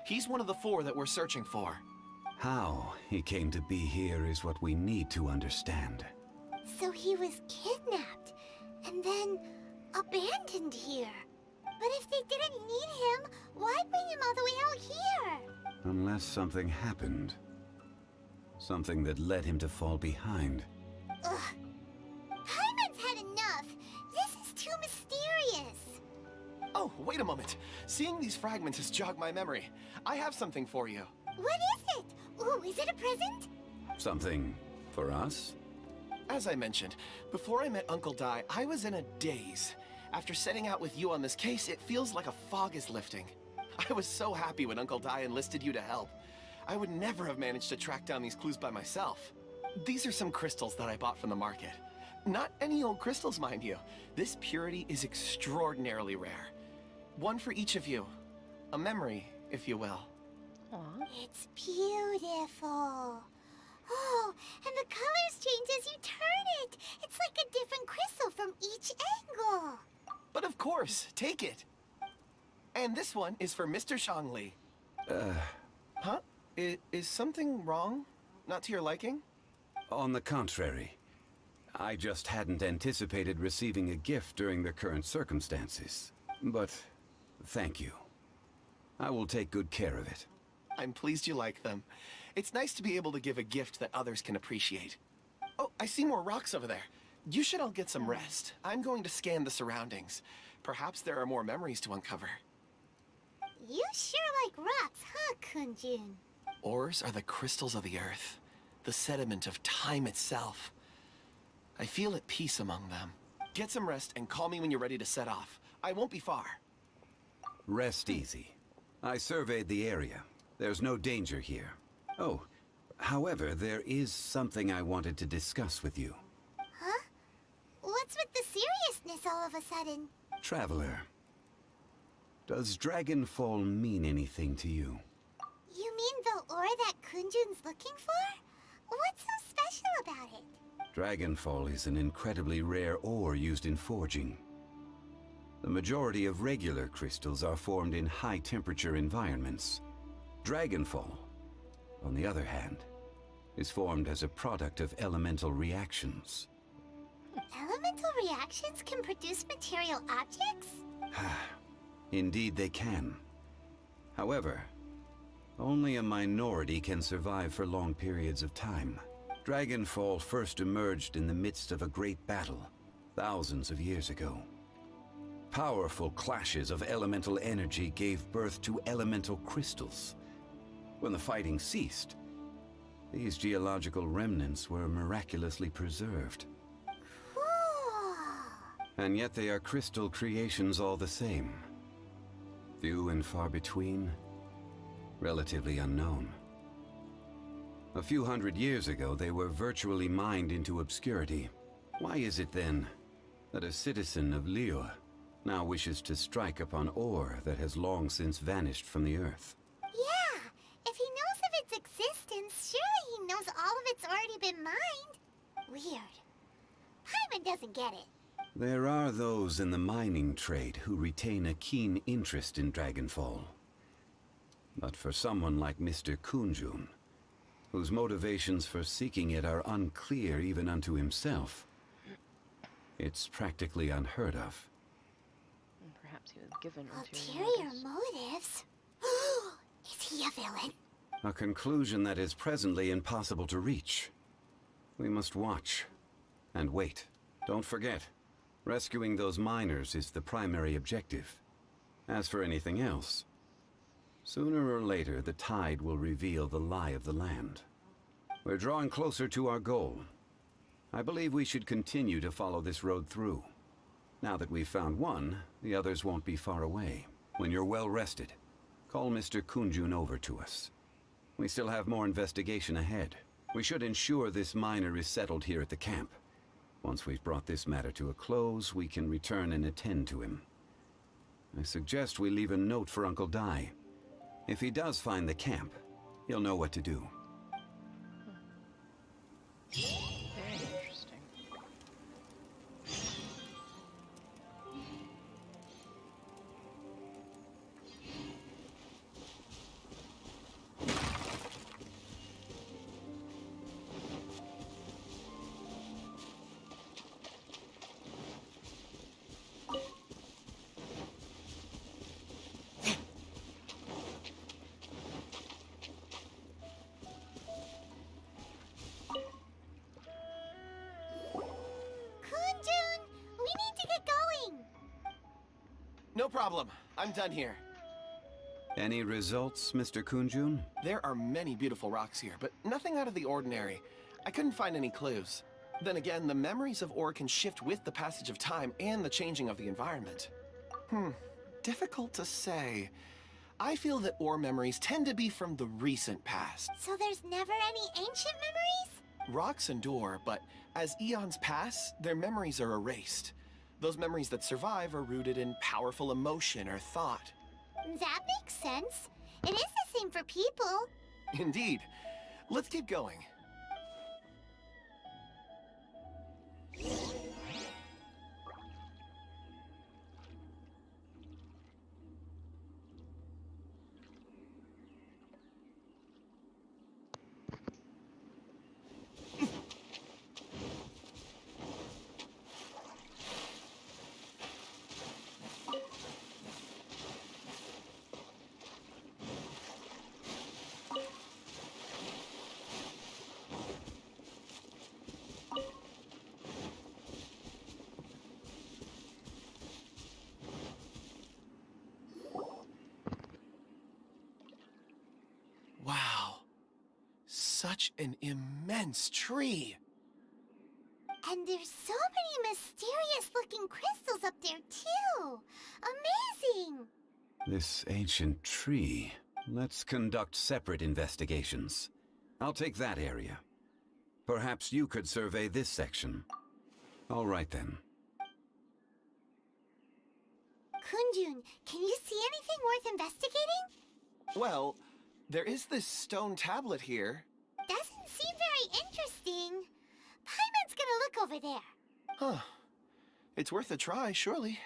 He's one of the 4 that we're searching for. How he came to be here is what we need to understand. So he was kidnapped and then abandoned here. But if they didn't need him, why bring him all the way out here? Unless something happened. Something that led him to fall behind. Ugh. Paimon's had enough. This is too mysterious. Oh, wait a moment. Seeing these fragments has jogged my memory. I have something for you. What is it? Ooh, is it a present? Something for us? As I mentioned, before I met Uncle Dai, I was in a daze. After setting out with you on this case, it feels like a fog is lifting. I was so happy when Uncle Dai enlisted you to help. I would never have managed to track down these clues by myself. These are some crystals that I bought from the market. Not any old crystals, mind you. This purity is extraordinarily rare. One for each of you. A memory, if you will. Aww. It's beautiful. Oh, and the colors change as you turn it. It's like a different crystal from each angle. But of course, take it. And this one is for Mr. Shangli. Huh? Is something wrong? Not to your liking? On the contrary. I just hadn't anticipated receiving a gift during the current circumstances. But thank you. I will take good care of it. I'm pleased you like them. It's nice to be able to give a gift that others can appreciate. Oh, I see more rocks over there. You should all get some rest. I'm going to scan the surroundings. Perhaps there are more memories to uncover. You sure like rocks, huh, Kunjun? Ores are the crystals of the earth, the sediment of time itself. I feel at peace among them. Get some rest and call me when you're ready to set off. I won't be far. Rest easy. I surveyed the area. There's no danger here. Oh, however, there is something I wanted to discuss with you. Huh? What's with the seriousness all of a sudden? Traveler, does Dragonfall mean anything to you? You mean the ore that Kunjun's looking for? What's so special about it? Dragonfall is an incredibly rare ore used in forging. The majority of regular crystals are formed in high-temperature environments. Dragonfall, on the other hand, is formed as a product of elemental reactions. Elemental reactions can produce material objects? Indeed they can. However, only a minority can survive for long periods of time. Dragonfall first emerged in the midst of a great battle, thousands of years ago. Powerful clashes of elemental energy gave birth to elemental crystals. When the fighting ceased, these geological remnants were miraculously preserved. Cool. And yet they are crystal creations all the same. Few and far between, relatively unknown. A few hundred years ago, they were virtually mined into obscurity. Why is it then that a citizen of Liyue now wishes to strike upon ore that has long since vanished from the earth? Yeah, if he knows of its existence, surely he knows all of it's already been mined. Weird. Paimon doesn't get it. There are those in the mining trade who retain a keen interest in Dragonfall. But for someone like Mr. Kunjun, whose motivations for seeking it are unclear even unto himself, it's practically unheard of. And perhaps he was given Ulterior motives? Is he a villain? A conclusion that is presently impossible to reach. We must watch and wait. Don't forget, rescuing those miners is the primary objective. As for anything else, sooner or later the tide will reveal the lie of the land. We're drawing closer to our goal. I believe we should continue to follow this road through. Now that we've found one, the others won't be far away. When you're well rested, call Mr. Kunjun over to us. We still have more investigation ahead. We should ensure this miner is settled here at the camp. Once we've brought this matter to a close, we can return and attend to him. I suggest we leave a note for Uncle Dai. If he does find the camp, he'll know what to do. Very interesting. Kunjun, we need to get going. No problem. I'm done here. Any results, Mr. Kunjun? There are many beautiful rocks here, but nothing out of the ordinary. I couldn't find any clues. Then again, the memories of ore can shift with the passage of time and the changing of the environment. Difficult to say. I feel that ore memories tend to be from the recent past. So there's never any ancient memories? Rocks endure, but as eons pass, their memories are erased. Those memories that survive are rooted in powerful emotion or thought. That makes sense. It is the same for people. Indeed. Let's keep going. Wow. Such an immense tree. And there's so many mysterious looking crystals up there too. Amazing. This ancient tree. Let's conduct separate investigations. I'll take that area. Perhaps you could survey this section. All right then. Kunjun, can you see anything worth investigating? Well, there is this stone tablet here. Doesn't seem very interesting. Paimon's gonna look over there. Huh. It's worth a try, surely.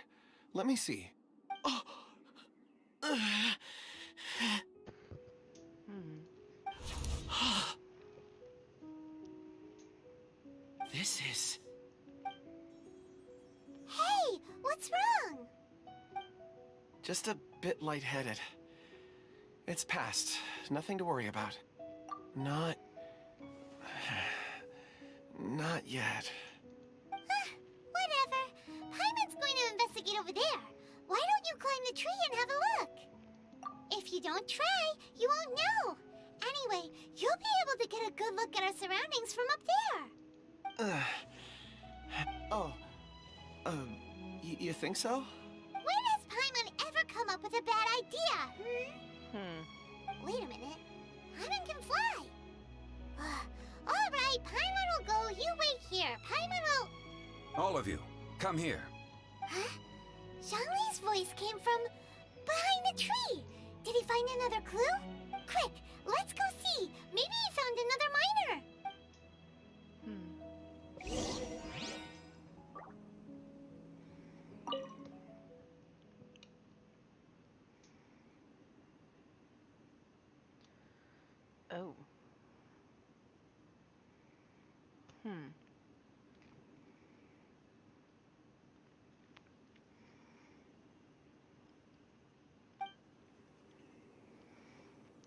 Let me see. Oh! This is... Hey, what's wrong? just a bit lightheaded. It's past. Nothing to worry about. Not yet. Whatever. Paimon's going to investigate over there. Why don't you climb the tree and have a look? If you don't try, you won't know. Anyway, you'll be able to get a good look at our surroundings from up there. You think so? When has Paimon ever come up with a bad idea, Wait a minute. Paimon can fly. All right, Paimon will go. You wait here. Paimon will... All of you, come here. Huh? Zhongli's voice came from behind the tree. Did he find another clue? Quick, let's go see. Maybe he found another miner. Oh.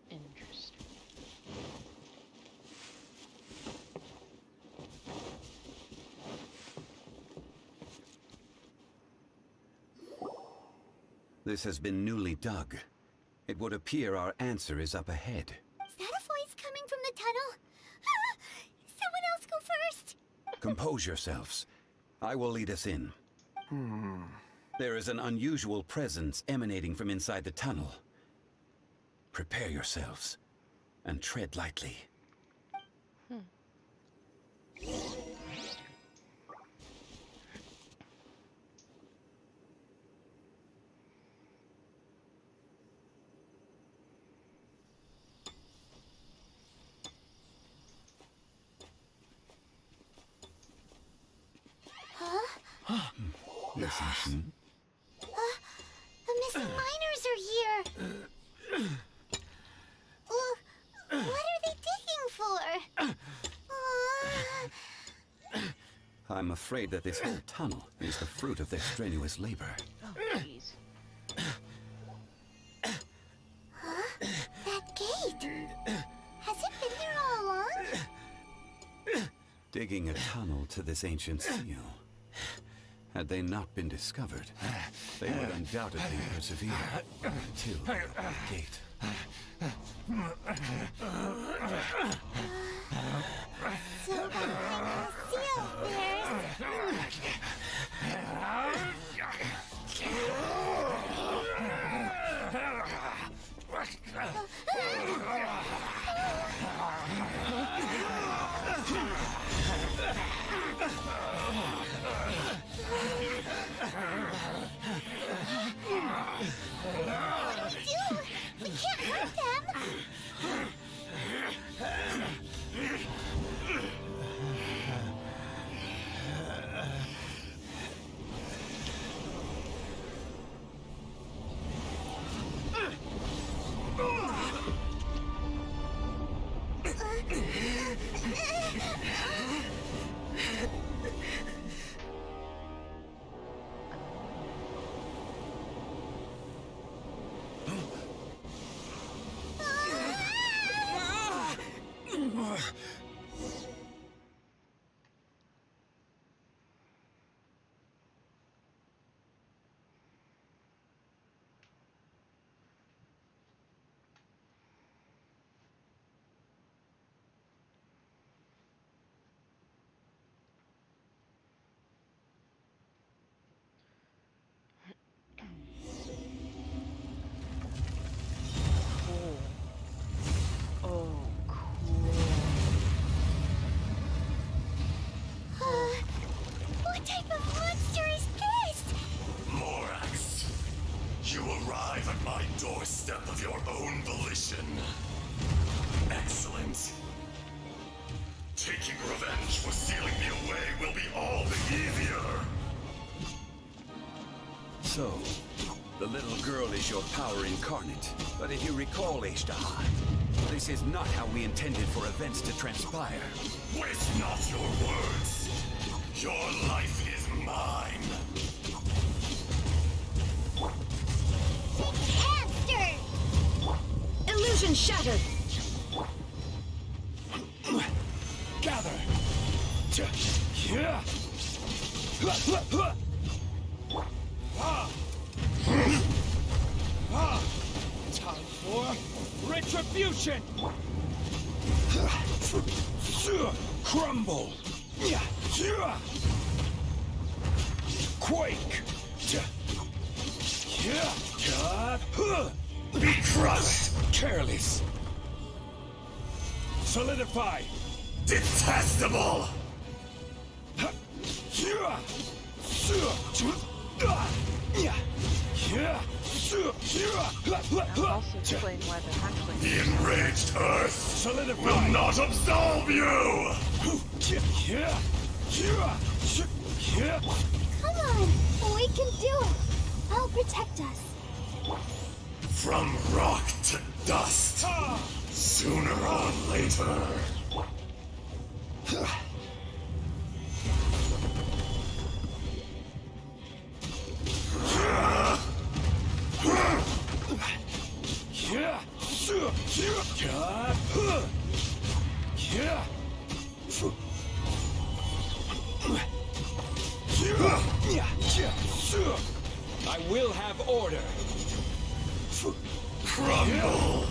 Interesting. This has been newly dug. It would appear our answer is up ahead. Is that a voice coming from the tunnel? Someone else go first. Compose yourselves. I will lead us in. There is an unusual presence emanating from inside the tunnel. Prepare yourselves and tread lightly. Listen. The missing miners are here. What are they digging for? I'm afraid that this whole tunnel is the fruit of their strenuous labor. Oh, jeez. Huh? That gate. Has it been there all along? Digging a tunnel to this ancient seal. Had they not been discovered, they would undoubtedly persevere until the gate. So behind the seal, What do we do? We can't hurt them. What type of monster is this? Morax, you arrive at my doorstep of your own volition. Excellent. Taking revenge for sealing me away will be all the easier. So, the little girl is your power incarnate. But if you recall, Ishtar, this is not how we intended for events to transpire. Waste not your words. Your life is mine. Hamster! Illusion shattered! Gather! Time for retribution! Crumble! Quake! Be crushed! Careless! Solidify! Detestable! That'll also explain why they're actually... The enraged Earth Solidify. will not absolve you! Come on, we can do it. I'll protect us. From rock to dust, sooner or later. I will have order. Crumble!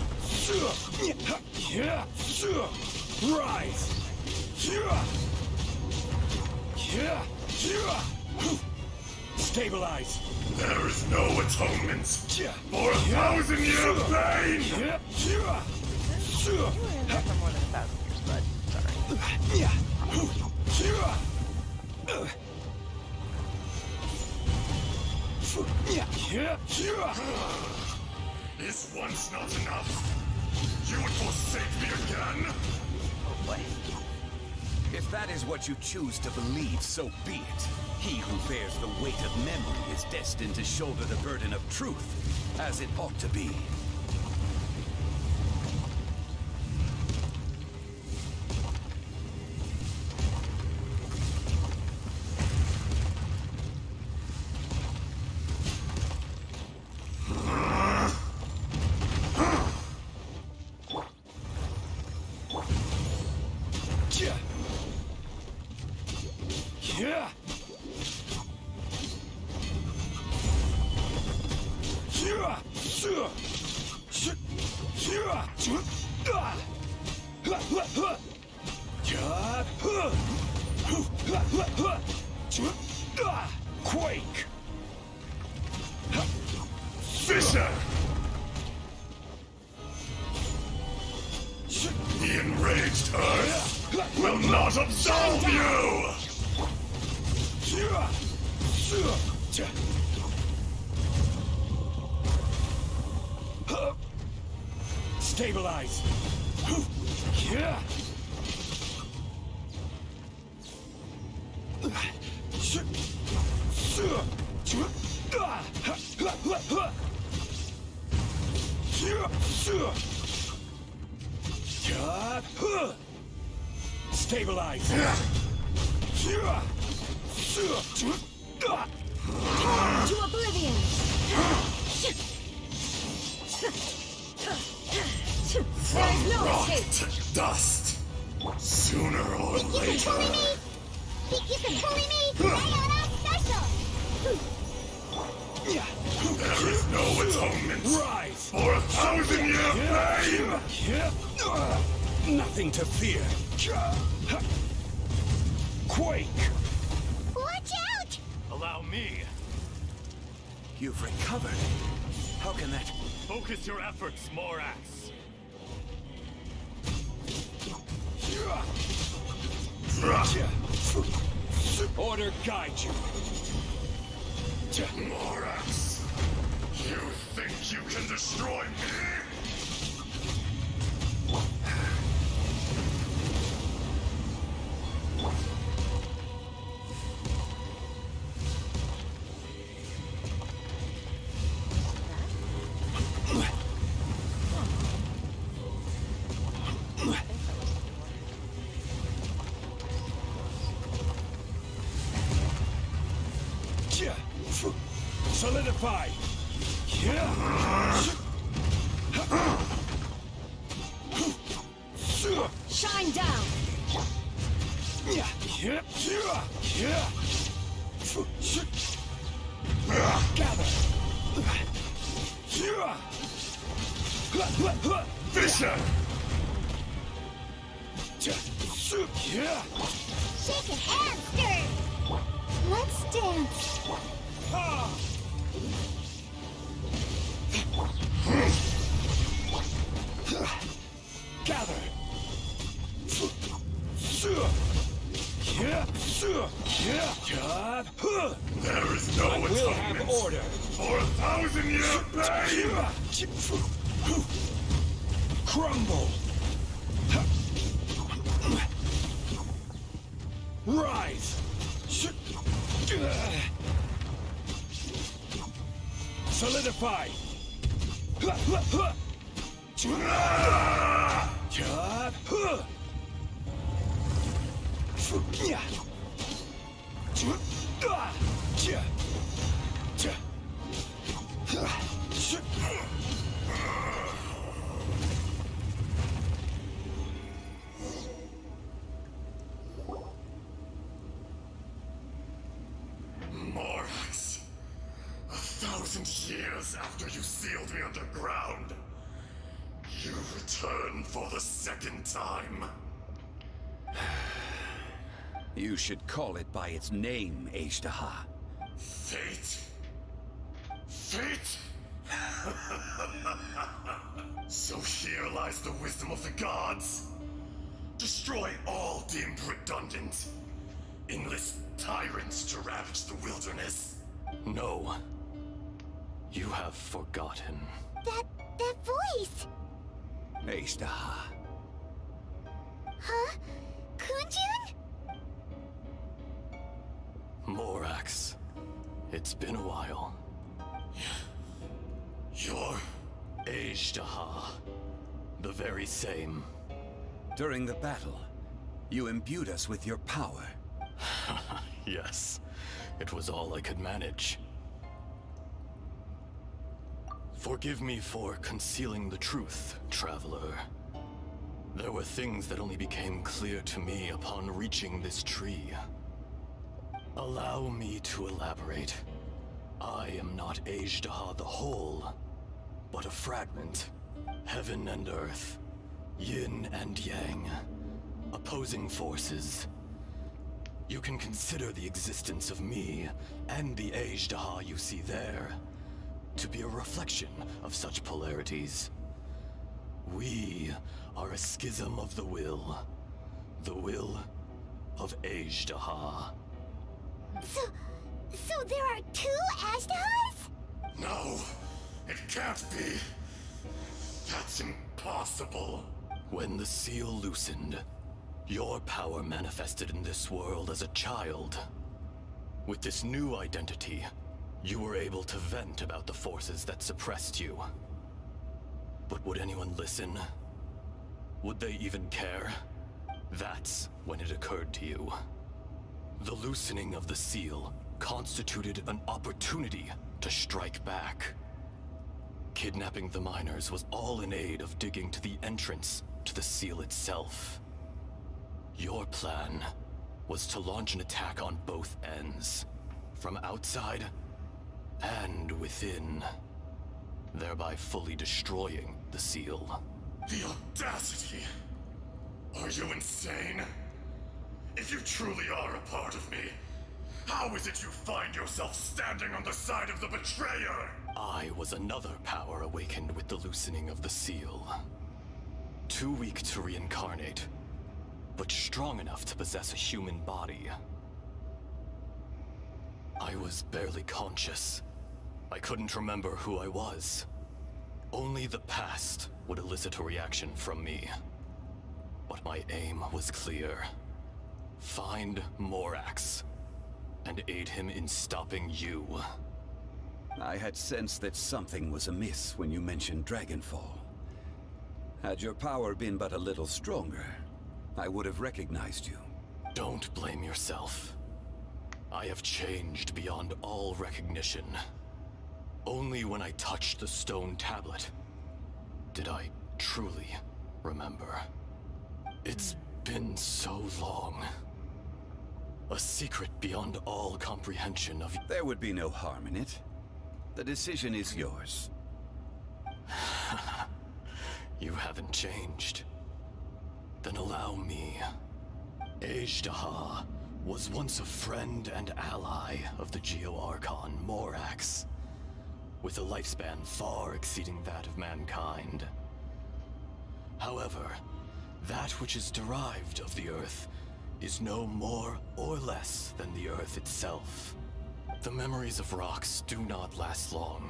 Rise! Stabilize! There is no atonement for 1,000 years of pain! You were in there for more than 1,000 years, bud. Sorry. Is once not enough? You would forsake me again? Oh boy. If that is what you choose to believe, so be it. He who bears the weight of memory is destined to shoulder the burden of truth, as it ought to be. Quake! Fisher! The enraged earth will not absolve you! Stabilize! Stabilize! To oblivion! There's no Rot escape! to dust! Sooner or later! You can bully me! Sayonara special! There is no atonement Rise! for 1,000-year pain! Nothing to fear! Quake! Watch out! Allow me. You've recovered. How can that... Focus your efforts, Morax. Order guide you. Morax, you think you can destroy me? Solidify! Shine down! Gather! Fisher! Shake it and stir! Let's dance! Gather! There is no I will have atonement order. for 1,000-year pain! Crumble! Rise! Solidify! Morax, 1,000 years after you sealed me underground, you return for the second time. You should call it by its name, Ashtaha. Fate? Fate? So here lies the wisdom of the gods. Destroy all deemed redundant, Enlist tyrants to ravage the wilderness? No. You have forgotten. That voice! Ashtaha. Huh? Kunjun? Morax. It's been a while. You're... Ashtaha. The very same. During the battle, you imbued us with your power. Yes. It was all I could manage. Forgive me for concealing the truth, traveler. There were things that only became clear to me upon reaching this tree. Allow me to elaborate. I am not Ashtaha the whole, but a fragment. Heaven and earth, yin and yang, opposing forces. You can consider the existence of me and the Ashtaha you see there to be a reflection of such polarities. We are a schism of the will of Ashtaha. So there are two Ashtahas? No, it can't be. That's impossible. When the seal loosened, your power manifested in this world as a child. With this new identity, you were able to vent about the forces that suppressed you. But would anyone listen? Would they even care? That's when it occurred to you. The loosening of the seal constituted an opportunity to strike back. Kidnapping the miners was all in aid of digging to the entrance to the seal itself. Your plan was to launch an attack on both ends, from outside and within, thereby fully destroying the seal. The audacity! Are you insane? If you truly are a part of me, how is it you find yourself standing on the side of the betrayer? I was another power awakened with the loosening of the seal. Too weak to reincarnate, but strong enough to possess a human body. I was barely conscious. I couldn't remember who I was. Only the past would elicit a reaction from me. But my aim was clear. Find Morax, and aid him in stopping you. I had sensed that something was amiss when you mentioned Dragonfall. Had your power been but a little stronger, I would have recognized you. Don't blame yourself. I have changed beyond all recognition. Only when I touched the stone tablet did I truly remember. It's been so long. A secret beyond all comprehension of... There would be no harm in it. The decision is yours. You haven't changed. Then allow me. Ashtaha was once a friend and ally of the Geo-Archon Morax, with a lifespan far exceeding that of mankind. However, that which is derived of the Earth is no more or less than the Earth itself. The memories of rocks do not last long.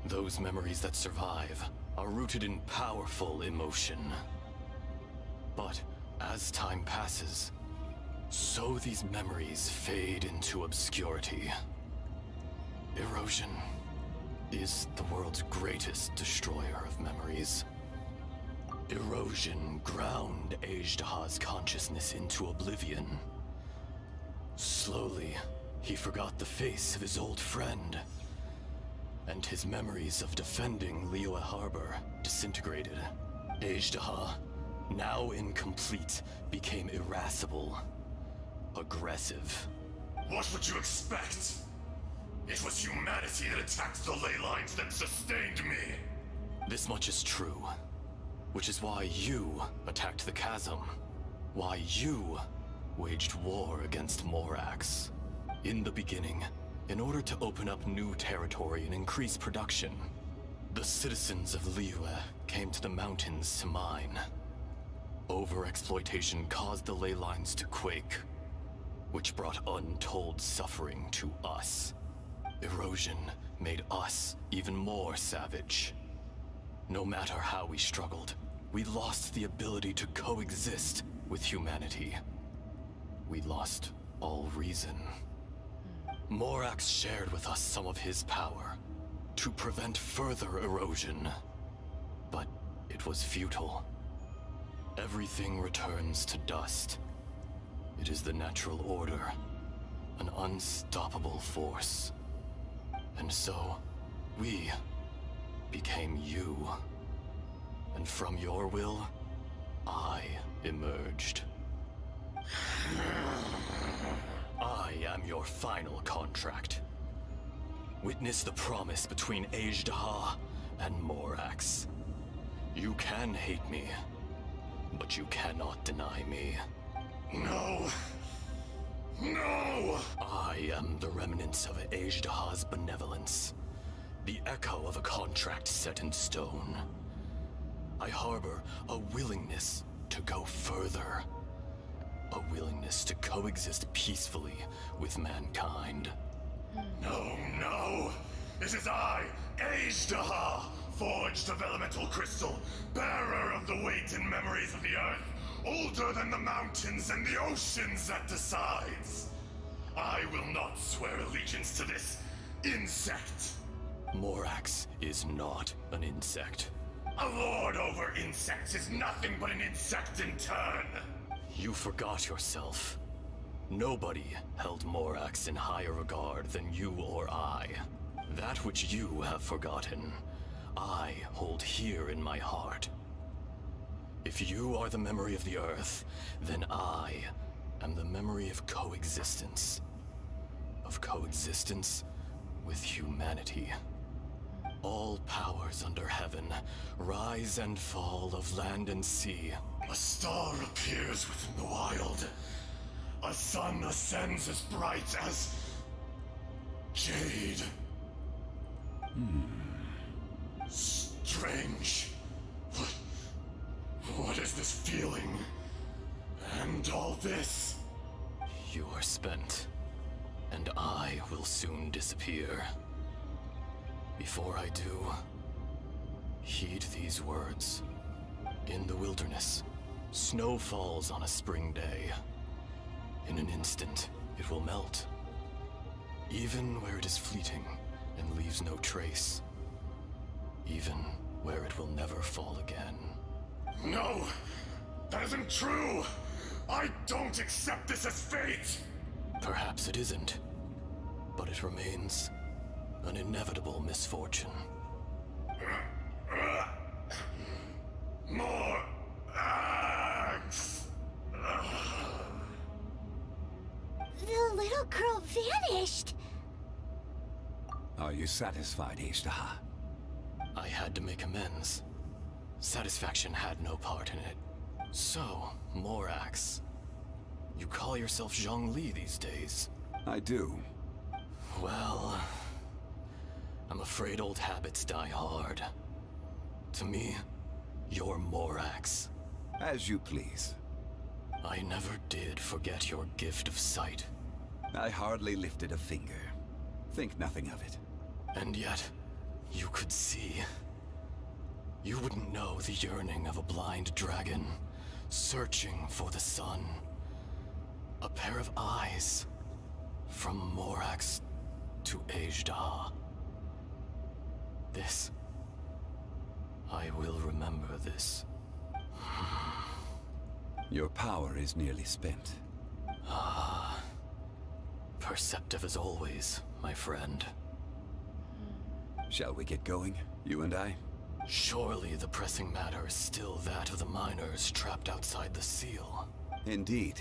Those memories that survive are rooted in powerful emotion. But as time passes, so these memories fade into obscurity. Erosion is the world's greatest destroyer of memories. Erosion ground Ashtaha's consciousness into oblivion. Slowly, he forgot the face of his old friend, and his memories of defending Liyue Harbor disintegrated. Ashtaha, now incomplete, became irascible, aggressive. What would you expect? It was humanity that attacked the ley lines that sustained me. This much is true, which is why you attacked the chasm. Why you waged war against Morax. In the beginning, in order to open up new territory and increase production, the citizens of Liyue came to the mountains to mine. Overexploitation caused the ley lines to quake. which brought untold suffering to us. Erosion made us even more savage. No matter how we struggled, we lost the ability to coexist with humanity. We lost all reason. Morax shared with us some of his power to prevent further erosion, but it was futile. Everything returns to dust. It is the natural order, an unstoppable force. And so, we became you. And from your will, I emerged. I am your final contract. Witness the promise between Ajdaha and Morax. You can hate me, but you cannot deny me. No. No! I am the remnants of Ajdaha's benevolence, the echo of a contract set in stone. I harbor a willingness to go further, a willingness to coexist peacefully with mankind. No, no! It is I, Ajdaha, forged of elemental crystal, bearer of the weight and memories of the earth, older than the mountains and the oceans that decides. I will not swear allegiance to this insect. Morax is not an insect. A lord over insects is nothing but an insect in turn. You forgot yourself. Nobody held Morax in higher regard than you or I. That which you have forgotten, I hold here in my heart. If you are the memory of the Earth, then I am the memory of coexistence. Of coexistence with humanity. All powers under heaven, rise and fall of land and sea. A star appears within the wild. A sun ascends as bright as jade. Strange. What is this feeling? And all this? You are spent, and I will soon disappear. Before I do, heed these words. In the wilderness, snow falls on a spring day. In an instant, it will melt. Even where it is fleeting and leaves no trace. Even where it will never fall again. No! That isn't true! I don't accept this as fate! Perhaps it isn't, but it remains an inevitable misfortune. More axe! The little girl vanished! Are you satisfied, Ajdaha? I had to make amends. Satisfaction had no part in it. So, Morax, you call yourself Zhongli these days? I do. Well, I'm afraid old habits die hard. To me, you're Morax. As you please. I never did forget your gift of sight. I hardly lifted a finger. Think nothing of it. And yet, you could see. You wouldn't know the yearning of a blind dragon, searching for the sun. A pair of eyes, from Morax to Ajdaha. This, I will remember this. Your power is nearly spent. Ah, perceptive as always, my friend. Shall we get going, you and I? Surely the pressing matter is still that of the miners trapped outside the seal. Indeed.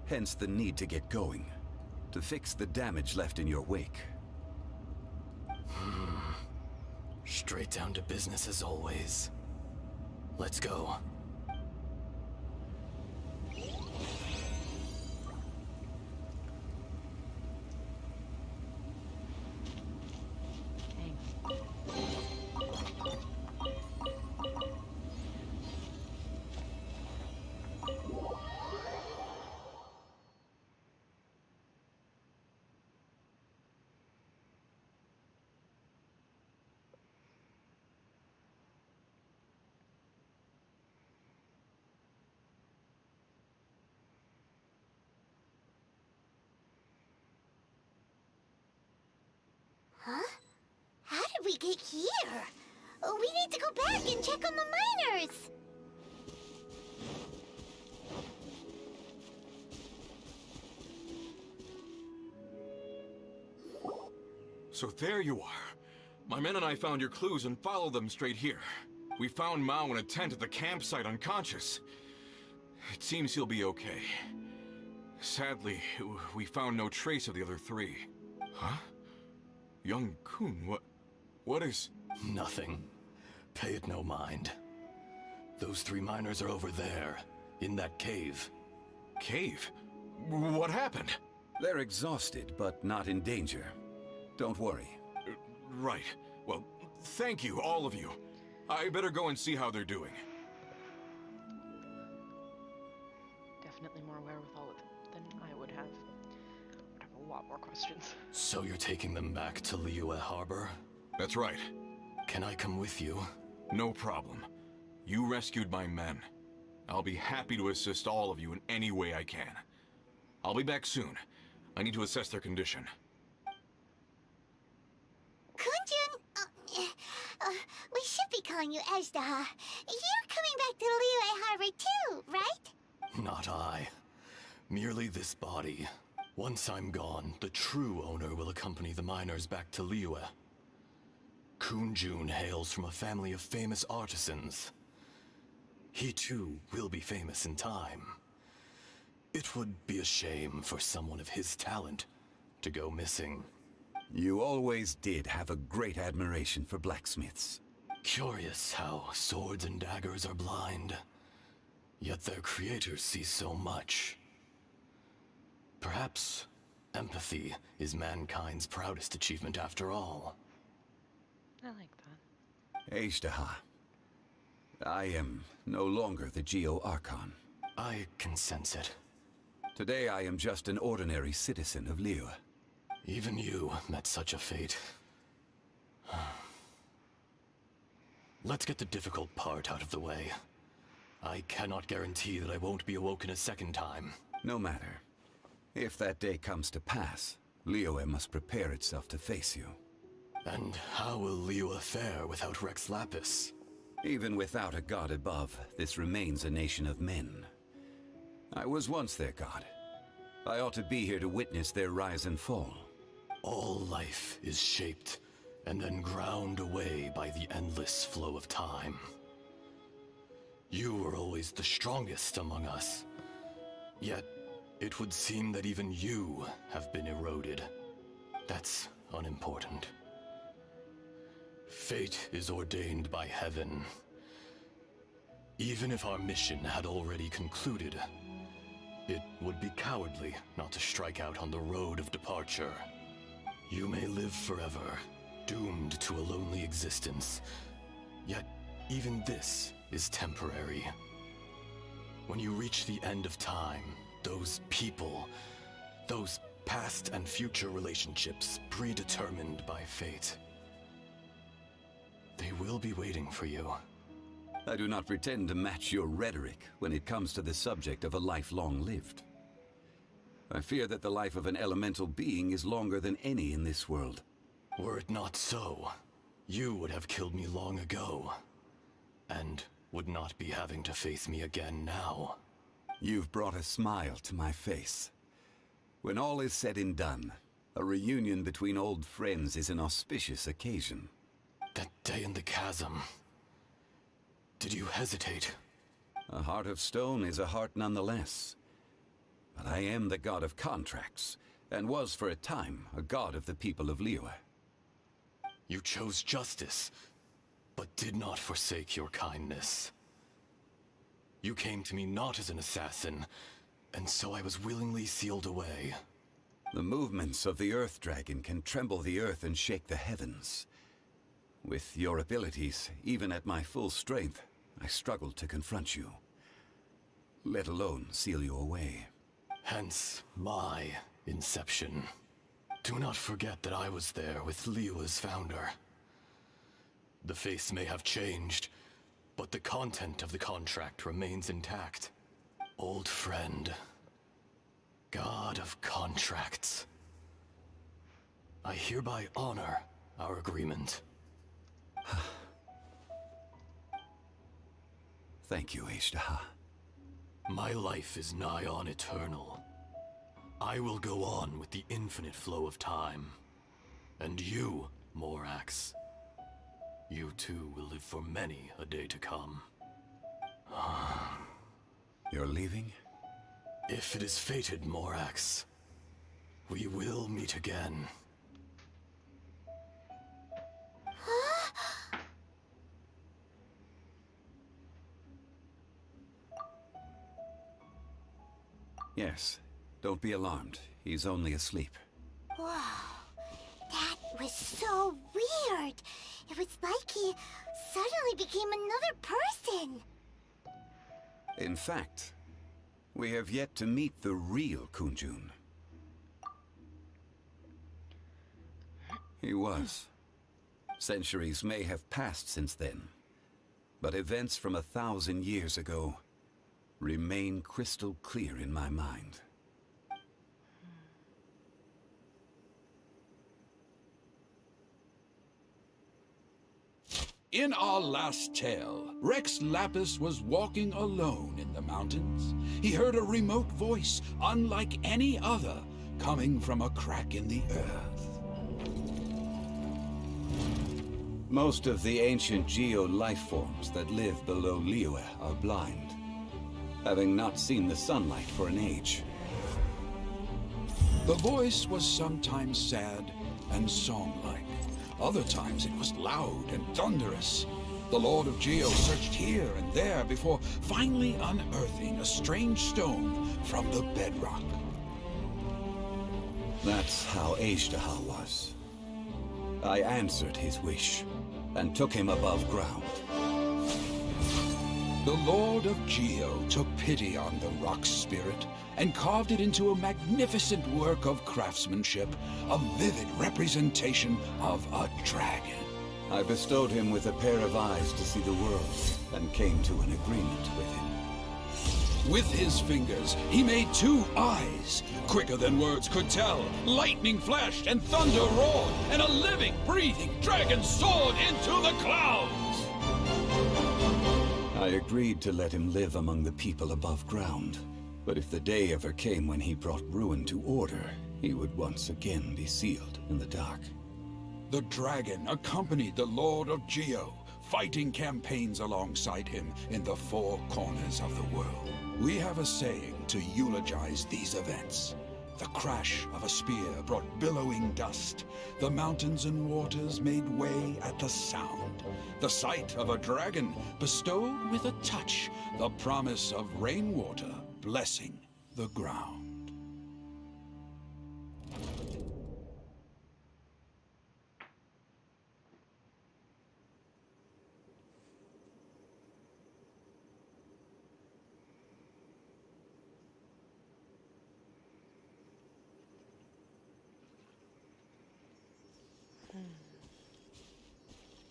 Hence the need to get going. To fix the damage left in your wake. Straight down to business as always. Let's go. Here. We need to go back and check on the miners. So there you are. My men and I found your clues and followed them straight here. We found Mao in a tent at the campsite unconscious. It seems he'll be okay. Sadly, we found no trace of the other three. Huh? Young Kun, what is... Nothing. Pay it no mind. Those 3 miners are over there, in that cave. Cave? What happened? They're exhausted, but not in danger. Don't worry. Right. Well, thank you, all of you. I better go and see how they're doing. Definitely more wherewithal than I would have. Would have a lot more questions. So you're taking them back to Liyue Harbor? That's right. Can I come with you? No problem. You rescued my men. I'll be happy to assist all of you in any way I can. I'll be back soon. I need to assess their condition. Kunjun, we should be calling you Ezdaha. You're coming back to Liyue Harbor too, right? Not I. Merely this body. Once I'm gone, the true owner will accompany the miners back to Liyue. Kunjun hails from a family of famous artisans. He too will be famous in time. It would be a shame for someone of his talent to go missing. You always did have a great admiration for blacksmiths. Curious how swords and daggers are blind, yet their creators see so much. Perhaps empathy is mankind's proudest achievement after all. I like that. Ezdaha, I am no longer the Geo Archon. I can sense it. Today I am just an ordinary citizen of Liyue. Even you met such a fate. Let's get the difficult part out of the way. I cannot guarantee that I won't be awoken a second time. No matter. If that day comes to pass, Liyue must prepare itself to face you. And how will Liyue fare without Rex Lapis? Even without a god above, this remains a nation of men. I was once their god. I ought to be here to witness their rise and fall. All life is shaped and then ground away by the endless flow of time. You were always the strongest among us. Yet, it would seem that even you have been eroded. That's unimportant. Fate is ordained by heaven. Even if our mission had already concluded, it would be cowardly not to strike out on the road of departure. You may live forever, doomed to a lonely existence. Yet, even this is temporary. When you reach the end of time, those people, those past and future relationships predetermined by fate, they will be waiting for you. I do not pretend to match your rhetoric when it comes to the subject of a life long lived. I fear that the life of an elemental being is longer than any in this world. Were it not so, you would have killed me long ago, and would not be having to face me again now. You've brought a smile to my face. When all is said and done, a reunion between old friends is an auspicious occasion. That day in the chasm, did you hesitate? A heart of stone is a heart nonetheless. But I am the god of contracts, and was for a time a god of the people of Liyue. You chose justice, but did not forsake your kindness. You came to me not as an assassin, and so I was willingly sealed away. The movements of the Earth Dragon can tremble the earth and shake the heavens. With your abilities, even at my full strength, I struggled to confront you, let alone seal you away. Hence my inception. Do not forget that I was there with Liyue's founder. The face may have changed, but the content of the contract remains intact. Old friend, god of contracts, I hereby honor our agreement. Thank you, Ishtaha. My life is nigh on eternal. I will go on with the infinite flow of time. And you, Morax, you too will live for many a day to come. You're leaving? If it is fated, Morax, we will meet again. Yes. Don't be alarmed. He's only asleep. Whoa. That was so weird. It was like he suddenly became another person. In fact, we have yet to meet the real Kunjun. He was. Centuries may have passed since then, but events from 1,000 years ago remain crystal clear in my mind. In our last tale, Rex Lapis was walking alone in the mountains. He heard a remote voice, unlike any other, coming from a crack in the earth. Most of the ancient geo life forms that live below Liyue are blind, having not seen the sunlight for an age. The voice was sometimes sad and song-like. Other times it was loud and thunderous. The Lord of Geo searched here and there before finally unearthing a strange stone from the bedrock. That's how Ishtaha was. I answered his wish and took him above ground. The Lord of Geo took pity on the rock spirit and carved it into a magnificent work of craftsmanship, a vivid representation of a dragon. I bestowed him with a pair of eyes to see the world and came to an agreement with him. With his fingers, he made 2 eyes. Quicker than words could tell, lightning flashed and thunder roared, and a living, breathing dragon soared into the clouds! I agreed to let him live among the people above ground. But if the day ever came when he brought ruin to order, he would once again be sealed in the dark. The dragon accompanied the Lord of Geo, fighting campaigns alongside him in the 4 corners of the world. We have a saying to eulogize these events. The crash of a spear brought billowing dust. The mountains and waters made way at the sound. The sight of a dragon bestowed with a touch the promise of rainwater blessing the ground.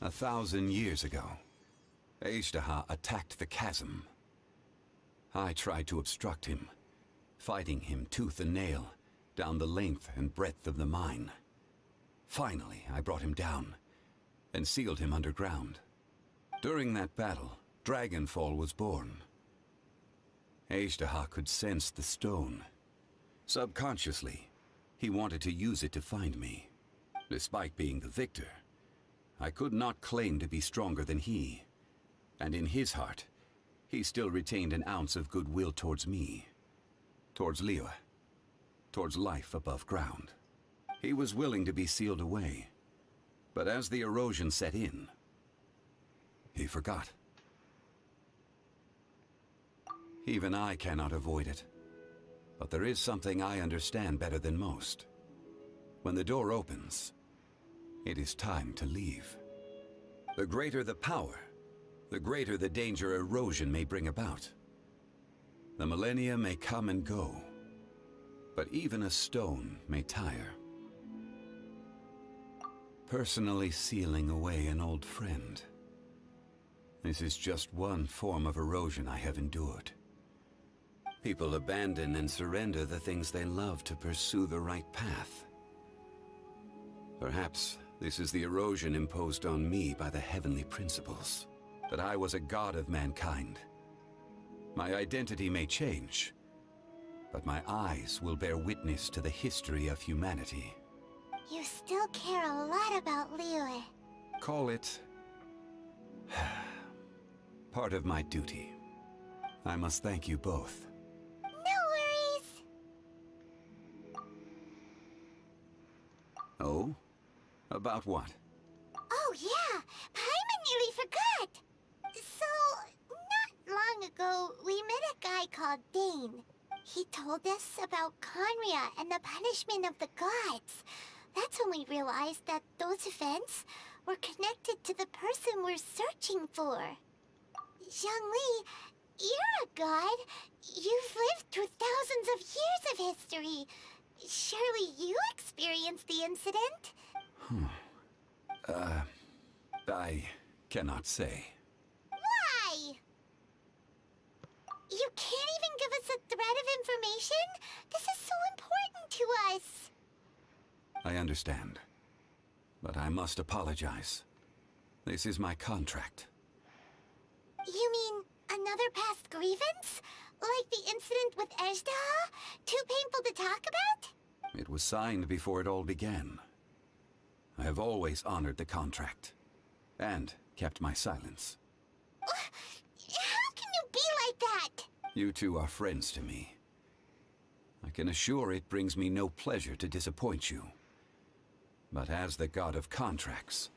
A 1,000 years ago, Ishtaha attacked the chasm. I tried to obstruct him, fighting him tooth and nail down the length and breadth of the mine. Finally, I brought him down and sealed him underground. During that battle, Dragonfall was born. Ishtaha could sense the stone. Subconsciously, he wanted to use it to find me. Despite being the victor, I could not claim to be stronger than he. And in his heart, he still retained an ounce of goodwill towards me. Towards Liyue. Towards life above ground. He was willing to be sealed away. But as the erosion set in, he forgot. Even I cannot avoid it. But there is something I understand better than most. When the door opens, it is time to leave. The greater the power, the greater the danger erosion may bring about. The millennia may come and go, but even a stone may tire. Personally sealing away an old friend. This is just one form of erosion I have endured. People abandon and surrender the things they love to pursue the right path. Perhaps this is the erosion imposed on me by the heavenly principles. That I was a god of mankind, My identity may change, but my eyes will bear witness to the history of humanity. You still care a lot about Liyue. Call it part of my duty. I must thank you both. No worries. Oh? About what? Oh yeah, Paimon nearly forgot. So, not long ago, we met a guy called Dane. He told us about Conria and the punishment of the gods. That's when we realized that those events were connected to the person we're searching for. Zhongli, you're a god. You've lived through thousands of years of history. Surely you experienced the incident? I cannot say. Why? You can't even give us a thread of information? This is so important to us. I understand. But I must apologize. This is my contract. You mean another past grievance? Like the incident with Ejdah? Too painful to talk about? It was signed before it all began. I have always honored the contract. And kept my silence. How can you be like that? You two are friends to me. I can assure it brings me no pleasure to disappoint you. But as the god of contracts,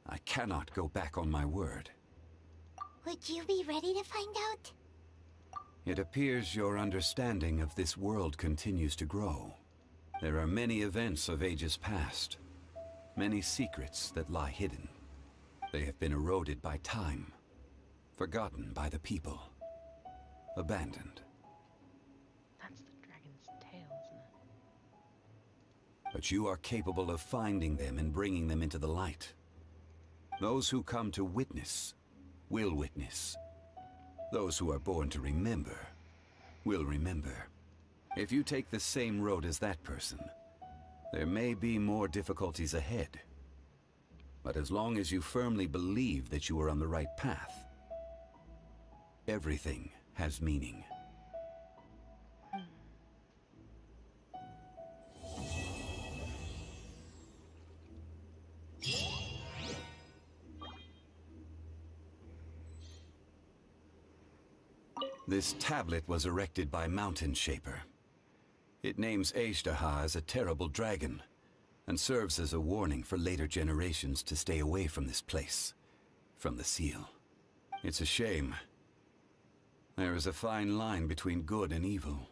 I cannot go back on my word. Would you be ready to find out? It appears your understanding of this world continues to grow. There are many events of ages past, many secrets that lie hidden. They have been eroded by time, forgotten by the people, abandoned. That's the dragon's tail, isn't it? But you are capable of finding them and bringing them into the light. Those who come to witness will witness. Those who are born to remember will remember. If you take the same road as that person, there may be more difficulties ahead. But as long as you firmly believe that you are on the right path, everything has meaning. This tablet was erected by Mountain Shaper. It names Ejdah as a terrible dragon, and serves as a warning for later generations to stay away from this place, from the seal. It's a shame. There is a fine line between good and evil.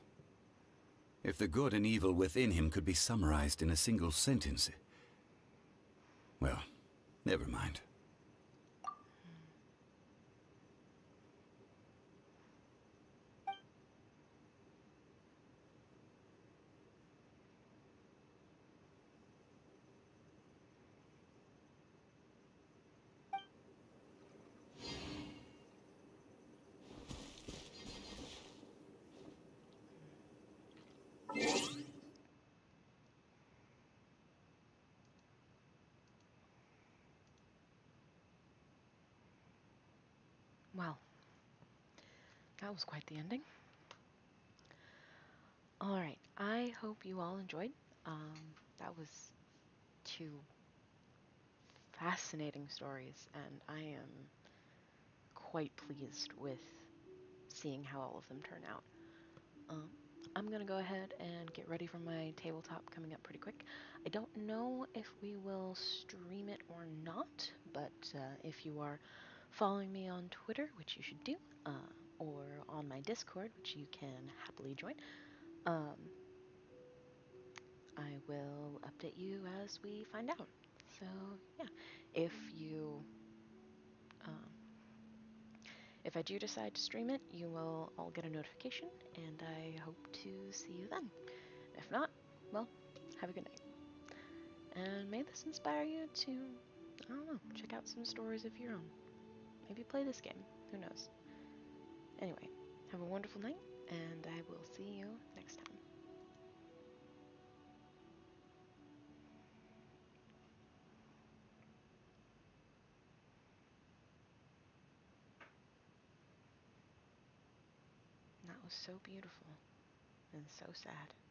If the good and evil within him could be summarized in a single sentence... Well, never mind. Well, that was quite the ending. Alright, I hope you all enjoyed. That was two fascinating stories, and I am quite pleased with seeing how all of them turn out. I'm gonna go ahead and get ready for my tabletop coming up pretty quick. I don't know if we will stream it or not, but if you are following me on Twitter, which you should do, or on my Discord, which you can happily join, I will update you as we find out. So yeah, if you if I do decide to stream it, you will all get a notification, and I hope to see you then. If not, well, have a good night. And may this inspire you to, I don't know, check out some stories of your own. Maybe play this game. Who knows? Anyway, have a wonderful night, and I will see you next time. was so beautiful and so sad.